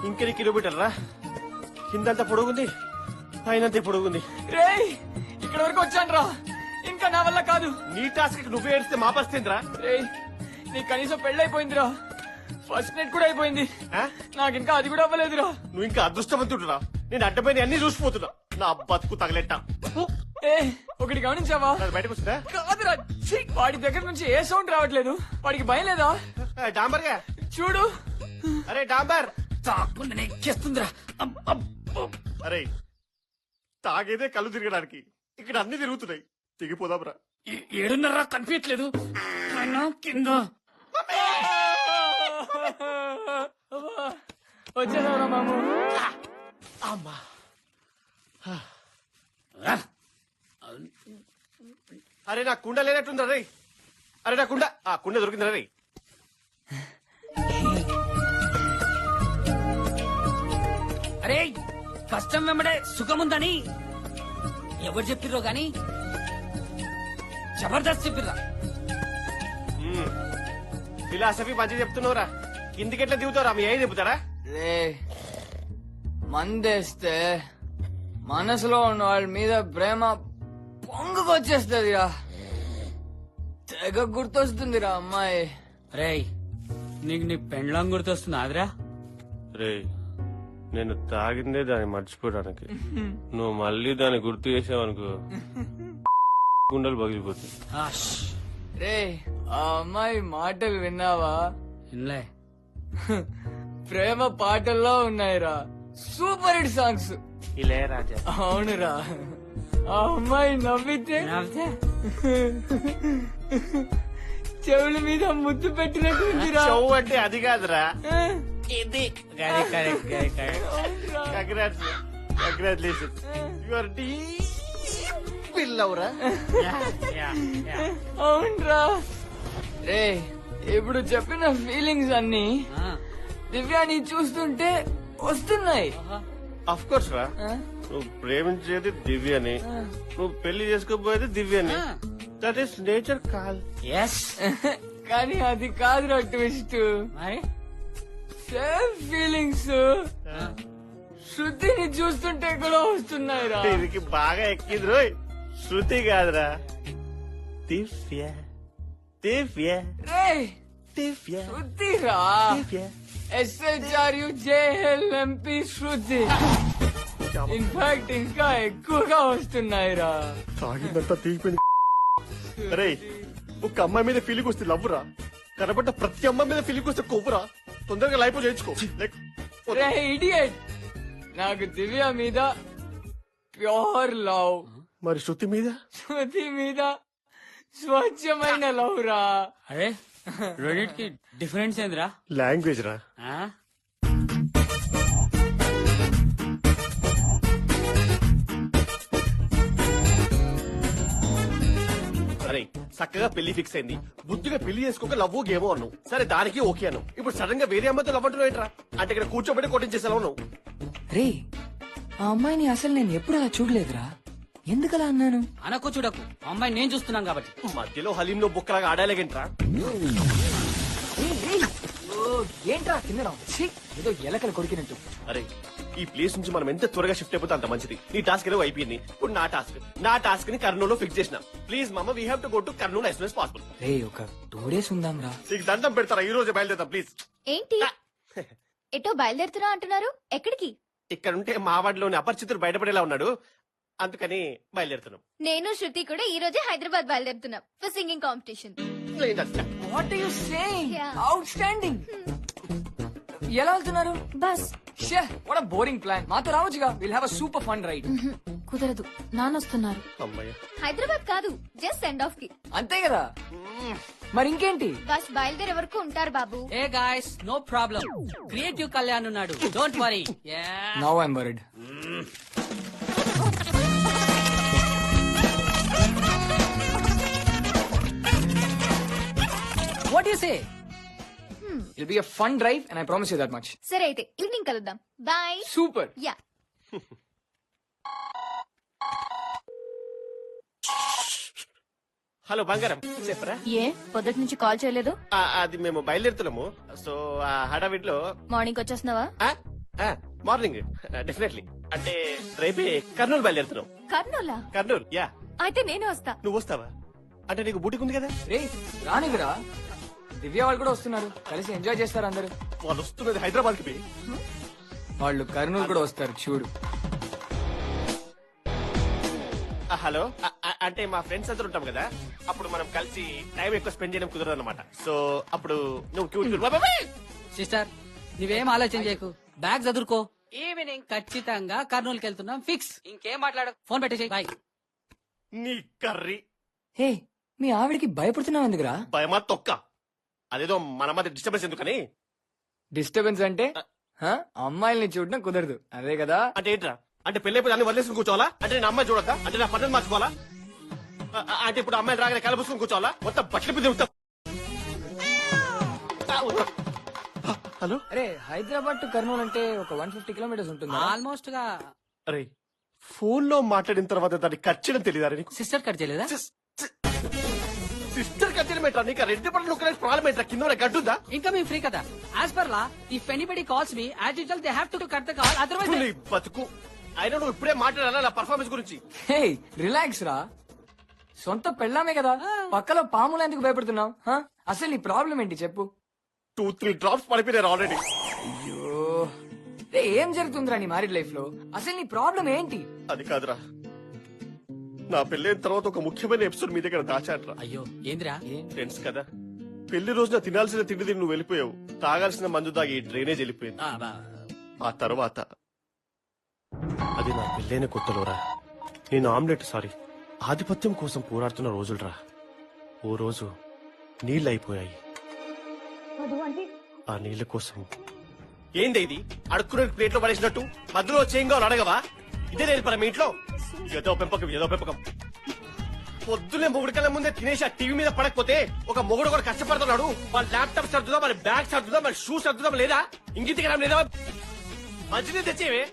ఇంకెన్ని కిలోమీటర్ రా? కిందంతా పొడుగుంది, పైనంతా పొడుగుంది. రే ఇక్కడ వరకు వచ్చాను రా, ఇంకా నా వల్ల కాదు. నీ టాస్క్ నువ్వే ఏడిస్తే మా పరిస్థితిరా. రే నీకు కనీసం పెళ్ళైపోయిందిరా, ఫస్ట్ నైట్ కూడా అయిపోయింది. నాకు ఇంకా అది కూడా అవ్వలేదురా. నువ్వు ఇంకా అదృష్టవంతుడురా, నేను అడ్డమైన అన్ని చూసిపోతున్నా. నా బతుకు తగలెట్ట. ఒకటి గమనించావా? బయటకు వస్తుందా? కాదురా, ఛీ, వాడి దగ్గర నుంచి ఏ సౌండ్ రావట్లేదు. వాడికి భయం లేదా? డాంబర్ గా చూడు. అరే డాంబర్, ఎక్కేస్తుందిరా. అరే తాగేదే కళ్ళు తిరగడానికి, ఇక్కడ అన్ని తిరుగుతున్నాయి. తిగిపోదాంరా. 7:30 కనిపించట్లేదు కింద. వచ్చేదారా మాము. అమ్మా, అరే నా కుండ లేనట్టుందా రే? అరే నా కుండ దొరికిందా రే? అరే కష్టం వెంబడే సుఖముందని ఎవరు చెప్పిర్రో గాని జబర్దస్త్ చెప్పిర్రా. ఫిలాసఫీ మంచిగా చెప్తున్నావురా. కిందికెట్లా దిగుతావురా? మీ అయ్యి చెబుతారా? రే మందేస్తే మనసులో ఉన్న వాళ్ళ మీద ప్రేమ పొంగుకొచ్చేస్తుందిరా. తెగ గుర్తొస్తుందిరా అమ్మాయి. రేయ్ నీకు నీ పెండ్లాం గుర్తొస్తుంది ఆదిరా? రే నేను తాగిందే దాన్ని మర్చిపోవడానికి, నువ్వు మళ్ళీ దాన్ని గుర్తు చేసావనుకో గుండెలు పగిలిపోతుంది. రే ఆ అమ్మాయి మాటలు విన్నావా? వినలే. ప్రేమ పాటల్లో ఉన్నాయిరా, సూపర్ హిట్ సాంగ్స్. ఇలే రాజా. అవునురా, ఆ అమ్మాయి నవ్వితే చెవుల మీద ముద్దు పెట్టినట్టుందిరా. చెవు అంటే అది కాదురా, ఇది కంగ్రాచులేషన్. Your D పిల్లవురా. అవునరా. రే ఇప్పుడు చెప్పిన ఫీలింగ్స్ అన్ని దివ్యాని చూస్తుంటే వస్తున్నాయి. అఫ్ కోర్స్ రా, నువ్వు ప్రేమించేది దివ్యని, నువ్వు పెళ్లి చేసుకోబోయేది దివ్యని. That is nature call. కానీ అది కాదురా ట్విస్ట్. సేమ్ ఫీలింగ్స్ శృతిని చూస్తుంటే కూడా వస్తున్నాయి రా. దీనికి బాగా ఎక్కింది రోయ్. శృతి కాదురా, దివ్య. దివ్య రే దివ్య శృతి రా. SHRUJLMP శృతి. ఇన్ఫాక్ట్ ఇంకా ఎక్కువగా వస్తున్నాయిరా. తాగిందంతా తీగిపోయింది. అరే ఒక అమ్మాయి మీద ఫీలింగ్ వస్తే లవ్వురా, కనబడ్డ ప్రతి అమ్మాయి మీద ఫీలింగ్ వస్తే కొవ్వురా. తొందరగా లైఫ్ చేయించుకో. రే ఇడియట్, నాకు దివ్య మీద ప్యూర్ లవ్, మరి శృతి మీద శృతి మీద స్వచ్ఛమైన లవ్ రా. అరే రెండిటికి డిఫరెన్స్ ఏందిరా? లాంగ్వేజ్ రా. ఆ? అరే చక్కగా పెళ్లి ఫిక్స్ అయింది, బుద్ధిగా పెళ్లి చేసుకోక లవ్ గేమో అన్నావు. సరే దానికి ఓకే అన్నావు. ఇప్పుడు సడన్ గా వేరే అమ్మాయితో లవ్ అంటున్నావు ఏంట్రా? అంటే ఇక్కడ కూర్చోబెట్టి కొట్టించేసేలా ఉన్నావు. రే ఆ అమ్మాయిని అసలు నేను ఎప్పుడు అలా చూడలేదురా, ఎందుకలా అన్నాను? అనకు చూడకు, అమ్మాయి నేను చూస్తున్నాను కాబట్టి. మధ్యలో హలీంలో బుక్కలాగా ఆడాలేగంట్రా. ఏంట్రా కింద ఏదో ఎలకలు కొరికినట్టు. అరే ఈ ప్లేస్ నుంచి మనం ఎంత త్వరగా షిఫ్ట్ అయిపోతే అంత మంచిది. నీ టాస్క్ ఏదో అయిపోయింది, ఇప్పుడు నా టాస్క్ ని కర్నూలు ఫిక్స్ చేసిన. ప్లీజ్ మామ, we have to go to Kurnool as soon as possible. రే ఒక 2 days ఉందాం రా. నీకు దండం పెడతారా, ఈ రోజు బయలుదేరుతాం ప్లీజ్. ఏంటి ఎటో బయలుదేరుతున్నా అంటున్నారు? ఎక్కడికి? ఇక్కడ ఉంటే మా వాడిలోని అపరిచితుడు బయటపడేలా ఉన్నాడు, అందుకని బయలుదేరుతున్నాం. నేను శృతి కూడా ఈ రోజే హైదరాబాద్ బయలుదేరుతున్నాం for singing competition. What are you saying? Outstanding. ఎలా వెళ్తున్నారు? బస్. షే వాట్ అ బోరింగ్ ప్లాన్. మాతో రావచ్చుగా, will have a super fun ride. కుదరదు, నానొస్తున్నారు. హైదరాబాద్ కాదు, జస్ట్ సెండ్ ఆఫ్ కి. అంతే కదా, మరి ఇంకేంటి? బస్ బయలుదేరే వరకు ఉంటారు బాబు. Hey guys, no problem. Creative Kalyan ఉన్నాడు, don't worry. Now I'm worried. What you say? It'll be a fun drive and I promise you that much. సరే అయితే ఈవినింగ్ కలుద్దాం. బాయ్. Super. యా. హలో బంగారం, చెప్పరా? ఏ పొద్దుటి నుంచి కాల్ చేయలేదు? అది మేము బయలుదేరుతున్నాము. సో ఆ హడావిడిలో మార్నింగ్ వచ్చేస్తున్నావా? Morning definitely. అంటే రేపే కర్నూలు బయలుదేరుతున్నాం. కర్నూలా? కర్నూలు యా. అయితే నేను వస్తా. నువ్వు వస్తావా? అంటే నీకు బూటికి ఉంది కదా. రే రానివిరా, దివ్య వాళ్ళు కూడా వస్తున్నారు, కలిసి ఎంజాయ్ చేస్తారు అందరు. వాళ్ళు వస్తున్నది హైదరాబాద్ కి. వాళ్ళు కర్నూలు కూడా వస్తారు చూడు. హలో, అంటే మా ఫ్రెండ్స్ అందరూ ఉంటాం కదా, అప్పుడు మనం కలిసి టైం ఎక్కువ స్పెండ్ చేయడం కుదరదు అనమాట. సో అప్పుడు నువ్వు సిస్టర్, నువ్వేం ఆలోచన చేయకు, బ్యాగ్ చదువుకో. ఈవినింగ్ ఖచ్చితంగా కర్నూలుకి వెళ్తున్నాం ఫిక్స్. ఇంకేం మాట్లాడు, ఫోన్ పెట్టేసి బాయ్. నీ కర్రీ. హే మీ ఆవిడికి భయపడుతున్నావు ఎందుకురా? భయమా తొక్క, అదేదో మన మధ్య డిస్టర్బెన్స్ ఎందుకని. డిస్టర్బెన్స్ అంటే అమ్మాయిల్ని చూడడం కుదరదు, అదే కదా? అంటే ఏంట్రా? అంటే పెళ్ళైపోయి అన్ని వదిలేసుకుని కూర్చోవాలా? అంటే నేను అమ్మాయి చూడద్దా? అంటే నా పనులు మార్చుకోవాలా? అంటే ఇప్పుడు అమ్మాయిని రాగానే కలబుసుకుని కూర్చోవాలా? మొత్తం బట్టలు తిరుగుతా. హలో, అరే హైదరాబాద్ టు కర్నూలు అంటే ఒక 150 kilometers ఉంటుంది. ఆల్మోస్ట్ గా. అరే ఫోన్ లో మాట్లాడిన తర్వాత దాన్ని కట్ చేయడం తెలియదా నీకు? సిస్టర్ కట్ చేయలేదా? సిస్టర్ కట్ చేయడం ఏంట్రా? నీకు రెండు పనులు ప్రాబ్లం ఏంట్రా? కింద గడ్డుందా? ఇంకా మేము ఫ్రీ కదా. As per law, if anybody calls me as usual they have to cut the call, otherwise బతుకు. అయినా నువ్వు ఇప్పుడే మాట్లాడాలా నా పర్ఫార్మెన్స్ గురించి? హే రిలాక్స్ రా, సొంత పెళ్ళామే కదా, పక్కలో పాములు ఎందుకు భయపడుతున్నావు? అసలు నీ ప్రాబ్లం ఏంటి చెప్పు? 2-3 drops పడిపోయినారు ఆల్రెడీ. అయ్యో రే, ఏం జరుగుతుందిరా నీ మ్యారీడ్ లైఫ్ లో? అసలు నీ ప్రాబ్లం ఏంటి? అది కాదురా, నా పెళ్ళైన తర్వాత ఒక ముఖ్యమైన ఎపిసోడ్ మీ దగ్గర దాచాట్రా. అయ్యో ఏందిరా? ఫ్రెండ్స్ కదా, పెళ్లి రోజున తినాల్సిన తిండి తిని నువ్వు వెళ్ళిపోయావు, తాగాల్సిన మందు తాగి డ్రైనేజ్ వెళ్ళిపోయింది. ఆ తర్వాత అది నా పెళ్ళైన కొత్తలోరా, నేను ఆధిపత్యం కోసం పోరాడుతున్న రోజులరా. ఓ రోజు నీళ్ళు అయిపోయాయి. ఆ నీళ్ల కోసం ఏంది ఇది అడుక్కునే ప్లేట్ లో పడేసినట్టు మధ్యలో చేయంగా అడగవా? ఇదే నేర్పరా మీ ఇంట్లో? ఏదో పెంపకం. పొద్దున్నే మొగుడు కళ్ళ ముందే తినేసి ఆ టీవీ మీద పడకపోతే ఒక మొగుడు కూడా కష్టపడుతున్నాడు. వాళ్ళ ల్యాప్టాప్ సర్దుదా, మన బ్యాగ్ సర్దుదా, మన షూ సర్దుదా లేదా? ఇంగితికి లేదా? మంచిది తెచ్చేవే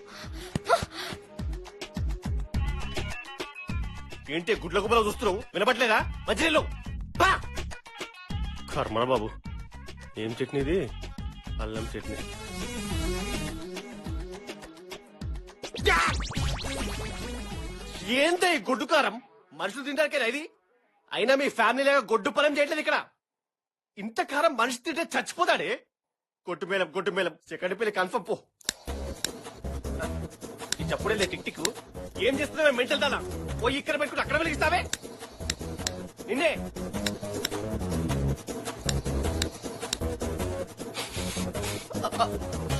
ఏంటి గుడ్ల గుబ్బలో చూస్తున్నావు? వినపట్లేదా? మంచినీళ్ళు కర్మణ బాబు. ఏం చట్నీ ఇది? అల్లం చట్నీ. ఏంటి గొడ్డు కారం? మనుషులు తింటారు ఇది? అయినా మీ ఫ్యామిలీ లాగా గొడ్డు పొలం చేయట్లేదు ఇక్కడ. ఇంత కారం మనిషి తింటే చచ్చిపోతాడే. గొడ్డు మేళం సెకండ్ పెళ్లి కన్ఫర్మ్ పో. ఈ చప్పుడే టిక్ టిక్ ఏం చేస్తున్నావే మెంటల్ దానా పోయి ఇక్కడ పెట్టుకుని అక్కడ వెలిగిస్తావే నిన్నే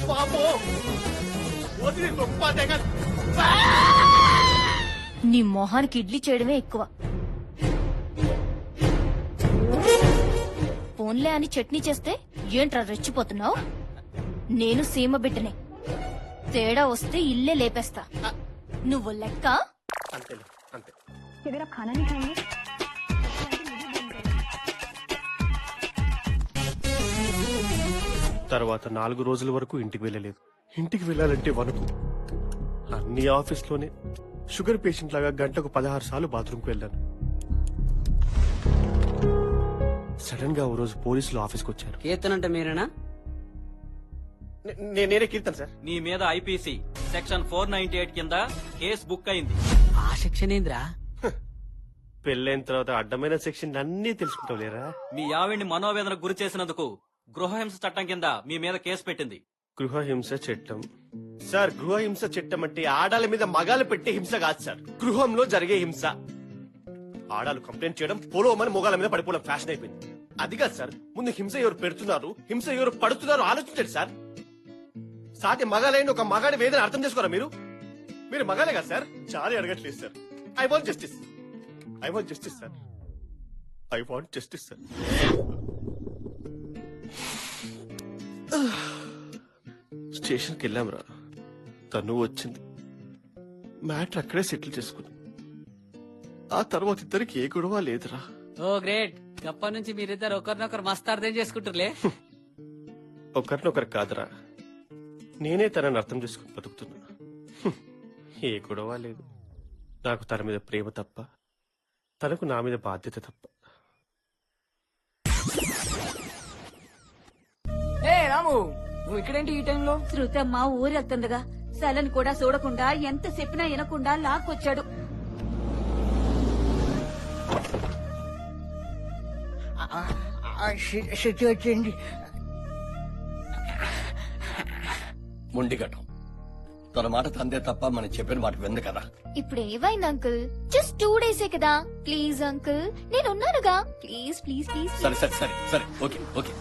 పాపో వదిలి గొప్ప నీ మొహానికి ఇడ్లీ చేయడమే ఎక్కువ. ఫోన్లే అని చట్నీ చేస్తే ఏంట్రా రెచ్చిపోతున్నావు? నేను సీమ బిడ్డనే, తేడా వస్తే ఇల్లే లేపేస్తా. నువ్వు లెక్క. అంతేలే అంతే. తర్వాత 4 రోజుల వరకు ఇంటికి వెళ్ళలేదు. ఇంటికి వెళ్ళాలంటే వణుకు. అన్ని ఆఫీస్లోనే షుగర్ పేషెంట్ లాగా గంటకు 16 సార్లు బాత్రూమ్కి వెళ్ళాను. సడన్ గా ఓ రోజు పోలీసులు ఆఫీస్కి వచ్చారు. కీర్తనంటే మీరేనా? నేనే కీర్తన్ సార్. నీ మీద ఐపీసీ సెక్షన్ 498 కింద కేసు బుక్ అయింది. ఆ సెక్షన్ ఏంద్రా? పెళ్ళైన తర్వాత అడ్డమైన సెక్షన్ అన్ని తెలుసుకుంటావు లేరా? మీ ఆవిడ్ని మనోవేదనకు గురి చేసినందుకు గృహహింస చట్టం కింద మీ మీద కేసు పెట్టింది. గృహహింస చట్టం సార్, గృహహింస చట్టం అంటే ఆడాల మీద మగాలు పెట్టే హింస కాదు సార్, గృహంలో జరిగే హింస. ఆడాలు కంప్లైంట్ చేయడం పొలవమని మొగాల మీద పడిపోవడం ఫ్యాషన్ అయిపోయింది. అది కాదు సార్, ముందు హింస ఎవరు పెడుతున్నారు, హింస ఎవరు పడుతున్నారు ఆలోచించండి సార్. సాటి మగాలైన ఒక మగాడి వేదన అర్థం చేసుకోరా మీరు? మీరు మగాలే కదా సార్? చాలా అడగట్లేదు sir. I want justice, I want justice sir, I want justice sir. స్టేషన్కి వెళ్ళాంరా, తను వచ్చింది, మ్యాటర్ అక్కడే సెటిల్ చేసుకుని ఆ తర్వాత ఇద్దరికి ఏ గొడవ లేదురా. ఓ గ్రేట్. అప్పటి నుంచి మీరిద్దరు ఒకరినొకరు మస్తు అర్థం చేసుకుంటారులే. ఒకరినొకరు కాదురా, నేనే తనని అర్థం చేసుకుని బతుకుతున్నా. ఏ గొడవ లేదు. నాకు తన మీద ప్రేమ తప్ప, తనకు నా మీద బాధ్యత తప్ప. ఏ రాము, నువ్వు ఇక్కడేంటి ఈ టైంలో? శృతమ్మ ఊరెళ్తుండగా సలన్ కూడా చూడకుండా ఎంత చెప్పినా వినకుండా లాక్కొచ్చాడు. శృతి వచ్చింది. మొండిగటం. తన మాట తందే తప్ప మనం చెప్పిన మాట వింది కదా. ఇప్పుడు ఏమైంది అంకుల్? జస్ట్ 2 డేసే కదా. ప్లీజ్ అంకుల్, నేను ఉన్నానుగా. Please please please. సరే సరే సరే సరే, ఓకే ఓకే.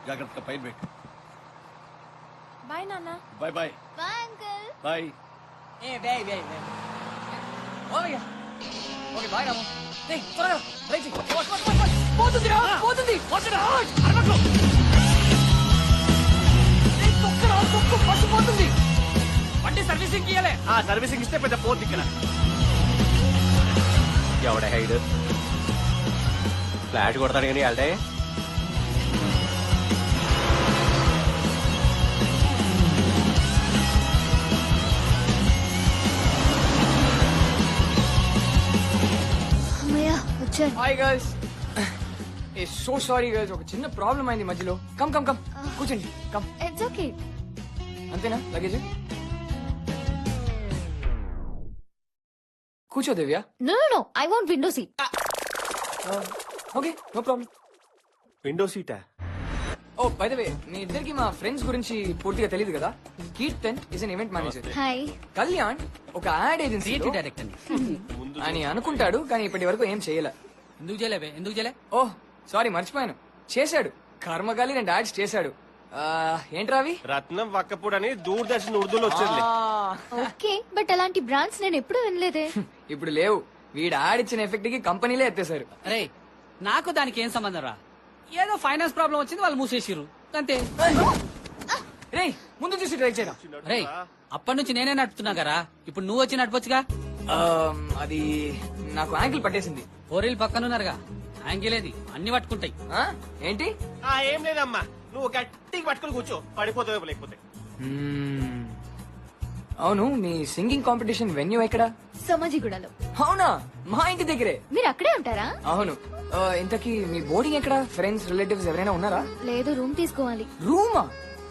జాగ్రత్తగా పైన పెట్టు. బాయ్ నాన్న. Bye bye. Bye uncle. Bye. Hey bye bye bye. ఓయ్ ఓకే బాయ్ రాము. ఏయ్ త్వరగా రైట్ చెయ్. పోతుందిరా, పోతుంది. వచ్చరా అరవకు. ఏయ్ తొక్కరా, తొక్కు, బస్సు పోతుంది. బండి సర్వీసింగ్ ఇయ్యాలే. ఆ సర్వీసింగ్ ఇస్తే పెద్ద పోత్ ఇక్కడ. ఎవడ హైడ్ ఫ్లాట్ కొడతాడు కానీ వెళ్తే hi girls. Hey so sorry girls, ఒక చిన్న ప్రాబ్లం అయింది మధ్యలో. కమ్ కమ్ కమ్ కూర్చోండి. కమ్. It's okay. అంతేనా లగేజ్? కూర్చో Divya. No no no, I want window seat. Okay no problem. Window సీటా? ఓ బై ద వే, మీ ఇద్దరికి మా ఫ్రెండ్స్ గురించి పూర్తిగా తెలియదు కదా. Keerthan is an event manager. Hi. Kalyan ఒక యాడ్ ఏజెన్సీ డైరెక్టర్ అని అనుకుంటాడు, కానీ ఇప్పటి వరకు ఏం చేయలే. ఎందుకు చేయలే? ఎందుకు చేయలే? ఓహ్ సారీ మర్చిపోయాను. చేశాడు, కర్మగాలి 2 యాడ్స్ చేశాడు. ఏంట్రా అవి? రత్నం వక్కపూడి అని దూరదర్శన్ ఉర్దూలో వచ్చేది. ఓకే, బట్ అలాంటి బ్రాండ్స్ నేను ఎప్పుడూ వినలేదే. ఇప్పుడు లేవు. వీడు యాడ్ ఇచ్చిన ఎఫెక్ట్ కి కంపెనీలే ఎత్తేసారు. అరే నాకు దానికి ఏం సంబంధం రా? ఏదో ఫైనాన్స్ ప్రాబ్లం వచ్చింది, వాళ్ళు మూసేసిర్రు అంతే. రే ముందు చూసి ట్రై చేయరా. రే అప్పటి నుంచి నేనే నడుపుతున్నా కదా, ఇప్పుడు నువ్వు వచ్చి నడపొచ్చుగా. అది నాకు యాంకిల్ పట్టేసింది. 4 పక్కన ఉన్నారుగా, యాంకిల్ ఏది అన్ని పట్టుకుంటాయి. ఏంటి? ఏం లేదమ్మా, నువ్వు గట్టిగా పట్టుకుని కూర్చో, పడిపోతావు లేకపోతే. అవును, మీ సింగింగ్ కాంపిటీషన్ వెన్యూ ఎక్కడ? సమాజిగూడలో. అవునా, మా ఇంటి దగ్గరే. మీరు అక్కడే ఉంటారా? అవును. ఇంతకీ మీ బోర్డింగ్ ఎక్కడ? ఫ్రెండ్స్ రిలేటివ్స్ ఎవరైనా ఉన్నారా? లేదు, రూమ్ తీసుకోవాలి. రూమా?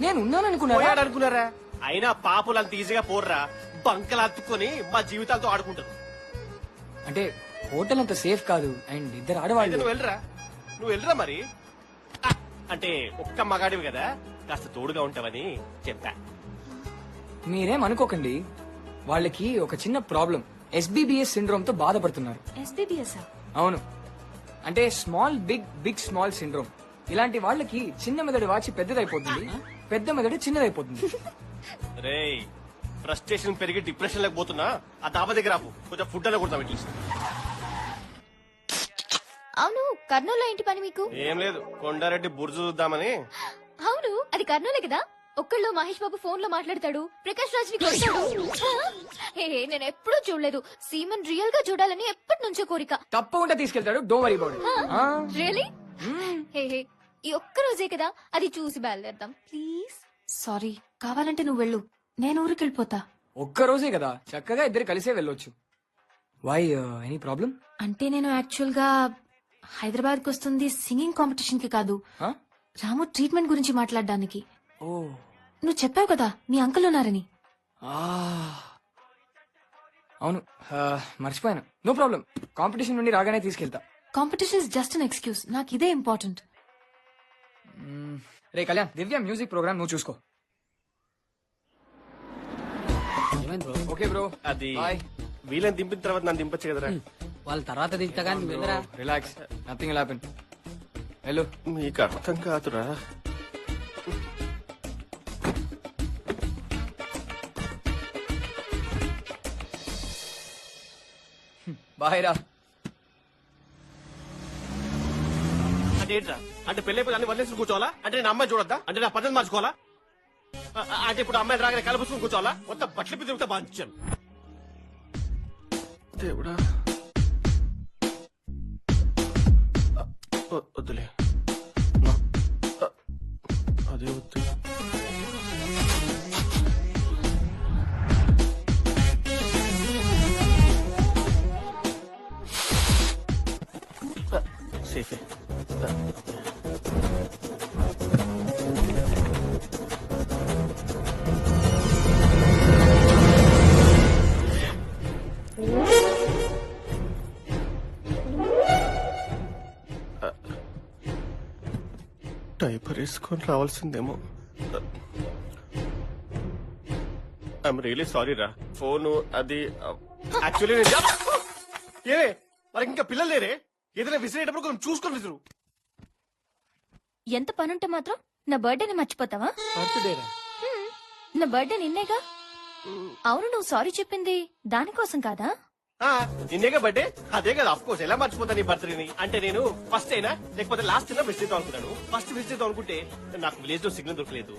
నేను ఉన్నాను అనుకున్నారా? అయినా పాపులు అంత ఈజీగా పోర్రా, బంకలు అత్తుకొని మా జీవితాలతో ఆడుకుంటారు. అంటే హోటల్ అంత సేఫ్ కాదు, అండ్ ఇద్దరు ఆడవాళ్ళు. నువ్వు వెళ్ళరా మరి. అంటే ఒక్క మగాడివి కదా, కాస్త తోడుగా ఉంటావని చెప్పా. మీరేం అనుకోకండి, వాళ్ళకి ఒక చిన్న ప్రాబ్లం, ఎస్బీబీఎస్ సిండ్రోమ్ తో బాధపడుతున్నారు. ఎస్బీబీఎస్ అవును, అంటే small big big small syndrome. ఇలాంటి వాళ్ళకి చిన్న మెదడు వాచి పెద్దదైపోతుంది, పెద్ద మెదడు చిన్నదైపోతుంది. రేయ్, ఫ్రస్ట్రేషన్ పెరిగి డిప్రెషన్ లోకి పోతున్నా. ఆ డాబా దగ్గర ఆపు, కొంచెం ఫుడ్ అలా కొడతాం అట్లీస్ట్. అవును, కర్నూలులో ఏంటి పని మీకు? ఏం లేదు, కొండారెడ్డి బుర్జు చూద్దామని. అవును, అది కర్నూలే కదా. ఒక్కళ్ళు మహేష్ బాబు ఫోన్ లో మాట్లాడతాడు, ప్రకాష్ రాజ్ ని కొడతాడు. నేను ఎప్పుడూ చూడలేదు. సీమన్ రియల్ గా చూడాలని ఎప్పటి నుంచో కోరిక. తప్పకుండా తీసుకెళ్తాడు, don't worry about it. Really? ఈ ఒక్క రోజే కదా, అది చూసి బయలుదేరదాం ప్లీజ్. సారీ, కావాలంటే నువ్వు వెళ్ళు, నేను ఊరికి వెళ్ళిపోతా. ఒక్క రోజే కదా, చక్కగా ఇద్దరు కలిసే వెళ్ళొచ్చు. Why, any problem? అంటే నేను యాక్చువల్ గా హైదరాబాద్ కు వస్తుంది సింగింగ్ కాంపిటీషన్ కి కాదు, రాము ట్రీట్మెంట్ గురించి మాట్లాడడానికి. ఓ, నువ్వు చెప్పావు కదా మీ అంకుల్ ఉన్నారని. అవును, మర్చిపోయాను. నో ప్రాబ్లం, కాంపిటీషన్ నుండి రాగానే తీసుకెళ్తా. Competition is just an excuse, నాకు ఇదే ఇంపార్టెంట్. రే కళ్యాణ్, దివ్య మ్యూజిక్ ప్రోగ్రామ్ నువ్వు చూసుకో. ఓకే బ్రో, అది బాయ్. వీళ్ళని దింపిన తర్వాత నన్ను దింపచ్చు కదరా. వాళ్ళ తర్వాత దిగుతా కానీ వెళ్ళరా. Relax, nothing will happen. Hello, మీకు అర్థం కాదురా. బాయ్ రా. అదేంట్రా, అంటే పెళ్ళైపోయి అన్ని వదిలేసి కూర్చోవాలా? అంటే నేను అమ్మాయి చూడొద్దా? అంటే నా పద్ధతి మార్చుకోవాలా? అంటే ఇప్పుడు అమ్మాయి రాగానే కలపసుకుని కూర్చోవాలా? మొత్తం బట్టలు తిరుగుతా బాధ్యం. దేవుడా, వద్దులే, అదే వద్దు. సేఫే. డైపర్ వేసుకొని రావాల్సిందేమో. ఐఎమ్ రియలీ సారీ రా. ఫోను అది యాక్చువల్లీ ఏరే, మరి ఇంకా పిల్లలు లేరే? ఏదైనా విసిరేటప్పుడు కొంచెం చూసుకొని విసురు. ఎంత పనుంటే మాత్రం నా బర్త్డేని మర్చిపోతావా? నా బర్త్డే నిన్నేగా. అవును, నువ్వు సారీ చెప్పింది దానికోసం కాదా? నిన్నేగా బర్త్డే, అదే కదా. అఫ్ కోర్స్, ఎలా మర్చిపోతాను నీ బర్త్డేని. అంటే నేను ఫస్ట్ అయినా లేకపోతే లాస్ట్ అయినా విజిట్ చేద్దాం అనుకున్నాను. ఫస్ట్ విజిట్ చేద్దాం అనుకుంటే నాకు విలేజ్ లో సిగ్నల్ దొరకలేదు.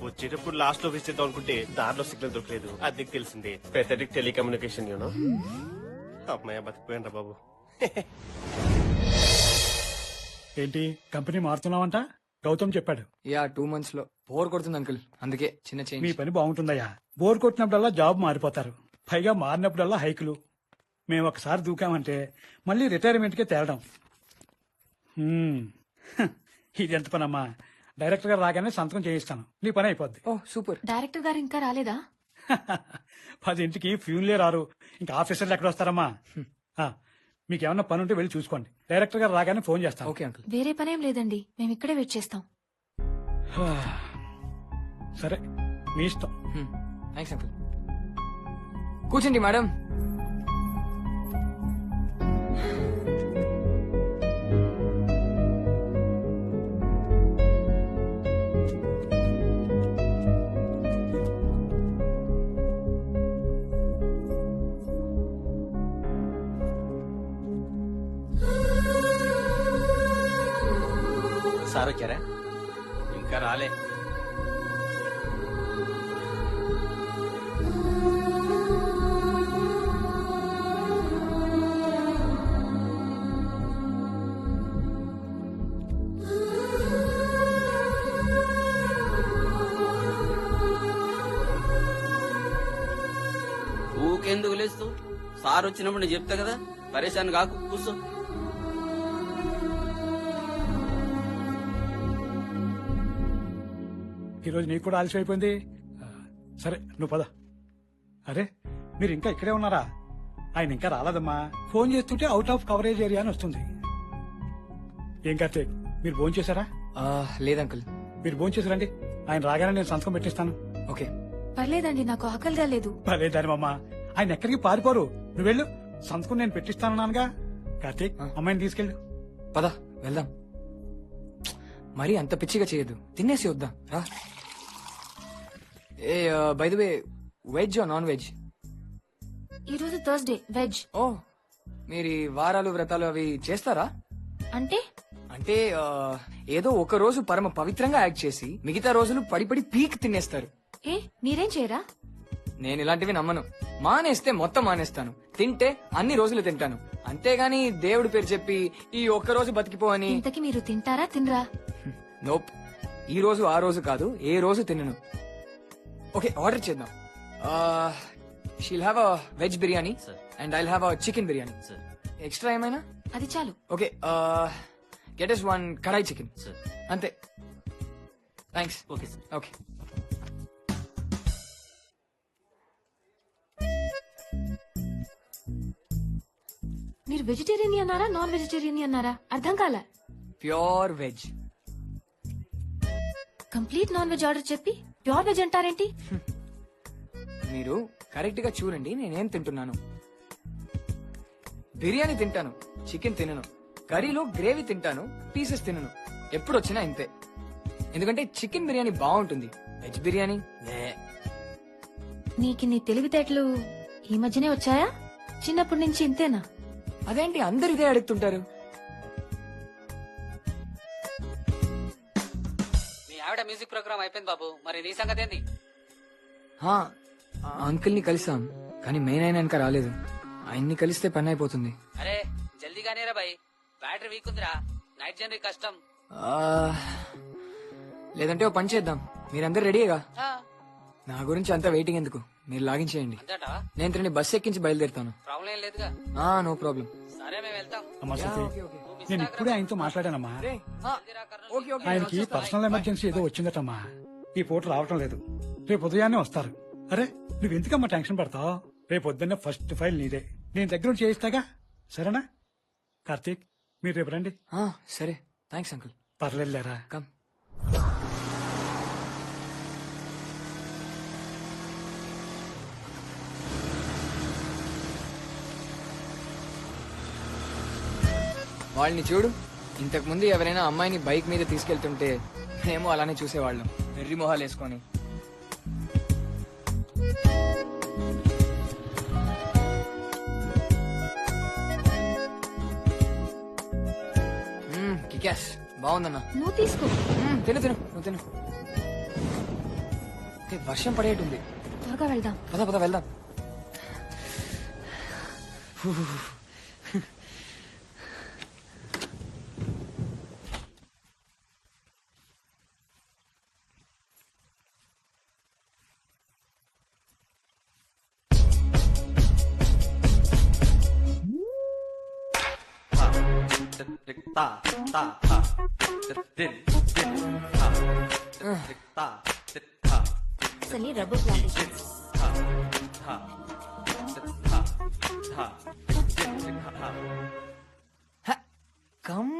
వచ్చేటప్పుడు లాస్ట్ లో విజిట్ చేద్దాం అనుకుంటే దారిలో సిగ్నల్ దొరకలేదు. అది నీకు తెలిసిందే, పెథటిక్ టెలికమ్యూనికేషన్ యూనో. అమ్మాయి బతికిపోయాను బాబు. ఏంటి కంపెనీ మారుతున్నావంట? గౌతమ్ చెప్పాడు. యా, 2 months లో బోర్ కొడుతుంది అంకుల్, అందుకే చిన్న చేంజ్. మీ పని బాగుంటుందయ్యా. బోర్ కొట్టినప్పుడల్లా జాబ్ మారిపోతారు, పైగా మారినప్పుడల్లా హైకులు. మేము ఒకసారి దూకామంటే మళ్ళీ రిటైర్మెంట్ కే తేలడం. ఇది ఎంత పనమ్మా. డైరెక్టర్ గారు రాగానే సంతకం చేయిస్తాను, నీ పని అయిపోద్ది. ఓ సూపర్. డైరెక్టర్ గారు ఇంకా రాలేదా? 10 ఫ్యూన్లే రారు, ఇంకా ఆఫీసర్లు ఎక్కడ వస్తారమ్మా. మీకేమన్నా పని ఉంటే వెళ్ళి చూసుకోండి, డైరెక్టర్ గారు రాగానే ఫోన్ చేస్తాను. Okay uncle. వేరే పనేం లేదండి, మేము ఇక్కడే వెయిట్ చేస్తాం. సరే, మీ ఇష్టం. Thanks uncle. కూర్చోండి మేడం. సార్ వచ్చారా? ఇంకా రాలే. ఊకెందుకు లేస్తూ? సార్ వచ్చినప్పుడు నేను చెప్తా కదా, పరేషాన్ కాకు, కూర్చో. ఈరోజు నీకు కూడా ఆలస్యం అయిపోయింది. సరే నువ్వు పద. అరే, మీరు ఇంకా ఇక్కడే ఉన్నారా? ఆయన ఇంకా రాలేదమ్మా. ఫోన్ చేస్తుంటే అవుట్ ఆఫ్ కవరేజ్ ఏరియా అని వస్తుంది. ఏం కార్తీక్, మీరు ఫోన్ చేశారా? లేదంకుల్. మీరు ఫోన్ చేశారండి. ఆయన రాగానే నేను సంతకం పెట్టిస్తాను. ఓకే. పర్లేదండి, నాకు ఆకలిగా లేదు. పర్లేదని మామ, ఆయన ఎక్కడికి పారిపోరు. నువ్వు వెళ్ళు, సంతకం నేను పెట్టిస్తానన్నానుగా. కార్తీక్, అమ్మాయిని తీసుకెళ్ళు. పద వెళ్దాం. మరి అంత పిచ్చిగా చేయొద్దు, తినేసి వద్దాం రా. Hey by the way, veg non veg? ఈ రోజు థర్స్డే, వెజ్. ఓ, మీరు ఈ వారాలు వ్రతాలు అవి చేస్తారా? అంటే అంటే ఏదో ఒక రోజు పరమ పవిత్రంగా యాక్ట్ చేసి మిగతా రోజులు పడి పడి పీక్ తినేస్తారు. ఏ మీరేం చేయరా? నేను ఇలాంటివి నమ్మను. మానేస్తే మొత్తం మానేస్తాను, తింటే అన్ని రోజులు తింటాను. అంతేగాని దేవుడి పేరు చెప్పి ఈ ఒక్క రోజు బతికిపో అని. ఇంతకి మీరు తింటారా తినరా? నోప్, ఈ రోజు ఆ రోజు కాదు, ఏ రోజు తినను. ఓకే, ఆర్డర్ చేద్దాం. She'll have a veg biryani and I'll have a chicken biryani. Extra ఏమైనా? అది చాలు. ఓకే, గెట్ us one కడాయి చికెన్. అంతే. థ్యాంక్స్. Okay sir. ఓకే. మీరు వెజిటేరియన్ అన్నారా నాన్ వెజిటేరియన్ అన్నారా? అర్థం కాలా. Pure veg. Complete non veg order చెప్పి ప్యూర్ వెజ్ అంటారేంటి? మీరు కరెక్ట్ గా చూడండి నేనేం తింటున్నాను. బిర్యానీ తింటాను, చికెన్ తినను. కర్రీలో గ్రేవీ తింటాను, పీసెస్ తినను. ఎప్పుడు వచ్చినా ఇంతే. ఎందుకంటే చికెన్ బిర్యానీ బాగుంటుంది, వెజ్ బిర్యానీ నీకు నీ తెలివితేటలు ఈ మధ్యనే వచ్చాయా? చిన్నప్పటి నుంచి ఇంతేనా? అదేంటి అందరు ఇదే అడుగుతుంటారు? మీ ఆవిడ మ్యూజిక్ ప్రోగ్రామ్ అయిపోయింది బాబు, మరి నీ సంగతి ఏంది? అంకుల్ ని కలిసాం, కానీ మెయిన్ అయినా ఇంకా రాలేదు. ఆయన్ని కలిస్తే పని అయిపోతుంది. అరే జల్దీగానే రా బాయ్, బ్యాటరీ వీక్ ఉందిరా, నైట్ జర్నీ కష్టం. లేదంటే ఓ పని చేద్దాం, మీరందరు రెడీగా? నా గురించి అంతా వెయిటింగ్ ఎందుకు, మీరు లాగించేయండి. నేను తిని బస్ ఎక్కించి బయలుదేరుతాను. ప్రాబ్లం ఏం లేదుగా? No problem. సరే మేము వెళ్తాం. అమ్మా శృతి, నేను ఇప్పుడే ఆయనతో మాట్లాడానమ్మా. ఆయనకి పర్సనల్ ఎమర్జెన్సీ ఏదో వచ్చిందటమ్మా, ఈ పూట రావటం లేదు. రేపు ఉదయాన్నే వస్తారు. అరే నువ్వెందుకమ్మా టెన్షన్ పడతావు? రేపు పొద్దున్నే ఫస్ట్ ఫైల్ నీదే, నేను దగ్గర నుంచి చేయిస్తాగా. సరేనా? కార్తీక్, మీరు రేపు రండి. సరే, థ్యాంక్స్ అంకుల్. పర్లేదులేరా. కమ్. వాళ్ళని చూడు, ఇంతకు ముందు ఎవరైనా అమ్మాయిని బైక్ మీద తీసుకెళ్తుంటే మేము అలానే చూసేవాళ్ళం, వెర్రి మొహాలు వేసుకొని. కికాస్ బాగుందన్నా. నువ్వు తీసుకో. తిను తిను, నువ్వు తిను. వర్షం పడేటుంది, త్వరగా వెళ్దాం. పద పద వెళ్దాం. Sunny rubber plantations. Come.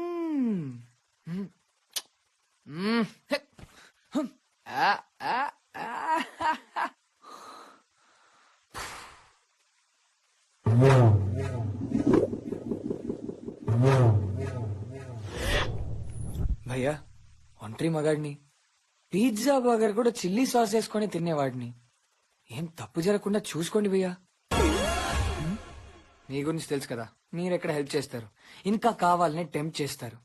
భయ్యా, ఒంటరి మగాడిని, పిజ్జా బర్గర్ కూడా చిల్లీ సాస్ వేసుకొని తినేవాడిని. ఏం తప్పు జరగకుండా చూసుకోండి భయ్యా. మీ గురించి తెలుసు కదా, మీరెక్కడ హెల్ప్ చేస్తారు, ఇంకా కావాలని టెంప్ట్ చేస్తారు.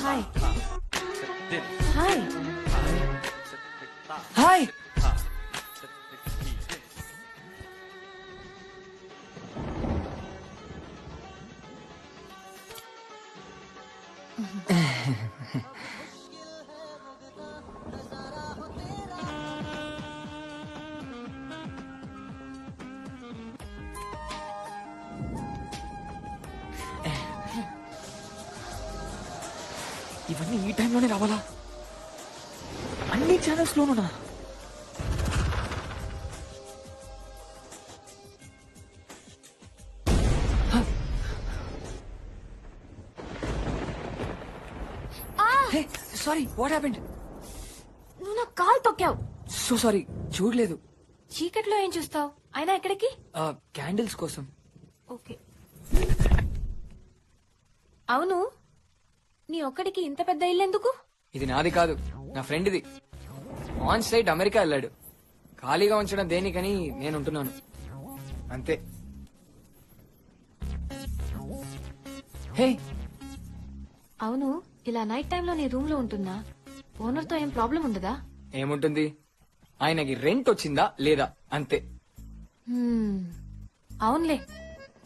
Hi hi hi. ఇవన్నీ ఈ టైంలోనే రావాలా? అన్ని ఛానల్స్ లోనునా? Sorry what happened? నువ్వు నా కాల్ తొక్కావు. సో సారీ, చూడలేదు. చీకట్లో ఏం చూస్తావు? అయినా ఎక్కడికి? క్యాండిల్స్ కోసం. ఓకే. అవును, నీ ఒక్కడికి ఇంత పెద్ద ఇల్లు ఎందుకు? ఇది నాది కాదు, నా ఫ్రెండ్ ఇది. ఆన్ సైట్ అమెరికా వెళ్ళాడు. ఖాళీగా ఉంచడం దేనికని నేను ఉంటున్నాను అంతే. హే, అవును, ఇలా నైట్ టైంలో నీ రూమ్ లో ఉంటున్నా ఓనర్ తో ఏం ప్రాబ్లం ఉండదా? ఏముంటుంది, ఆయనకి రెంట్ వచ్చిందా లేదా అంతే. అవునులే,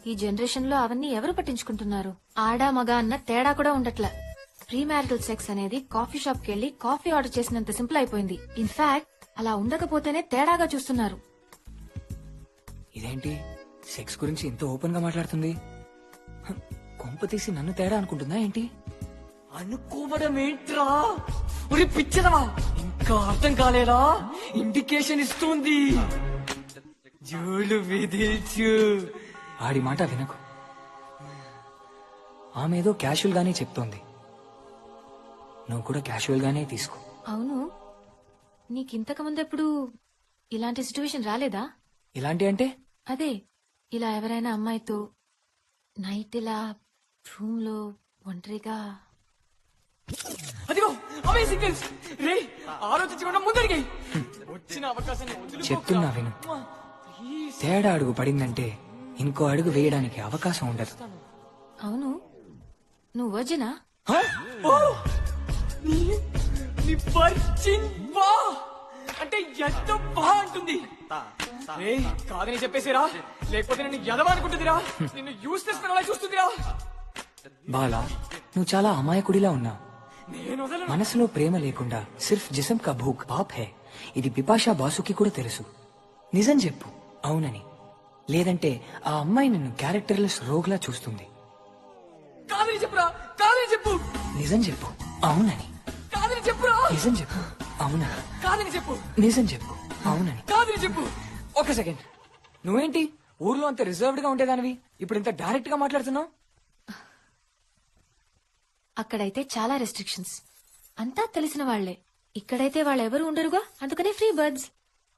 ఈ జనరేషన్ లో అవన్నీ ఎవరు పట్టించుకుంటున్నారు? ఆడా మగ అన్న తేడా కూడా ఉండట్లే. ప్రీ మ్యారిటల్ సెక్స్ అనేది కాఫీ షాప్ కి వెళ్లి కాఫీ ఆర్డర్ చేసినంత సింపుల్ అయిపోయింది. ఇన్ఫాక్ట్ అలా ఉండకపోతేనే తేడాగా చూస్తున్నారు. ఇదేంటి సెక్స్ గురించి ఇంత ఓపెన్ గా మాట్లాడుతుంది? కొంప తీసి నన్ను తేడా అనుకుంటుందా ఏంటి? అనుకోవడం ఏంట్రా? ఒరే పిచ్చదవా, ఇంకా అర్థం కాలేదా? ఇండికేషన్ ఇస్తుంది. జోలు విదిల్చు. ఆడి మాట వినకు. ఆమె ఏదో క్యాషువల్ గానే చెప్తోంది, నువ్వు కూడా క్యాషువల్ గానే తీసుకో. అవును, నీకింతకు ముందెప్పుడు ఇలాంటి సిచ్యువేషన్ రాలేదా? ఇలాంటి అంటే? అదే, ఇలా ఎవరైనా అమ్మాయితో నైట్ ఇలా రూమ్ లో ఒంటరిగా. అదిగో అమేజింగ్ న్యూస్ రే, ఆలోచించకుండా ముందరికి వచ్చిన అవకాశాన్ని చెప్తున్నా విను. తేడా అడుగు పడిందంటే ఇంకో అడుగు వేయడానికి అవకాశం ఉండదు. అవును, నువ్వు వర్జినా? అంటే ఎంత బాగుంటుంది. కాదని చెప్పేసిరా, లేకపోతే నిన్ను ఎదవా అనుకుంటుందిరా, నిన్ను యూస్లెస్ అలా చూస్తుందిరా. బాలా, నువ్వు చాలా అమాయకుడిలా ఉన్నావు. మనసులో ప్రేమ లేకుండా సిర్ఫ్ జిసమ్ కా భూక్ పాప్ హై. ఇది బిపాషా బాసుకి కూడా తెలుసు. నిజం చెప్పు అవునని, లేదంటే ఆ అమ్మాయి నిన్ను క్యారెక్టర్లెస్ రోగ్లా చూస్తుంది. కాదని చెప్పురా, కాదని చెప్పు. నిజం చెప్పు అవునని. కాదని చెప్పురా. నిజం చెప్పు అవునని. కాదని చెప్పు. నిజం చెప్పు అవునని. కాదని చెప్పు. ఒక సెకండ్, నువ్వేంటి ఊర్లో అంత రిజర్వ్డ్ గా ఉండేదానివి, ఇప్పుడు ఇంత డైరెక్ట్ గా మాట్లాడుతున్నావు? అక్కడైతే చాలా రెస్ట్రిక్షన్స్, అంతా తెలిసిన వాళ్లే. ఇక్కడైతే వాళ్ళెవరూ ఉండరుగా, అందుకనే ఫ్రీ బర్డ్స్.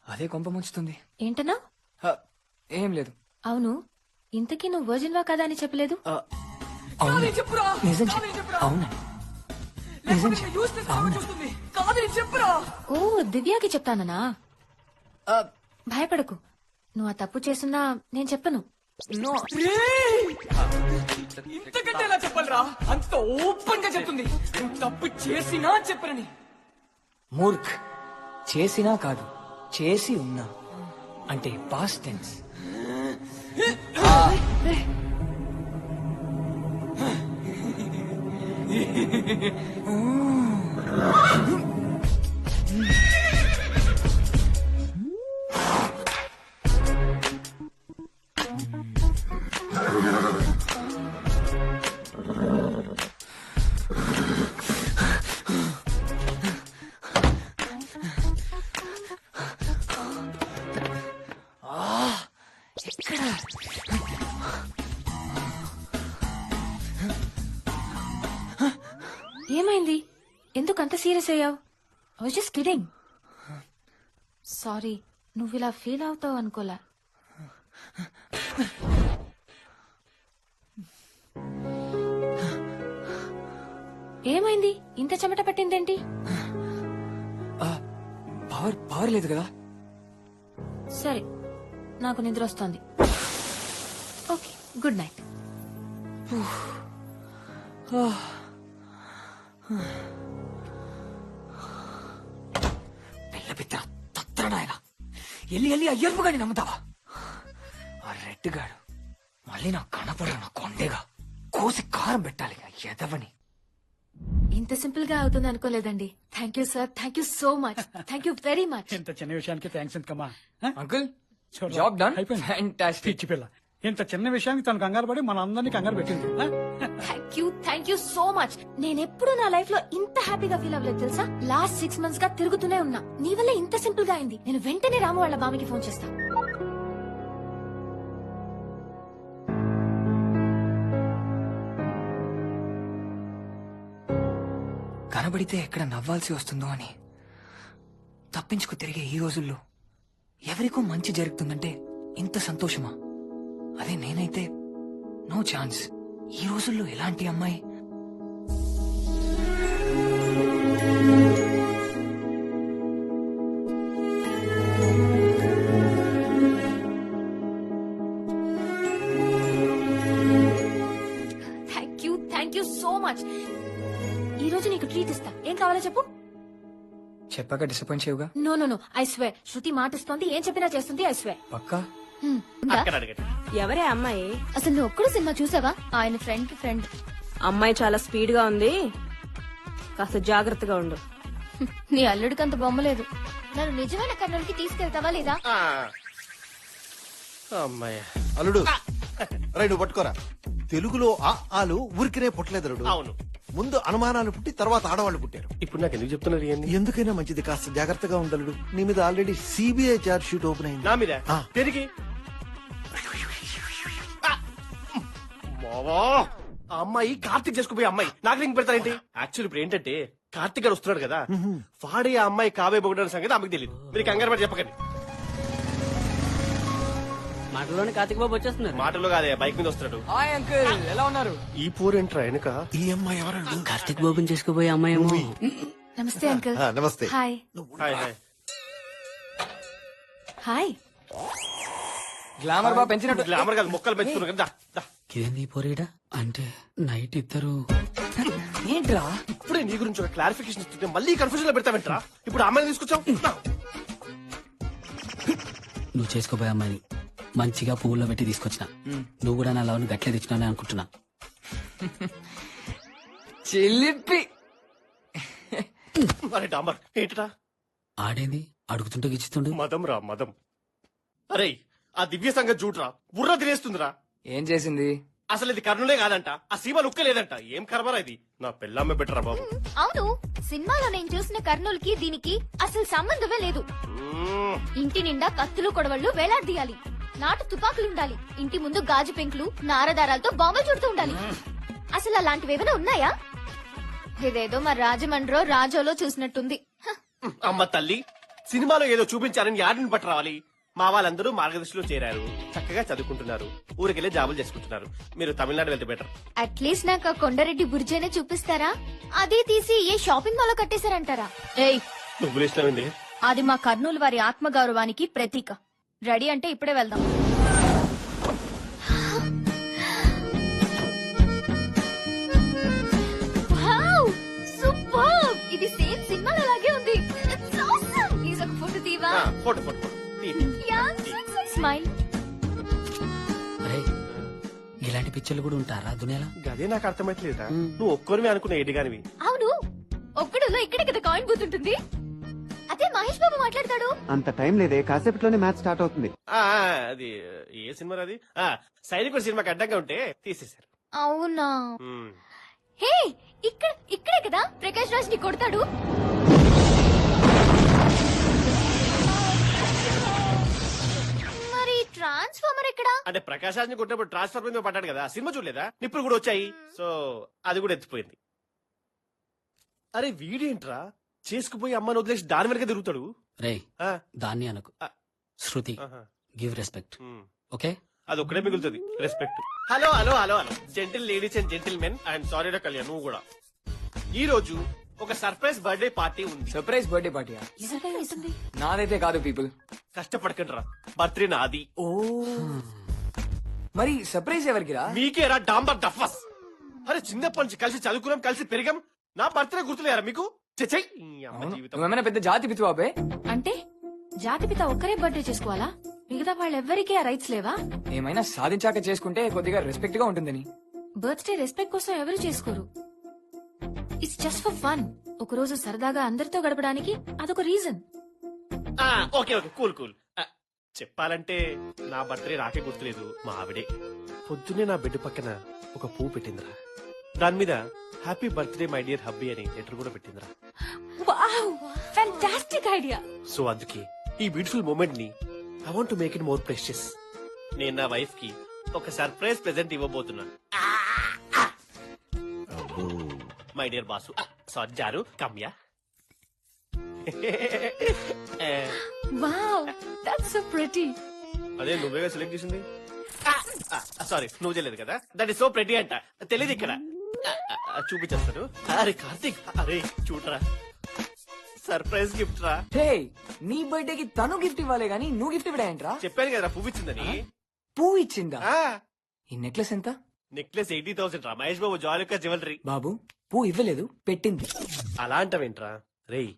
అదే కొంప ముంచుతుంది. ఏంటన్నా? ఏం లేదు. అవును, ఇంతకీ నువ్వు వర్జిన్వా కదా అని చెప్పలేదు? అవును. నిజం చెప్పు అవునని. నిజం చెప్పు అవునని. ఓ, దివ్యాకి చెప్తానన్నా. భయపడకు, నువ్వు ఆ తప్పు చేస్తున్నా నేను చెప్పను. ఇంతకంటే ఎలా చెప్పాలరా, అంత ఓపెన్ గా చెప్తుంది. నువ్వు తప్పు చేసినా చెప్పరని. మూర్ఖ్, చేసినా కాదు చేసి ఉన్నా అంటే పాస్ట్ టెన్స్. ఏమైంది? ఎందుకు అంత సీరియస్ అయ్యావు? I was just kidding. Sorry, నువ్వు ఇలా ఫీల్ అవుతావు అనుకోలా. ఏమైంది? ఇంత చెమట పట్టిందేంటి? పవర్ లేదు కదా. సరే, నాకు నిద్ర వస్తోంది. Okay, good night. పిల్ల పిత్ర తత్రనాయన, ఎల్లి ఎల్లి అయ్యర్పు గాని నమ్ముతావా? ఆ రెడ్ గాడు మళ్ళీ నాకు కనపడ నా కొండేగా కోసి కారం పెట్టాలి ఎదవని. ఇంత సింపుల్ గా అవుతుంది అనుకోలేదండి. Thank you sir, thank you so much, thank you very much. ఇంత చిన్న విషయానికి థ్యాంక్స్ ఎందుకమ్మా? Uncle, job done. ఫ్యాంటాస్టిక్. పిచ్చి పిల్ల, ఇంత చిన్న విషయానికి తను కంగారు పడి మన అందరినీ కంగారు పెట్టింది. Thank you so much. నేను ఎప్పుడు నా లైఫ్ లో ఇంత హ్యాపీగా ఫీల్ అవ్వలేదు తెలుసా. లాస్ట్ 6 months గా తిరుగుతూనే ఉన్నా. నీ వల్ల ఇంత సింపుల్ గా అయింది. నేను వెంటనే రాము వాళ్ళ బామ్మకి ఫోన్ చేస్తా. కనబడితే ఎక్కడ నవ్వాల్సి వస్తుందో అని తప్పించుకు తిరిగే ఈ రోజుల్లో ఎవరికో మంచి జరుగుతుందంటే ఇంత సంతోషమా? అదే నేనైతే నో ఛాన్స్. ఈ రోజుల్లో ఎలాంటి అమ్మాయి థ్యాంక్ యూ సో మచ్. ఈ రోజు నీకు ట్రీట్ ఇస్తా. ఏం కావాలో చెప్పు. చెప్పాక డిసప్పాయింట్ చేయవుగా? No no no, I swear. Shruti మాటిస్తోంది, ఏం చెప్పినా చేస్తుంది. I swear. పక్కా? ఎవరే అమ్మాయి? అసలు నువ్వు ఒక్కడు సినిమా చూసావా? ఆయన ఫ్రెండ్ కి ఫ్రెండ్. అమ్మాయి చాలా స్పీడ్ గా ఉంది, కాస్త జాగ్రత్తగా ఉండు. నీ అల్లుడికి అంత బొమ్మలేదు. నన్ను నిజమైన కర్నూలుకి తీసుకెళ్తావా లేదా? అమ్మాయి అల్లుడు రైడు పట్టుకోరా. తెలుగులో ఆలు ఊరికినే పుట్టలేదు అల్లుడు. అవును, ముందు అనుమానాలు పుట్టి తర్వాత ఆడవాళ్ళు పుట్టారు. ఇప్పుడు నాకు ఎందుకు చెప్తున్నారు ఇవన్నీ? ఎందుకైనా మంచిది కాస్త జాగ్రత్తగా ఉండలుడు. నీ మీద already CBI charge sheet open అయింది. నా మీద తిరిగి ఆ అమ్మాయి కార్తీక్ చేసుకుపోయే అమ్మాయి నాకు లింక్ పెడతారేంటి? యాక్చువల్ ఇప్పుడు ఏంటంటే కార్తీక్ గారు వస్తున్నాడు కదా, వాడే ఆ అమ్మాయి కాబోయే పొగడని సంగతి ఆమెకు తెలియదు. మీరు కంగారు పడి చెప్పకండి. మాటలోనే కార్తీక్ బాబు వచ్చేస్తున్నారు. మాటల్లో కాదే, బైక్ మీద వస్తున్నాడు. హాయ్ అంకుల్, ఎలా ఉన్నారు? ఈ పోరేంట్రా వెనక? ఈ అమ్మాయి ఎవరు? కార్తీక్ బాబుని చేసుకుపోయే అమ్మాయి ఏమో. నమస్తే అంకుల్. నమస్తే. Hi hi hi. Hi. Glamour బాగా పెంచినట్టు. గ్లామర్ కాదు, మొక్కలు పెంచుతున్నారు కదా. ఇదేంది పోరీడా? అంటే నైట్ ఇద్దరు ఏంట్రా? ఇప్పుడే నీ గురించి ఒక క్లారిఫికేషన్ ఇస్తుంటే మళ్ళీ కన్ఫ్యూజన్ లో పెడతావేంట్రా? ఇప్పుడు ఆ అమ్మాయిని తీసుకొచ్చావు. నువ్వు చేసుకోపోయే అమ్మాయిని మంచిగా పువ్వుల్లో పెట్టి తీసుకొచ్చిన. నువ్వు కూడా నా లవ్ని గట్లే తెచ్చినా అనుకుంటున్నా. చిలిపి. అరే డాంబర్ ఏంటరా ఆడేంది అడుగుతుంటే గిచ్చుతుండు? మదం రా మదం. అరే ఆ దివ్య సంగతి చూడరా, బుర్ర తినేస్తుందిరా. ఏం చేసింది? అసలు ఇది కర్ణులే కాదంట, ఆ సీమ లుక్క లేదంట. ఏం కర్మరా ఇది? నా పెళ్ళమ్మే బెటరా బాబు. అవును, సినిమాలో నేను చూసిన కర్నూలుకి దీనికి అసలు సంబంధమే లేదు. ఇంటి నిండా కత్తులు కొడవళ్ళు వేలాడదీయాలి, నాటు తుపాకులుండాలి, ఇంటి ముందు గాజు పెంకులు నారదారాలతో బాంబులు చుడుతూ ఉండాలి. అసలు అలాంటివి ఏమైనా ఉన్నాయా? ఇదేదో మా రాజమండ్రో రాజోలో చూసినట్టుంది. అమ్మ తల్లి, సినిమాలో ఏదో చూపించారని యాడిని పట్టు రావాలి. మా వాళ్ళందరూ మార్గదర్శిలో చేరారు, చక్కగా చదువుకుంటున్నారు, ఊరికెళ్ళి జాబులు చేసుకుంటున్నారు. మీరు తమిళనాడు వెళ్తే బెటర్. అట్లీస్ట్ నాకు ఆ కొండారెడ్డి బుర్జైనా చూపిస్తారా? అదే తీసి ఏ షాపింగ్ మాల్ లో కట్టేశారంటారా? ఏయ్, నువ్వు ఇష్టమైంది అది మా కర్నూలు వారి ఆత్మగౌరవానికి ప్రతీక. రెడీ అంటే ఇప్పుడే వెళ్దాం. Wow, super! ఇది సేమ్ సినిమాలో లాగే ఉంది. It's awesome. ప్లీజ్ ఒక ఫోటో తీవా? Photo photo yeah, smile. అరే ఇలాంటి పిక్చర్లు కూడా ఉంటారా దునియాలో? అదే నాకు అర్థమైతలేదా? నువ్వు ఒక్కరివి అనుకున్న ఎడిగానివి. అవును, ఒక్కడులో ఇక్కడే కదా కాయిన్ బూత్ ఉంటుంది. అదే మహేష్ బాబు మాట్లాడతాడు. అంత టైం లేదే, కాసేపట్లోనే మ్యాచ్ స్టార్ట్ అవుతుంది. అది ఏ సినిమా? అది సైనికుడు సినిమాకి అడ్డంగా ఉంటే తీసేశారు. అవునా? హే, ఇక్కడే కదా ప్రకాష్ రాజ్ ని కొడతాడు. మరి ట్రాన్స్ఫార్మర్ ఎక్కడా? అంటే ప్రకాశ్ రాజ్ ని కొట్టినప్పుడు ట్రాన్స్ఫర్ మీద పడ్డాడు కదా, సినిమా చూడలేదా? నిప్పులు కూడా వచ్చాయి, సో అది కూడా ఎత్తిపోయింది. అరే వీడేంట్రా చేసుకుపోయి అమ్మని వదిలేసి దాని వెనక తిరుగుతాడు? రే దాన్ని అనకు, శృతి. Give respect, okay? అది ఒక్కడే మిగులుతుంది, respect. Hello hello hello hello gentle ladies and gentlemen, I'm sorry రా కళ్యాణ్, నువ్వు కూడా. ఈ రోజు ఒక సర్ప్రైజ్ బర్త్డే పార్టీ ఉంది. సర్ప్రైజ్ బర్త్డే పార్టీయా? నాదైతే కాదు పీపుల్. కష్టపడకండి రా, బర్త్డే నాది. ఓ మరి సర్ప్రైజ్ ఎవరికిరా? మీకేరా డాంబర్ డఫస్. అరే చిన్నప్పటి నుంచి కలిసి చదువుకున్నాం, కలిసి పెరిగాం. నా బర్త్డే గుర్తులేరా మీకు? నువ్వేమైనా పెద్ద జాతి పితువాబే? అంటే జాతిపిత ఒక్కరే బర్త్డే చేసుకోవాలా? మిగతా వాళ్ళెవ్వరికీ ఆ రైట్స్ లేవా? ఏమైనా సాధించాక చేసుకుంటే కొద్దిగా రెస్పెక్ట్ గా ఉంటుందని. బర్త్డే రెస్పెక్ట్ కోసం ఎవరు చేసుకోరు. It's just for fun. ఒక రోజు సరదాగా అందరితో గడపడానికి అదొక reason. Okay okay cool cool. చెప్పాలంటే నా బర్త్డే నాకే గుర్తులేదు, మా ఆవిడే పొద్దున్నే నా బెడ్ పక్కన ఒక పువ్వు పెట్టిందిరా. దాని మీద happy birthday my dear hubby అని లెటర్ కూడా పెట్టిందిరా. Wow, fantastic idea. సో అందుకే ఈ బ్యూటిఫుల్ మూమెంట్ ని I want to make it more precious. నేను నా వైఫ్ కి ఒక సర్ప్రైజ్ ప్రెజెంట్ ఇవ్వబోతున్నా. మై డియర్ బాసు, సజ్జారు కమ్యా. Wow that's so pretty. అదే నువ్వేగా సెలెక్ట్ చేసింది. సారీ నువ్వు చేయలేదు కదా. దట్ ఇస్ సో ప్రెటీ అంట. తెలియదు ఇక్కడ. చూపించేస్తాను. అరే కార్తీక్, అరే చూడరా, సర్ప్రైజ్ గిఫ్ట్ రా. హే, నీ బర్త్డే కి తను గిఫ్ట్ ఇవ్వాలి గానీ నువ్వు గిఫ్ట్ ఇవ్వడేంట్రా? చెప్పాను కదా పువ్వు ఇచ్చిందని. పువ్వు ఇచ్చిందా? ఈ నెక్లెస్ ఎంత? నెక్లెస్ 80,000 రా. మహేష్ బాబు జాలికా జ్యువెలరీ. బాబు పువ్వు ఇవ్వలేదు, పెట్టింది. అలా అంటావేంట్రా రేయ్?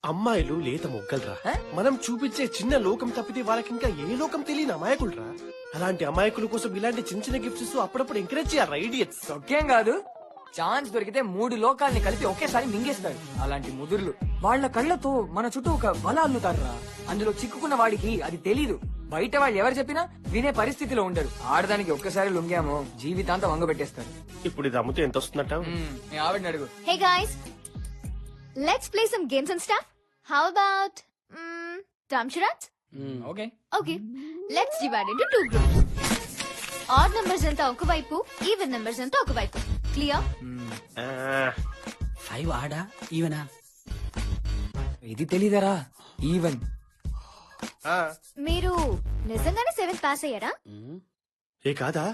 అమ్మాయిలు లేత మొగ్గలరా. మనం చూపించే చిన్న లోకం తప్పితే వాళ్ళకి ఇంకా ఏ లోకం తెలియని అమాయకులరా. అలాంటి అమాయకుల కోసం ఇలాంటి చిన్న చిన్న గిఫ్ట్స్ అప్పుడప్పుడు ఎంకరేజ్ చేయాలి. ఐడియట్స్. ఒకేం కాదు, ఛాన్స్ దొరికితే 3 లోకాల్ని కలిపి ఒకేసారి మింగేస్తారు. అలాంటి ముదుర్లు వాళ్ళ కళ్ళతో మన చుట్టూ ఒక వల అల్లుతారా. అందులో చిక్కుకున్న వాడికి అది తెలీదు. బయట వాళ్ళు ఎవరు చెప్పినా వినే పరిస్థితిలో ఉండరు. ఆడదానికి ఒక్కసారి లొంగామో జీవితాంతం వంగబెట్టేస్తారు. ఇప్పుడు ఇది అమ్ముతే ఎంత వస్తుందట? మీ ఆవిడని అడుగు. Hey guys, let's play some games and stuff. How about Damsharats? Okay. Okay, let's divide into 2 groups. Odd numbers అంతా ఒకవైపు, ఈవెన్ numbers అంతా ఒకవైపు. Clear? 5 ఆడా ఈవెనా? ఇది తెలీదరా? ఈవెన్. మీరు నిజంగానే 7th పాస్ అయ్యారా? ఏ కాదా?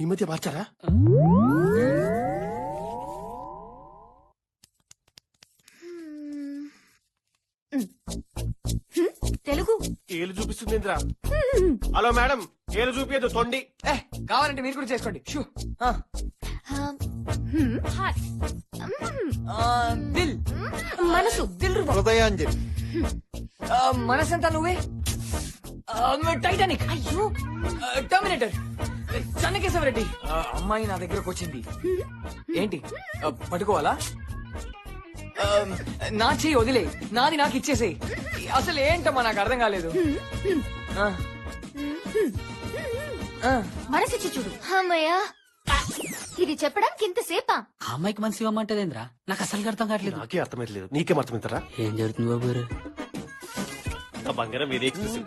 ఈ మధ్య మార్చారా? తెలుగు ఏలు చూపిస్తుంది ఇంద్రా. హలో మేడం, ఏలు చూపించదు తొండి. కావాలంటే మీరు కూడా చేసుకోండి. షూ. దిల్. మనసు. దిల్. హృదయాంజలి. మనసంతా నువ్వే. టైటానిక్. అయ్యో. టర్మినేటర్. చెన్నకేశవరెడ్డి. అమ్మాయి నా దగ్గరకు వచ్చింది. ఏంటి పట్టుకోవాలా? నా చెయ్యి వదిలే, నాది నాకు ఇచ్చేసేయ్. అసలు ఏంటమ్మా నాకు అర్థం కాలేదు. మనసిచ్చి చూడు. అమ్మయ్యా, ఇది చెప్పడానికి ఇంతసేపా? ఆ అమ్మాయికి మనసు ఇవ్వమంటదేంద్రా? నాకు అసలు అర్థం కావట్లేదు. నాకే అర్థమైతలేదు. నీకేం అర్థమవుతారా? ఏం జరుగుతుంది బాబు గారు? నా బంగారం ఇది ఎక్స్క్లూసివ్.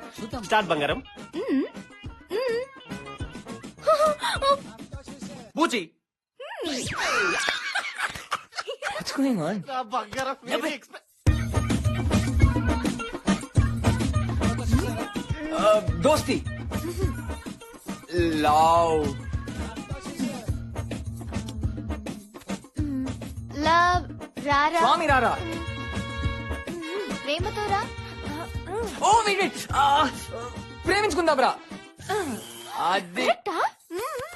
స్టార్ట్ బంగారం. బూచి. What's going on? నా బంగారం ఇది దోస్తి. లవ్. లవ్. రారా. స్వామి రారా. ప్రేమతో రా. ఓ వెయిట్, ప్రేమించుకుందా బ్రా. అది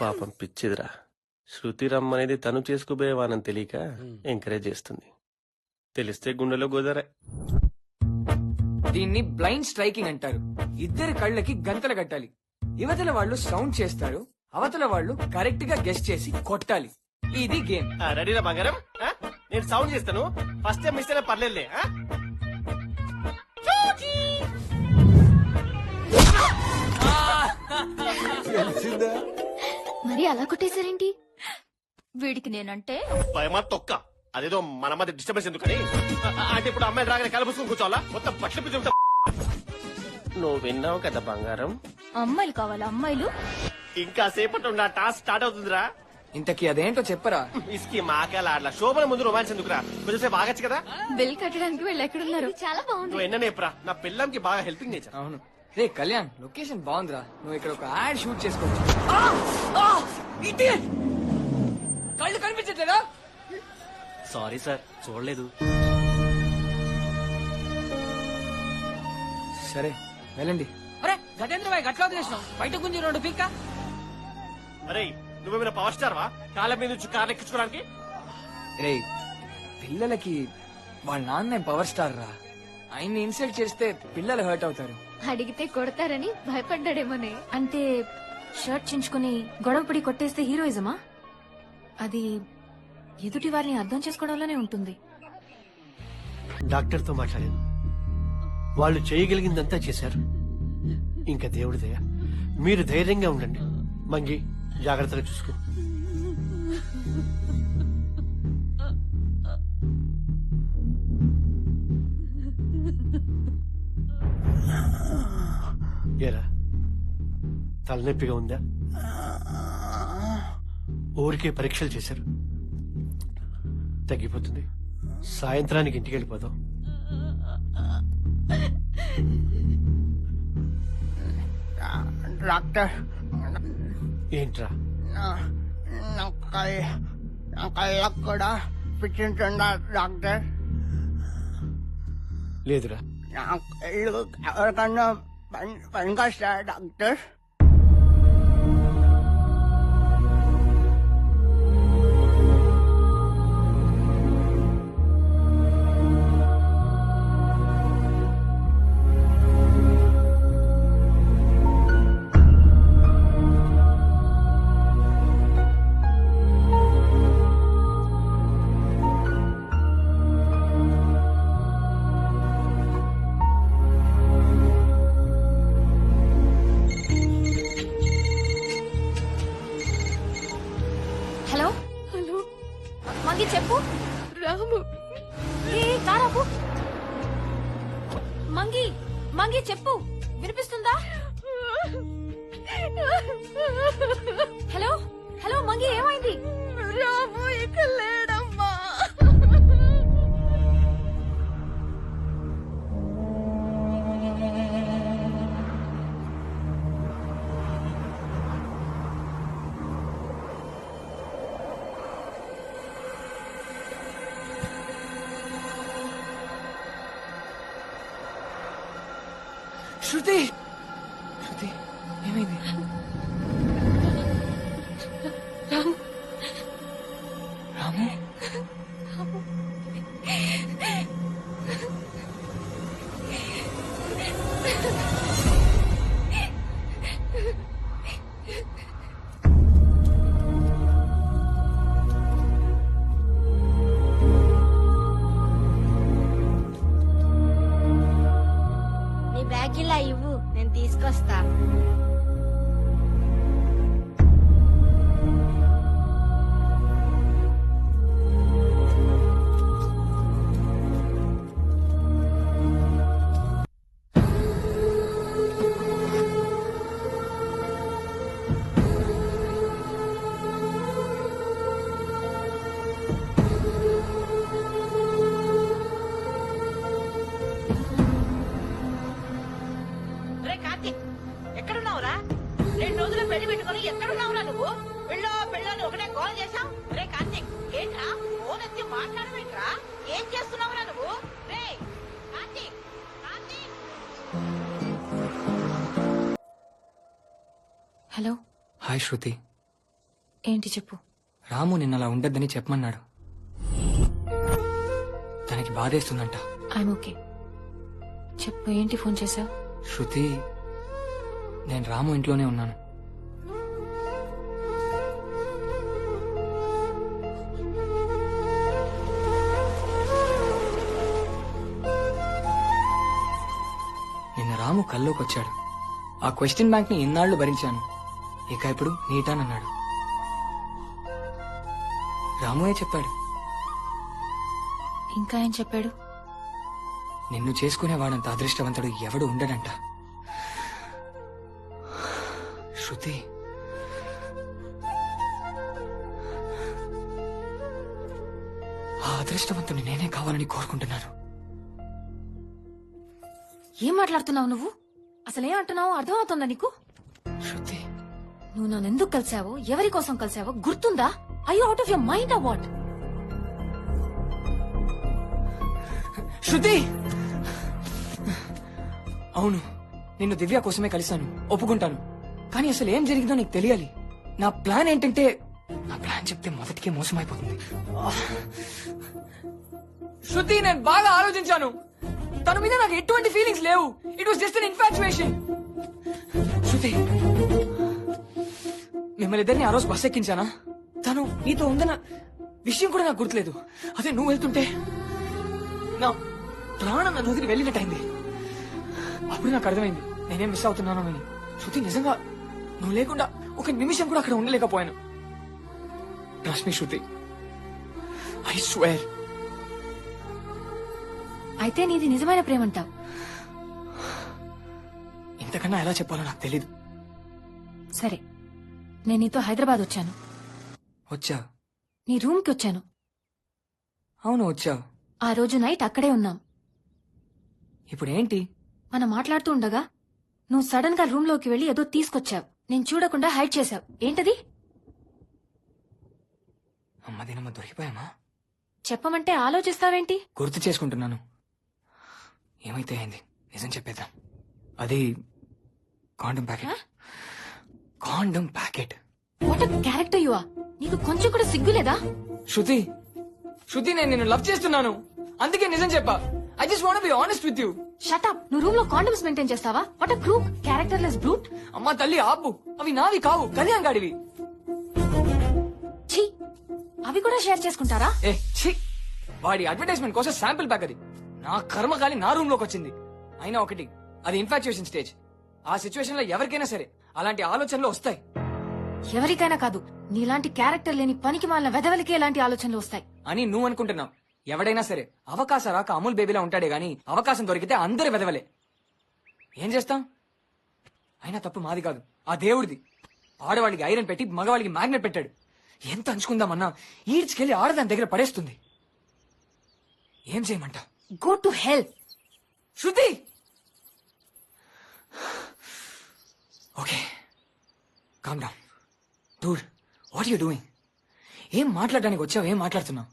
పాపం పిచ్చిదిరా. శృతి రమ్మనేది తను చేసుకోబోయేవానని తెలియక ఎంకరేజ్ చేస్తుంది. తెలిస్తే గుండెలో గోదరే. దీన్ని బ్లైండ్ స్ట్రైకింగ్ అంటారు. ఇద్దరి కళ్ళకి గంతలు కట్టాలి. యువతల వాళ్ళు సౌండ్ చేస్తారు, అవతల వాళ్ళు కరెక్ట్ గా గెస్ చేసి కొట్టాలి. ఇది గేమ్. రెడీరా బంగారం? నేను సౌండ్ చేస్తాను. ఫస్ట్ టైం మిస్ అయినా పర్లేదులే. మరి అలా కొట్టేశారేంటి? వీడికి నేనంటే భయమా తొక్క. అదేదో మన మధ్య డిస్టర్బెన్స్ ఎందుకని. అంటే ఇప్పుడు అమ్మాయి రాగానే కలబుసుకుని కూర్చోవాలా? మొత్తం బట్టలు పిచ్చి. నువ్వు విన్నావు కదా బంగారం. అమ్మాయిలు కావాలా? అమ్మాయిలు ఇంకా సేపట్లో నా టాస్క్ స్టార్ట్ అవుతుందిరా. ఇంతకీ అదేంటో చెప్పరా? ఇస్కి మాకేలా ఆడలా. శోభన ముందు రొమాన్స్ ఎందుకురా? కొంచెం బాగచ్చు కదా. బిల్ కట్టడానికి వీళ్ళు ఎక్కడున్నారు? చాలా బాగుంది. నువ్వు ఎన్ననేప్రా. నా పిల్లంకి బాగా హెల్పింగ్ నేచర్. అవును. రే కళ్యాణ్, లొకేషన్ బాగుందిరా. నువ్వు ఇక్కడ ఒక యాడ్ షూట్ చేసుకోవచ్చు. కళ్ళు కనిపించట్లేదా? సారీ సార్, చూడలేదు. సరే వెళ్ళండి. అరే గజేంద్ర భాయ్ గట్ల వదిలేసినావు. బయట గుంజి 2 పీక్క. అరే నువ్వేమైనా పవర్ స్టార్ వా? కాళ్ళ మీద నుంచి కార్లు ఎక్కించుకోవడానికి. రే పిల్లలకి వాళ్ళ నాన్న పవర్ స్టార్ రా. ఆయన్ని ఇన్సల్ట్ చేస్తే పిల్లలు హర్ట్ అవుతారు. అడిగితే కొడతారని భయపడ్డాడేమోనే. అంటే షర్ట్ చించుకుని గొడవపడి కొట్టేస్తే హీరోయిజమా? అది ఎదుటి వారిని అర్థం చేసుకోవడంలోనే ఉంటుంది. డాక్టర్తో మాట్లాడాను. వాళ్ళు చేయగలిగిందంతా చేశారు. ఇంకా దేవుడి దయ. మీరు ధైర్యంగా ఉండండి. మంగి జాగ్రత్తగా చూసుకో. ఏరా తలనొప్పిగా ఉందా? ఊరికే పరీక్షలు చేశారు. తగ్గిపోతుంది. సాయంత్రానికి ఇంటికి వెళ్ళిపోదాం. డాక్టర్ ఏంట్రా? నా కళ్ళకు కూడా పిచ్చింటుందా డాక్టర్? లేదురా. నా కళ్ళు ఎవరికన్నా పనికొస్తా డాక్టర్? హలో హలో మంగి చెప్పు. రాము కారాపు. మంగి మంగి చెప్పు, వినిపిస్తుందా? హలో హలో మంగి ఏమైంది? రాము ఇక లేడమ్మా. శృతి శృతి ఏమైంది? రాము రాము నీ బ్యాగ్ ఇలా ఇవ్వు, నేను తీసుకొస్తా. రే కార్తీక్, ఎక్కడున్నావురా? 2 రోజులు పెళ్లి పెట్టుకుని ఎక్కడున్నావురా నువ్వు? పెళ్ళో పెళ్ళని ఒకటే కాల్ చేశావు. రే కార్తీక్, ఏంట్రా ఫోన్ ఎత్తి మాట్లాడమేంట్రా? ఏం చేస్తున్నావురా నువ్వు? రే కార్తీక్, కార్తీక్. హలో హాయ్ శృతి. ఏంటి చెప్పు. రాము నిన్న అలా ఉండద్దని చెప్పమన్నాడు. తనకి బాధేస్తుందంట. I'm okay. చెప్పు, ఏంటి ఫోన్ చేసావు? శృతి, నేను రాము ఇంట్లోనే ఉన్నాను. నిన్న రాము కల్లోకి వచ్చాడు. ఆ క్వశ్చన్ బ్యాంక్ ని ఇన్నాళ్లు భరించాను, ఇక ఇప్పుడు నీటానన్నాడు. రాముయే చెప్పాడు. ఇంకా ఏం చెప్పాడు? నిన్ను చేసుకునేవాడంత అదృష్టవంతుడు ఎవడు ఉండడంట. శృతి, ఆ అదృష్టవంతుని నేనే కావాలని కోరుకుంటున్నాను. ఏం మాట్లాడుతున్నావు నువ్వు? అసలు ఏం అంటున్నావు అర్థం అవుతుందా నీకు? శృతి, నువ్వు నన్ను ఎందుకు కలిసావో, ఎవరి కోసం కలిసావో గుర్తుందా? I out of your mind ఆ వాట్? శృతి, అవును, నిన్ను దివ్య కోసమే కలిశాను, ఒప్పుకుంటాను. కానీ అసలు ఏం జరిగిందో నీకు తెలియాలి. నా ప్లాన్ ఏంటంటే, నా ప్లాన్ చెప్తే మొదటికే మోసమైపోతుంది. శృతి, నేను బాగా ఆలోచించాను. తన మీద నాకు ఎటువంటి ఫీలింగ్స్ లేవు. It was just an infatuation. Shruti, మిమ్మల్ని ఇద్దరిని ఆ రోజు బస్ ఎక్కించానా? తను నీతో ఉందన్న విషయం కూడా నాకు గుర్తులేదు. అదే నువ్వు వెళ్తుంటే నా ప్రాణం నన్ను వదిలి వెళ్ళినట్టయింది. అప్పుడు నాకు అర్థమైంది నేనేం మిస్ అవుతున్నాను అని. శృతి, నిజంగా నువ్వు లేకుండా ఒక నిమిషం కూడా అక్కడ ఉండలేకపోయాను. Trust me Shruti, I swear. అయితే నీది నిజమైన ప్రేమంటావు? ఇంతకన్నా ఎలా చెప్పాలో నాకు తెలీదు. సరే, నేను నీతో హైదరాబాద్ వచ్చాను. వచ్చా? నీ రూమ్ కి వచ్చాను. అవును వచ్చావు. ఆ రోజు నైట్ అక్కడే ఉన్నాం. ఇప్పుడు ఏంటి? మనం మాట్లాడుతూ ఉండగా నువ్వు సడన్ గా రూమ్ లోకి వెళ్లి ఏదో తీసుకొచ్చావు. నేను చూడకుండా హైడ్ చేశావు. ఏంటది? అమ్మదినమ్మ దొరికిపోయామా? చెప్పమంటే ఆలోచిస్తావేంటి? గుర్తు చేసుకుంటున్నాను. ఏమైతే అయింది, నిజం చెప్పేద్దాం. అది condom packet. Condom packet. What a character you are. నీకు కొంచెం కూడా సిగ్గులేదా? శృతి, శృతి, నేను నిన్ను లవ్ చేస్తున్నాను, అందుకే నిజం చెప్పా. I just want be honest with you. Shut up. నువ్వు రూమ్ లో కాండమ్స్ మెయింటైన్ చేస్తావా? What a crook characterless brute. అమ్మా తల్లి ఆపు, అవి నావి కావు, కళ్యాణ్ గాడివి. ఛీ, అవి కూడా షేర్ చేసుకుంటారా? ఏ ఛీ, వాడి అడ్వర్టైజ్మెంట్ కోసం శాంపిల్ ప్యాక్ అది. నా కర్మకాలి నా రూమ్ లోకి వచ్చింది. అయినా ఒకటి, అది ఇన్ఫాక్చుయేషన్ స్టేజ్. ఆ సిచ్యువేషన్ లో ఎవరికైనా సరే అలాంటి ఆలోచనలు వస్తాయి. ఎవరికైనా కాదు, నీలాంటి క్యారెక్టర్ లేని పనికి మాలిన వెధవలకే ఇలాంటి ఆలోచనలు వస్తాయి అని నువ్వు అనుకుంటున్నావు. ఎవడైనా సరే అవకాశం రాక అమూల్ బేబీలా ఉంటాడే గాని అవకాశం దొరికితే అందరి వెదవలే. ఏం చేస్తాం? అయినా తప్పు మాది కాదు, ఆ దేవుడిది. ఆడవాళ్ళకి ఐరన్ పెట్టి మగవాళ్ళకి మ్యాగ్నెట్ పెట్టాడు. ఎంత అంచుకుందామన్నా ఈడ్చుకెళ్లి ఆడదాని దగ్గర పడేస్తుంది. ఏం చేయమంట? Go to hell. Shruti, okay calm down. Dude, what you doing? ఏం మాట్లాడడానికి వచ్చావు? ఏం మాట్లాడుతున్నావు?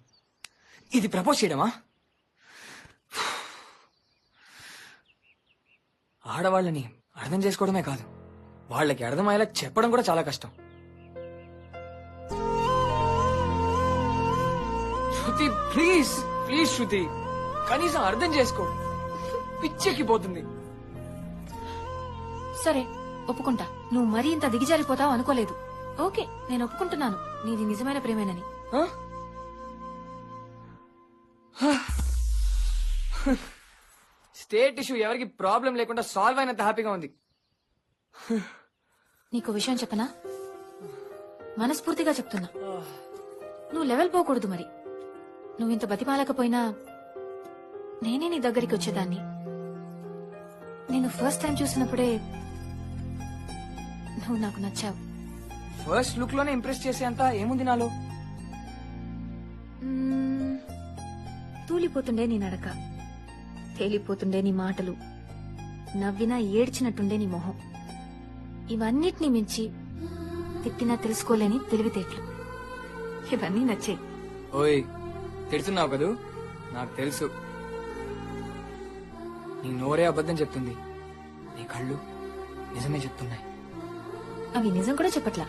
ఇది ప్రపోజ్ చేయడమా? ఆడవాళ్ళని అర్థం చేసుకోవడమే కాదు, వాళ్ళకి అర్థమయ్యేలా చెప్పడం కూడా చాలా కష్టం. శృతి ప్లీజ్, ప్లీజ్ శృతి, కనీసం అర్థం చేసుకో. పిచ్చెక్కిపోతుంది. సరే ఒప్పుకుంటా. నువ్వు మరీ ఇంత దిగజారిపోతావు అనుకోలేదు. ఓకే, నేను ఒప్పుకుంటున్నాను నీది నిజమైన ప్రేమేనని. స్టేట్ ఇష్యూ ఎవరికి ప్రాబ్లం లేకుండా సాల్వ్ అయినంత హ్యాపీగా ఉంది. నీకు విషయం చెప్పనా? మనస్ఫూర్తిగా చెప్తున్నా, నువ్వు లెవెల్ పోకూడదు. మరి నువ్వు ఇంత బతిమాలకపోయినా నేనే నీ దగ్గరికి వచ్చేదాన్ని. నేను ఫస్ట్ టైం చూసినప్పుడే నువ్వు నాకు నచ్చావు. ఫస్ట్ లుక్ లోనే ఇంప్రెస్ చేసే అంత ఏముంది నాలో? తూలిపోతుండే నీ నడక, తేలిపోతుండే నీ మాటలు, నవ్వినా ఏడ్చినట్టుండే నీ మొహం. ఇవన్నిటినీ మించి తిట్టినా తెలుసుకోలేని తెలివితేటలు, ఇవన్నీ నచ్చాయి. ఓయ్, తిడుతున్నావు కదూ? నాకు తెలుసు. నీ నోరే అబద్ధం చెప్తుంది, నీ కళ్ళు నిజమే చెప్తున్నాయి. అవి నిజం కూడా చెప్పట్లా.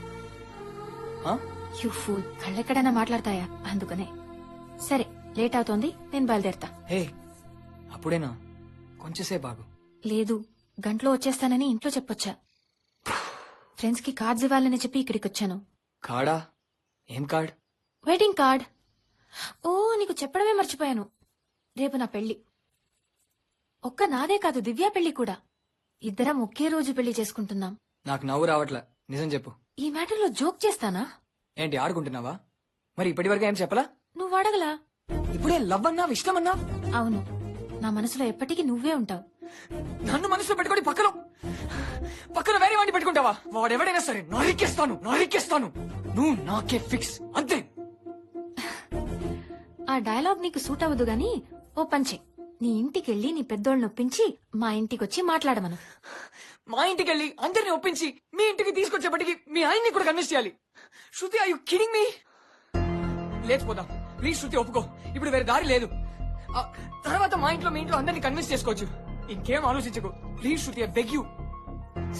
ఆ? You fool. కళ్ళెక్కడైనా మాట్లాడతాయా? అందుకనే. సరే, లేట్ అవుతోంది, నేను బయలుదేరతా. హే, అప్పుడేనా? కొంచెంసేపు ఆగు. లేదు, గంటలో వచ్చేస్తానని ఇంట్లో చెప్పొచ్చా. ఫ్రెండ్స్ కి కార్డ్స్ ఇవ్వాలని చెప్పి ఇక్కడికి వచ్చాను. కార్డా? ఏం కార్డ్? Wedding card. ఓ, నీకు చెప్పడమే మర్చిపోయాను. రేపు నా పెళ్లి. ఒక్క నాదే కాదు, దివ్య పెళ్లి కూడా. ఇద్దరం ఒకే రోజు పెళ్లి చేసుకుంటున్నాం. నాకు నవ్వు రావట్లా, నిజం చెప్పు. ఈ మ్యాటర్లో జోక్ చేస్తానా? ఏంటి ఆడుకుంటున్నావా? మరి ఇప్పటి వరకు ఏం చెప్పలా? నువ్వు అడగలా. ఇప్పుడే లవ్ అన్నా, ఇష్టమన్నా? అవును, నా మనసులో ఎప్పటికీ నువ్వే ఉంటావు. నన్ను మనసులో పెట్టుకొని పక్కన వేరే వాడిని పెట్టుకుంటావా? వాడెవడైనా సరే నరికేస్తాను, నరికేస్తాను. నువ్వు నాకే ఫిక్స్, అంతే. ఆ డైలాగ్ నీకు సూట్ అవ్వదు గాని ఓ పంచే. నీ ఇంటికెళ్ళి నీ పెద్దోళ్ళని ఒప్పించి మా ఇంటికొచ్చి మాట్లాడమను. మా ఇంటికెళ్ళి అందరిని ఒప్పించి మీ ఇంటికి తీసుకొచ్చేపటికి మీ ఆయన్ని కూడా కన్విన్స్ చేయాలి. Shruti, are you kidding me? లేచిపోదాం ప్లీజ్ శృతి, ఒప్పుకో. ఇప్పుడు వేరే దారి లేదు. తర్వాత మా ఇంట్లో మీ ఇంట్లో అందరిని కన్విన్స్ చేసుకోవచ్చు. ఇంకేం ఆలోచించకు please Shruti, I beg you,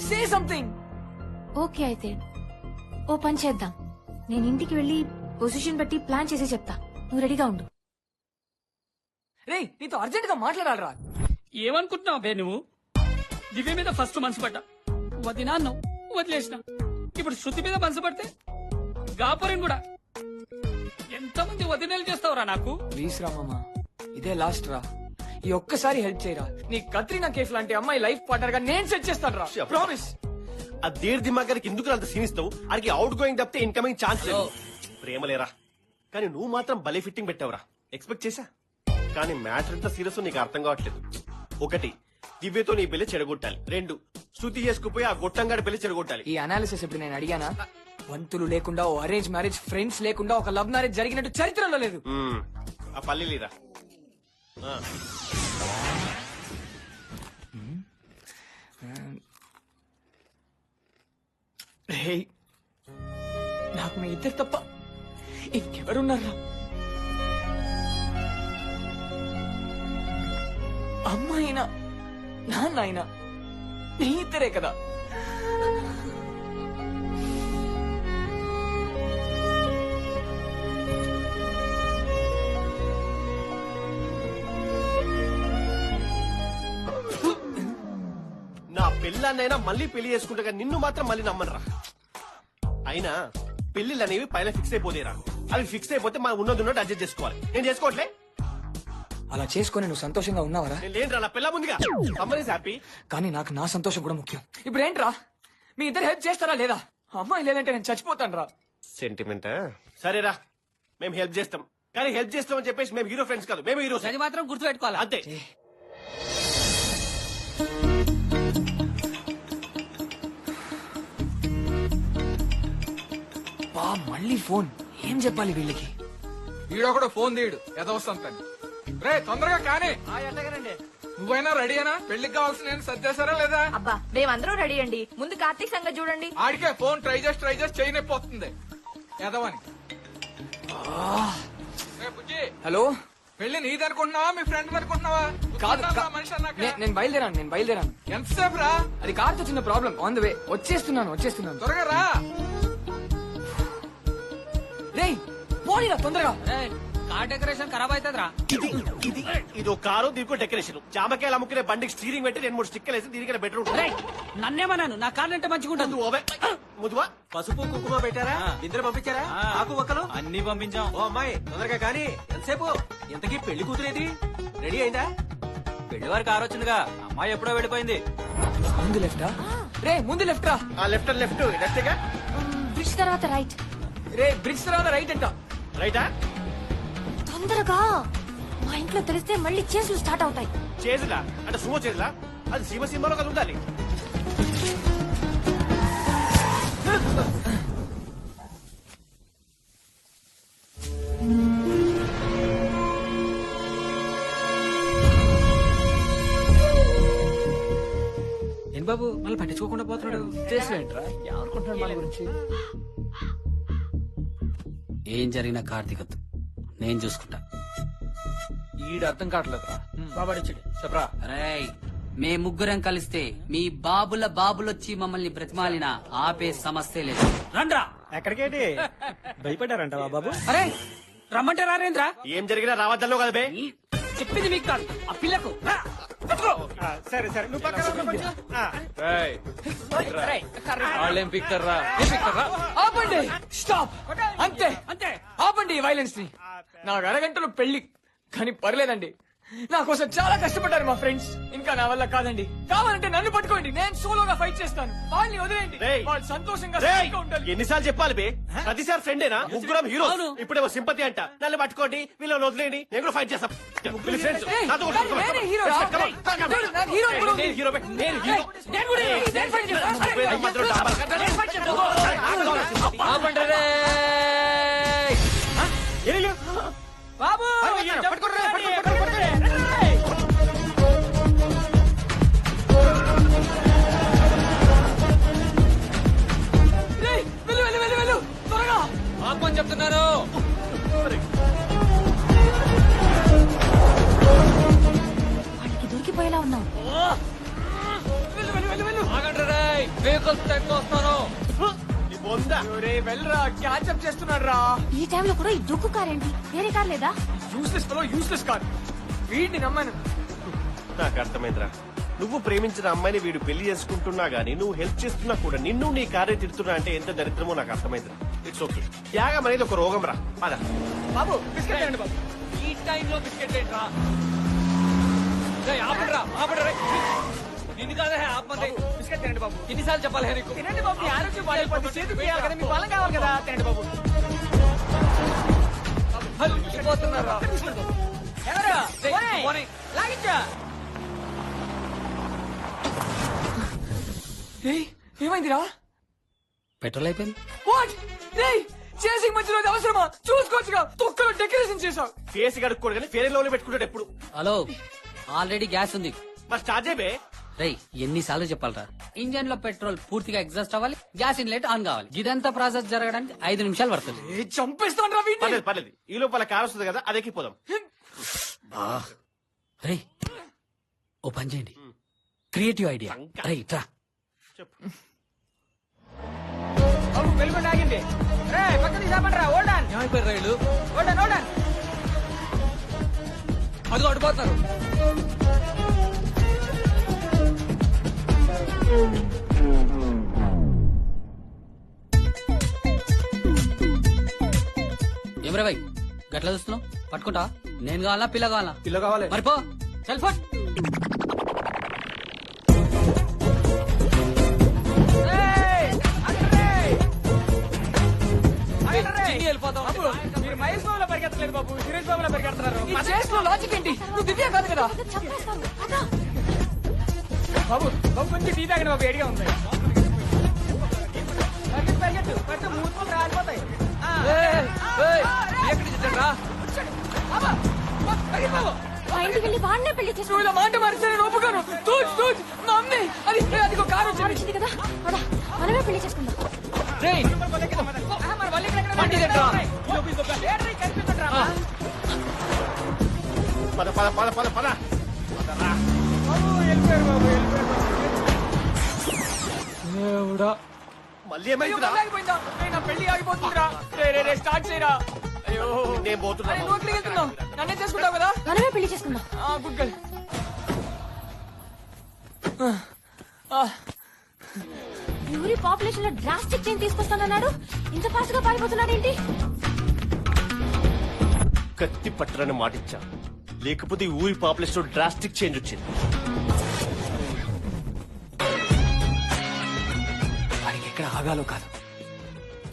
say something. Okay, అయితే ఓ పని చేద్దాం. నేను ఇంటికి వెళ్ళి పొజిషన్ బట్టి ప్లాన్ చేసి చెప్తా. నువ్వు రెడీగా ఉండు. రే, నీతో అర్జెంట్ గా మాట్లాడాలరా. ఏమనుకుంటున్నావు బే నువ్వు? దివ్య మీద ఫస్ట్ మనసు పడ్డా, వదినా అన్నావు, వదిలేసిన. ఇప్పుడు శృతి మీద మనసు పడితే గాపురం కూడా. ఎంతమంది వదినలు చేస్తావురా నాకు? ప్లీజ్ రామమ్మా, ఇదే లాస్ట్ రా. ఈ ఒక్కసారి హెల్ప్ చేయరా. నీ కత్రినా కేఫ్ లాంటి అమ్మాయి లైఫ్ పార్ట్నర్ గా నేను సెట్ చేస్తాను రా, ప్రామిస్. ఆ దేర్ దిమాగారికి ఎందుకు అంత సీనిస్తావు? ఆడికి అవుట్ గోయింగ్ తప్పితే ఇన్కమింగ్ ఛాన్స్ లేదు. ప్రేమలేరా, కానీ నువ్వు మాత్రం భలే ఫిట్టింగ్ పెట్టావురా. ఎక్స్పెక్ట్ చేశా, కానీ మ్యాటర్ ఎంత సీరియస్ నీకు అర్థం కావట్లేదు. ఒకటి, దివ్యతో నీ పెళ్లి చెడగొట్టాలి. రెండు, శృతి చేసుకుపోయి ఆ గొట్టంగాడి పెళ్లి చెడగొట్టాలి. ఈ అనాలిసిస్ ఇప్పుడు నేను అడిగానా? వంతులు లేకుండా, ఓ అరేంజ్ మ్యారేజ్, ఫ్రెండ్స్ లేకుండా ఒక లవ్ మ్యారేజ్ జరిగినట్టు చరిత్రలో లేదు. ఆ పల్లీలిరా. రేయ్, నాకు మీ ఇద్దరు తప్ప ఇంకెవరున్నారా? అమ్మ అయినా నాన్న అయినా మీ ఇద్దరే కదా. నా పెళ్ళాన్నైనా మళ్ళీ పెళ్లి చేసుకుంటా నిన్ను మాత్రం మళ్ళీ నమ్మనరా. అయినా పెళ్లిళ్ళు అనేవి పైన ఫిక్స్ అయిపోతేరా, అవి ఫిక్స్ అయిపోతే మనం ఉన్నది అడ్జస్ట్ చేసుకోవాలి. నేను చేసుకోవట్లే. అలా చేసుకొని నువ్వు సంతోషంగా ఉన్నావరా? నేను లేనురా, నా పిల్ల ముందుగా అమ్మని హ్యాపీ. కానీ నాకు నా సంతోషం కూడా ముఖ్యం. ఇప్పుడు ఏంట్రా, మీ ఇద్దరు హెల్ప్ చేస్తారా లేదా? అమ్మాయి లేదంటే నేను చచ్చిపోతాను రా. సెంటిమెంట్ సరేరా, మేము హెల్ప్ చేస్తాం. కానీ హెల్ప్ చేస్తామని చెప్పేసి మేము హీరో ఫ్రెండ్స్ కాదు, మేము హీరో. అది మాత్రం గుర్తు పెట్టుకోవాలి అంతే. బా మళ్ళీ ఫోన్. ఏం చెప్పాలి వీళ్ళకి? వీడొకడు ఫోన్ తీయడు ఎదవస్తాను. రే తొందరగా కానీ. నువ్వైనా రెడీ అయినా? పెళ్లికి కావాల్సిన సర్దేశారా లేదా? అబ్బా మేమందరం రెడీ అండి. ముందు కార్తీక్ సంగతి చూడండి. ఆడికే ఫోన్ ట్రై చేసి చేయనైపోతుంది ఎదవని. హలో, పెళ్లి నీది అనుకుంటున్నావా మీ ఫ్రెండ్ అనుకుంటున్నావా? కాదు మనిషి అన్నాక నేను బయలుదేరాను. ఎంతసేపు రా? అది కార్తో చిన్న ప్రాబ్లం. On the way. వచ్చేస్తున్నాను. త్వరగా రా. రేయ్ పోనీరా తొందరగా. కార్ డెకరేషన్ ఖరాబ్ అవుతుందిరా. ఇదో కారు, దీనికి డెకరేషన్. జామకాయలు అమ్ముకునే బండికి స్టీరింగ్ పెట్టి 2-3 స్టిక్కర్లు వేసి దీనికి బెటర్. నన్నేమన్నాను, నా కార్ అంటే మంచిగుంటుంది. ముదువా పసుపు కుంకుమ పెట్టారా? ఇద్దరు పంపించారా? ఆకు ఒక్కలు అన్ని పంపించాం. ఓ అమ్మాయి తొందరగా కానీ. ఎంతసేపు? ఇంతకీ పెళ్లి కూతురేది? రెడీ అయిందా? పెళ్లి వారికి కారు వచ్చిందిగా, అమ్మాయి ఎప్పుడో వెళ్ళిపోయింది. ముందు లెఫ్టా? రే ముందు లెఫ్ట్ రా. లెఫ్ట్ లెఫ్ట్గా. బ్రిడ్జ్ తర్వాత రైట్. రే బ్రిడ్జ్ తర్వాత రైట్ అంట. రైటా? తొందరగా. మా ఇంట్లో తెలిస్తే మళ్ళీ చేతులు స్టార్ట్ అవుతాయి. చేతులా అంటే సుమో చేతులా? అది సీమ సినిమాలో కదా ఉండాలి. ఏం బాబు మళ్ళీ పట్టించుకోకుండా పోతున్నాడు? చేసేంట్రా, ఎవరుకుంటున్నాడు మన గురించి? ఏం జరిగినా కార్తీకత్ నేను చూసుకుంటా. ఈడు అర్థం కావట్లేదురా. బాబాడిచ్చాడు చెప్పరా. రేయ్, మే ముగ్గురం కలిస్తే మీ బాబులొచ్చి మమ్మల్ని బ్రతిమాలినా ఆపే సమస్య లేదు. రండ్రా. ఎక్కడికేంటి? భయపడ్డారంట బాబు? అరే రమ్మంటే రారేంద్రా? ఏం జరిగినా రావద్దలో కదా బే. చెప్పింది మీకు కాదు, ఆ పిల్లకు. సరే నువ్వు పక్కన. వాళ్ళేం పిక్తారా? ఆపండి, స్టాప్. అంతే ఆపండి ఈ వైలెన్స్ ని. నాకు అరగంటలో పెళ్లి, కానీ పర్లేదండి. నా కోసం చాలా కష్టపడ్డారు మా ఫ్రెండ్స్. ఇంకా నా వల్ల కాదండి. కావాలంటే నన్ను పట్టుకోండి, నేను సోలోగా ఫైట్ చేస్తాను. వాళ్ళని వదిలేయండి, వాళ్ళు సంతోషంగా సుఖంగా ఉండాలి. ఎన్నిసార్లు చెప్పాలి బే? ప్రతిసారి ఫ్రెండేనా? ముగ్గురం హీరో. ఇప్పుడేమో సింపతి అంట. నన్ను పట్టుకోండి, వీళ్ళని వదిలేయండి, నేను కూడా ఫైట్ చేస్తాం. ఏయ్, నేనే హీరోరా? నాకు హీరో కూడా ఉంది. నేను హీరో. నేను కూడా హీరో. నేను ఫైట్ చేస్తాను. ఆపండి రే. బాబు వెళ్ళు త్వరగా ఆపని చెప్తున్నారు. వాడికి దొరికిపోయేలా ఉన్నావు. ఆగండి రే, వెహికల్స్ ఎక్కువ వస్తాను. వెళ్ళరా, క్యాచప్ చేస్తున్నాడు రా. ఈ టైంలో కూడా ఈ దుక్కు కార్ ఏంటి? వేరే కార్ లేదా? యూస్లెస్ కాదు. వీడిని నమ్మాను. నాకు అర్థమైందిరా. నువ్వు ప్రేమించిన అమ్మాయిని వీడు పెళ్లి చేసుకుంటున్నా గానీ నువ్వు హెల్ప్ చేస్తున్నా కూడా నిన్ను నీ కార్య తిడుతున్నా అంటే ఎంత దరిద్రమో నాకు అర్థమైందిరా. It's okay. త్యాగం అనేది ఒక రోగం రా. పద బాబు బిస్కెట్ అండి బాబు. ఈ టైంలో బిస్కెట్ ఏంట్రా? ఆపండి రే. నిన్ను కాదే ఆపండి. బిస్కెట్ తినండి బాబు. ఎన్నిసార్లు చెప్పాలి నీకు? తినండి బాబు, మీ ఆరోగ్యం పాడైపోతుంది. చేతికి వేయాలి కదా, మీకు బలం కావాలి కదా. తినండి బాబు. పోతున్నారా? ఎవరు లాగించా? ఏమైందిరా? పెట్రోల్ అయిపోయింది. వాట్? చేసి మధ్యలో అది అవసరమా? చూసుకోవచ్చుగా, తొక్కలో డెకరేషన్ చేసావు. ఫేస్ కడుక్కోడు కానీ ఫేర్ లో పెట్టుకుంటాడు ఎప్పుడు. హలో, ఆల్రెడీ గ్యాస్ ఉంది. మరి స్టార్ట్ చేయబే. రేయ్, ఎన్నిసార్లు చెప్పాలరా? ఇంజన్ లో పెట్రోల్ పూర్తిగా ఎగ్జాస్ట్ అవ్వాలి, గ్యాస్ ఇన్లెట్ ఆన్ కావాలి. ఇదంతా ప్రాసెస్ జరగడానికి 5 నిమిషాలు పడుతుంది. చంపేస్తాను రా వీడిని. పర్లేదు పర్లేదు, ఈ లోపల కార్ వస్తుంది కదా, అదెక్కి పోదాం. రేయ్, ఓ పని చేయండి, క్రియేటివ్ ఐడియా. రేయ్ రా. వెలుగుండి ఆగింది. రే పక్కన చాపండి. ఓల్డాన్ ఏమైపోయారు రైలు? ఓల్డాన్ అది అడిపోతారు. ఏమరా భాయ్, గట్లా చూస్తున్నావు? పట్టుకుంటా? నేను కావాలా, పిల్ల కావాలా? పిల్ల కావాలి. మరిపో సెల్ ఫోన్. వెళ్ళిపోతాం. మీరు మహేష్ బాబులో పరిగెత్తలేదు బాబు, సురేష్ బాబులో పరిగెడుతున్నారు. ఈ చేసిన లాజిక్ ఏంటి? నువ్వు దివ్య కాదు కదా బాబు. బాబు కొంచెం టీ తాగిన బాబు, ఏడిగా ఉంది. పరిగెత్తు పరిగెత్తు, మూతులు రాలిపోతాయి. ఎక్కడి నుంచి వచ్చాడ్రా? నువ్వు ఇలా మాట మరిచాను ఒప్పుకోను. తూచ్ తూచ్ మా అమ్మే. అది అదిగో కారు వచ్చింది కదా, మనమే పెళ్లి చేసుకుందాం. రేయ్ పద పద పద పద పద. దేవుడా, మళ్ళీ ఏమైందిరా? పెళ్లి ఆగిపోతుందిరా. స్టార్ట్ చేయరా. అయ్యో నేను పోతున్నా. నువ్వు ఎక్కడికి వెళ్తున్నావు? నన్నే చేసుకుంటావు కదా. మనమే పెళ్లి చేసుకుందాం. Good girl. యూరి పాపులేషన్ లో డ్రాస్టిక్ చేంజ్ తీసుకొస్తానన్నాడు, ఇంత ఫాస్ట్ గా పారిపోతున్నాడు ఏంటి? కత్తి పట్టరని మాటిచ్చా, లేకపోతే ఈ ఊరి పాపులేషన్ డ్రాస్టిక్ చేంజ్ వచ్చింది. వాడికి ఎక్కడ ఆగాలో కాదు,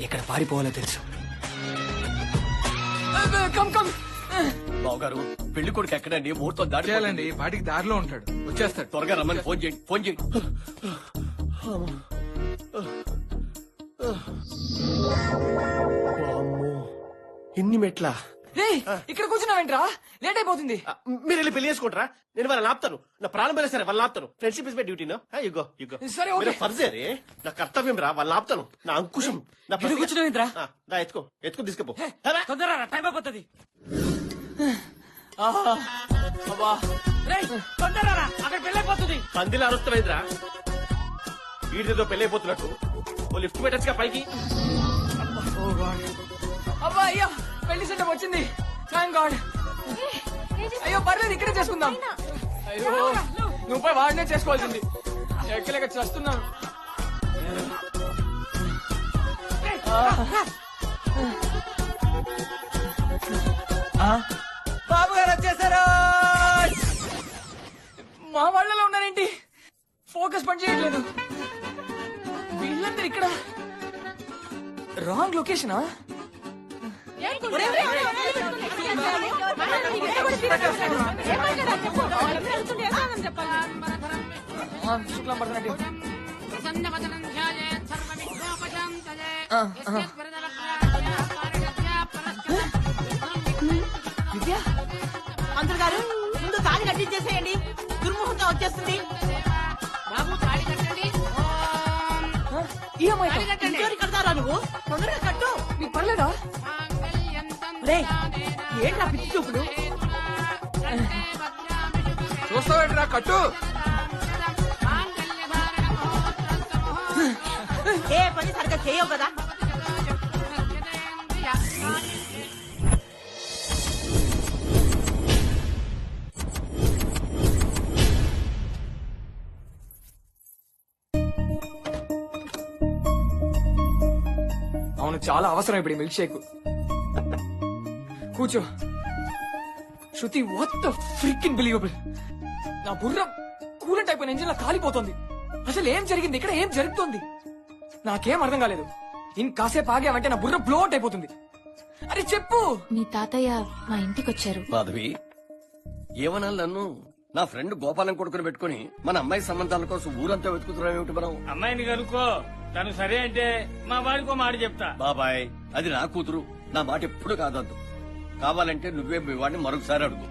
ఎక్కడ పారిపోవాలో తెలుసు. Come come. బావగారు, పెళ్లి కొడుకు ఎక్కడండి? ముహూర్తం దాటి చేయాలండి, వాటికి దారిలో ఉంటాడు, వచ్చేస్తాడు. త్వరగా రమ్మని ఫోన్ చేయండి, ఫోన్ చేయండి. ఎన్ని మెట్లా? ఇక్కడ కూర్చున్నావేంట్రా? లేట్ అయిపోతుంది. మీరు వెళ్ళి పెళ్లి చేసుకుంటారా? నేను వాళ్ళని ఆపుతాను. నా ప్రాణం పోయినా సరే వాళ్ళని ఆపుతాను. Friendship is my duty. You go you go సరే, ఓకే. ఫర్జే రే, నా కర్తవ్యం రా. వాళ్ళని ఆపుతాను. నా అంకుశం. నా కూర్చున్నావేంట్రా? ఎత్తుకో ఎత్తుకో తీసుకపో. తొందరగా టైం అయిపోతుంది. తొందరగా అక్కడ పెళ్ళైపోతుంది. పందిలా అరుస్తావేంద్రా? వీడితో పెళ్ళైపోతున్నట్టు ఓ లిఫ్ట్ పెట్టచ్చుగా పైకి. అబ్బా అయ్యా, పెళ్లి సెటప్ వచ్చింది. Thank God. అయ్యో పర్లేదు, ఇక్కడే చేసుకుందాం. అయ్యో నువ్వు పోయి వాడినే చేసుకోవాల్సింది. ఎక్కలేక చేస్తున్నాను. బాబు గారు వచ్చేసారు. మా వాళ్ళలో ఉన్నారేంటి? ఫోకస్ పని చేయట్లేదు. వీళ్ళందరూ ఇక్కడ రాంగ్ లొకేషనా? శుక్లం పడుతున్నట్టు. మంత్రులు గారు, ముందు తాళి కట్టించేసేయండి, దుర్ముహూర్తం వచ్చేస్తుంది. బాబు తాళి కట్టండి. ఇంకోటి కడతారా నువ్వు? తొందరగా కట్టు. మీకు పర్లేదా? ఏంట్రా పిచ్చి చూపుడు? చూస్తావేంట్రా? కట్టు. ఏ పని సరిగ్గా చేయవు కదా. అవును, చాలా అవసరం ఇప్పుడు మిల్క్ షేక్. కూర్చో. శృతి, వాట్ ద ఫ్రీకింగ్ బిలీవబుల్. నా బుర్ర కూలెంట్ అయిపోయిన ఇంజిన్ లా కాలిపోతుంది. అసలు ఏం జరిగింది ఇక్కడ? ఏం జరుగుతుంది? నాకేం అర్థం కాలేదు. ఇంకాసేపు ఆగామంటే నా బుర్ర బ్లో అవుట్ అయిపోతుంది. అరే చెప్పు. మీ తాతయ్య మా ఇంటికి వచ్చారు. మాధవి, ఏమనాలి నన్ను? నా ఫ్రెండ్ గోపాలం కొడుకుని పెట్టుకుని మన అమ్మాయి సంబంధాల కోసం ఊరంతా వెతుకుతున్నాం ఏమిటి మనం? అమ్మాయిని కనుక్కో, తను సరే అంటే మా వాడికో మాట చెప్తా. బాబాయ్, అది నా కూతురు, నా మాట ఎప్పుడు కాదద్దు. కావాలంటే నువ్వే మీ వాడిని మరొకసారి అడుగు.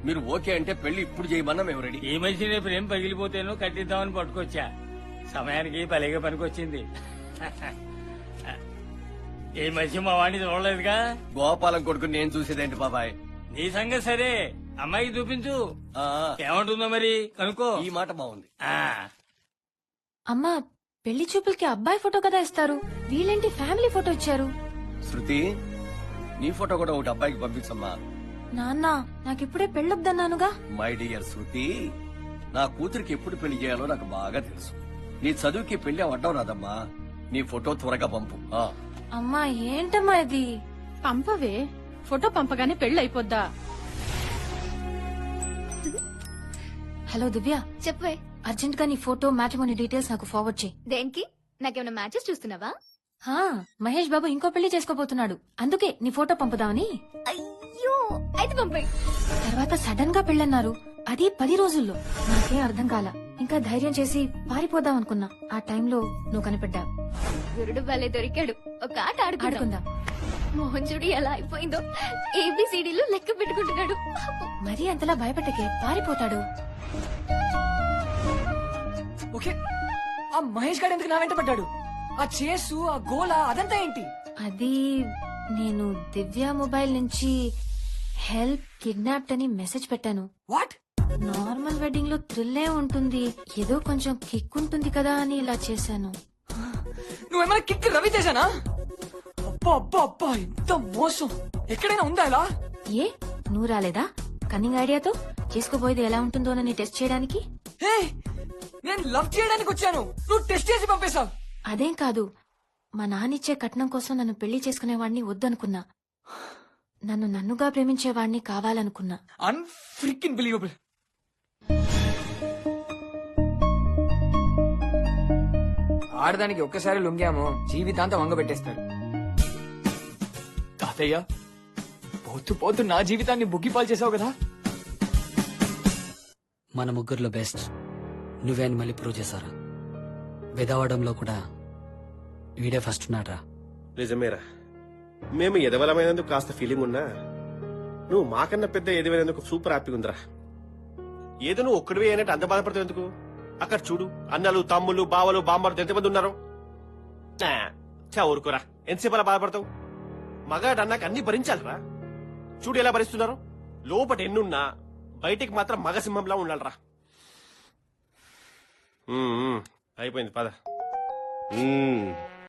మీరు ఓకే అంటే పెళ్లి ఇప్పుడు చేయమన్నా మేము రెడీ. ఈ మనిషి రేపు ఏం పగిలిపోతేనో కట్టిద్దామని పట్టుకొచ్చా. సమయానికి భలేగా పనికొచ్చింది. ఈ మనిషి మా వాడిని చూడలేదుగా. గోపాలం కొడుకుని నేను చూసేదేంటి బాబాయ్? నీ సంగతి సరే, అమ్మాయికి చూపించు. ఏమంటుందో మరి కనుక్కో. ఈ మాట బాగుంది. అమ్మా, పెళ్లి చూపులకి అబ్బాయి ఫోటో కదా ఇస్తారు, వీళ్ళేంటి ఫ్యామిలీ ఫోటో ఇచ్చారు? శృతి, నీ ఫోటో కూడా ఒకటి అబ్బాయికి పంపించమ్మా. నాన్న, నాకిప్పుడే పెళ్ళొద్దన్నానుగా. మై డియర్ శృతి, నా కూతురికి ఎప్పుడు పెళ్లి చేయాలో నాకు బాగా తెలుసు. నీ చదువుకి పెళ్లి అవ్వడం రాదమ్మా. నీ ఫోటో త్వరగా పంపు. అమ్మా, ఏంటమ్మా ఇది? పంపవే, ఫోటో పంపగానే పెళ్లి అయిపోద్దా? హలో దివ్య, చెప్పవే. అర్జెంట్ గా నీ ఫోటో మ్యాట్రిమోనీ డీటెయిల్స్ నాకు ఫార్వర్డ్ చేయి. దేనికి? నాకేమైనా మ్యాచెస్ చూస్తున్నావా? మహేష్ బాబు ఇంకో పెళ్లి చేసుకోబోతున్నాడు, అందుకే నీ ఫోటో పంపుదామని. అయ్యో, అయితే పంపే. తర్వాత సడన్ గా పెళ్ళన్నారు, అది 10 రోజుల్లో. నాకేం అర్థం కాల. ఇంకా ధైర్యం చేసి పారిపోదాం అనుకున్నా. ఆ టైంలో నువ్వు కనిపెట్టావు. గురుడు భలే దొరికాడు. ఒక ఆట ఆడుకుందాం. మోహన్ చూడు ఎలా అయిపోయిందో. ఏబిసిడీలు లెక్క పెట్టుకుంటున్నాడు. మరీ అంతలా భయపెట్టకే, పారిపోతాడు. ఓకే, ఆ మహేష్ గారు ఎందుకు నా వెంట పడ్డాడు? ఆ చేసు, ఆ గోల, అదంతా ఏంటి? అది నేను దివ్య మొబైల్ నుంచి హెల్ప్ కిడ్నాప్డ్ అని మెసేజ్ పెట్టాను. వాట్? నార్మల్ వెడ్డింగ్ లో థ్రిల్లే ఉంటుంది, ఏదో కొంచెం కిక్ ఉంటుంది కదా అని ఇలా చేశాను. నువ్వేమైనా కిక్ రవి చేశానా? అబ్బా అబ్బా అబ్బా, ఎంత మోసం! ఎక్కడైనా ఉందా ఇలా? ఏ, నువ్వు రాలేదా కన్నింగ్ ఐడియాతో? చేసుకోబోయేది ఎలా ఉంటుందోనని టెస్ట్ చేయడానికి? నేను లవ్ చేయడానికి వచ్చాను, నువ్వు టెస్ట్ చేసి పంపేశావు. అదేం కాదు, మా నాన్నిచ్చే కట్నం కోసం నన్ను పెళ్లి చేసుకునేవాడిని వద్దనుకున్నా. నన్ను నన్నుగా ప్రేమించేవాడిని కావాలనుకున్నా. అన్ఫ్రీకింగ్ బిలీవబుల్. ఆడదానికి ఒక్కసారి లొంగామో జీవితాంతం వంగబెట్టేస్తారు. తాతయ్య, పోతూ పోతూ నా జీవితాన్ని బుగ్గిపాలు చేసావు కదా. మన ముగ్గురులో బెస్ట్ నువ్వే అని మళ్ళీ ప్రూవ్ చేశారా? వెదవడంలో కూడా వీడే ఫస్ట్ ఉన్నాడ్రా. నిజమేరా, మేము ఎదవలమైనందుకు కాస్త ఫీలింగ్ ఉన్నా నువ్వు మాకన్నా పెద్ద ఎదవైనందుకు సూపర్ హ్యాపీగా ఉందిరా. ఏదో నువ్వు ఒక్కడివే అయినట్టు అంత బాధపడతావు ఎందుకు? అక్కడ చూడు, అన్నలు, తమ్ముళ్ళు, బావలు, బామ్మలు ఎంతమంది ఉన్నారు. ఊరుకోరా, ఎంతసేపు అలా బాధపడతావు? మగాడు అన్నాక అన్ని భరించాలిరా. చూడు ఎలా భరిస్తున్నారు. లోపట ఎన్నున్నా బయటికి మాత్రం మగసింహంలా ఉండాలరా. అయిపోయింది పద.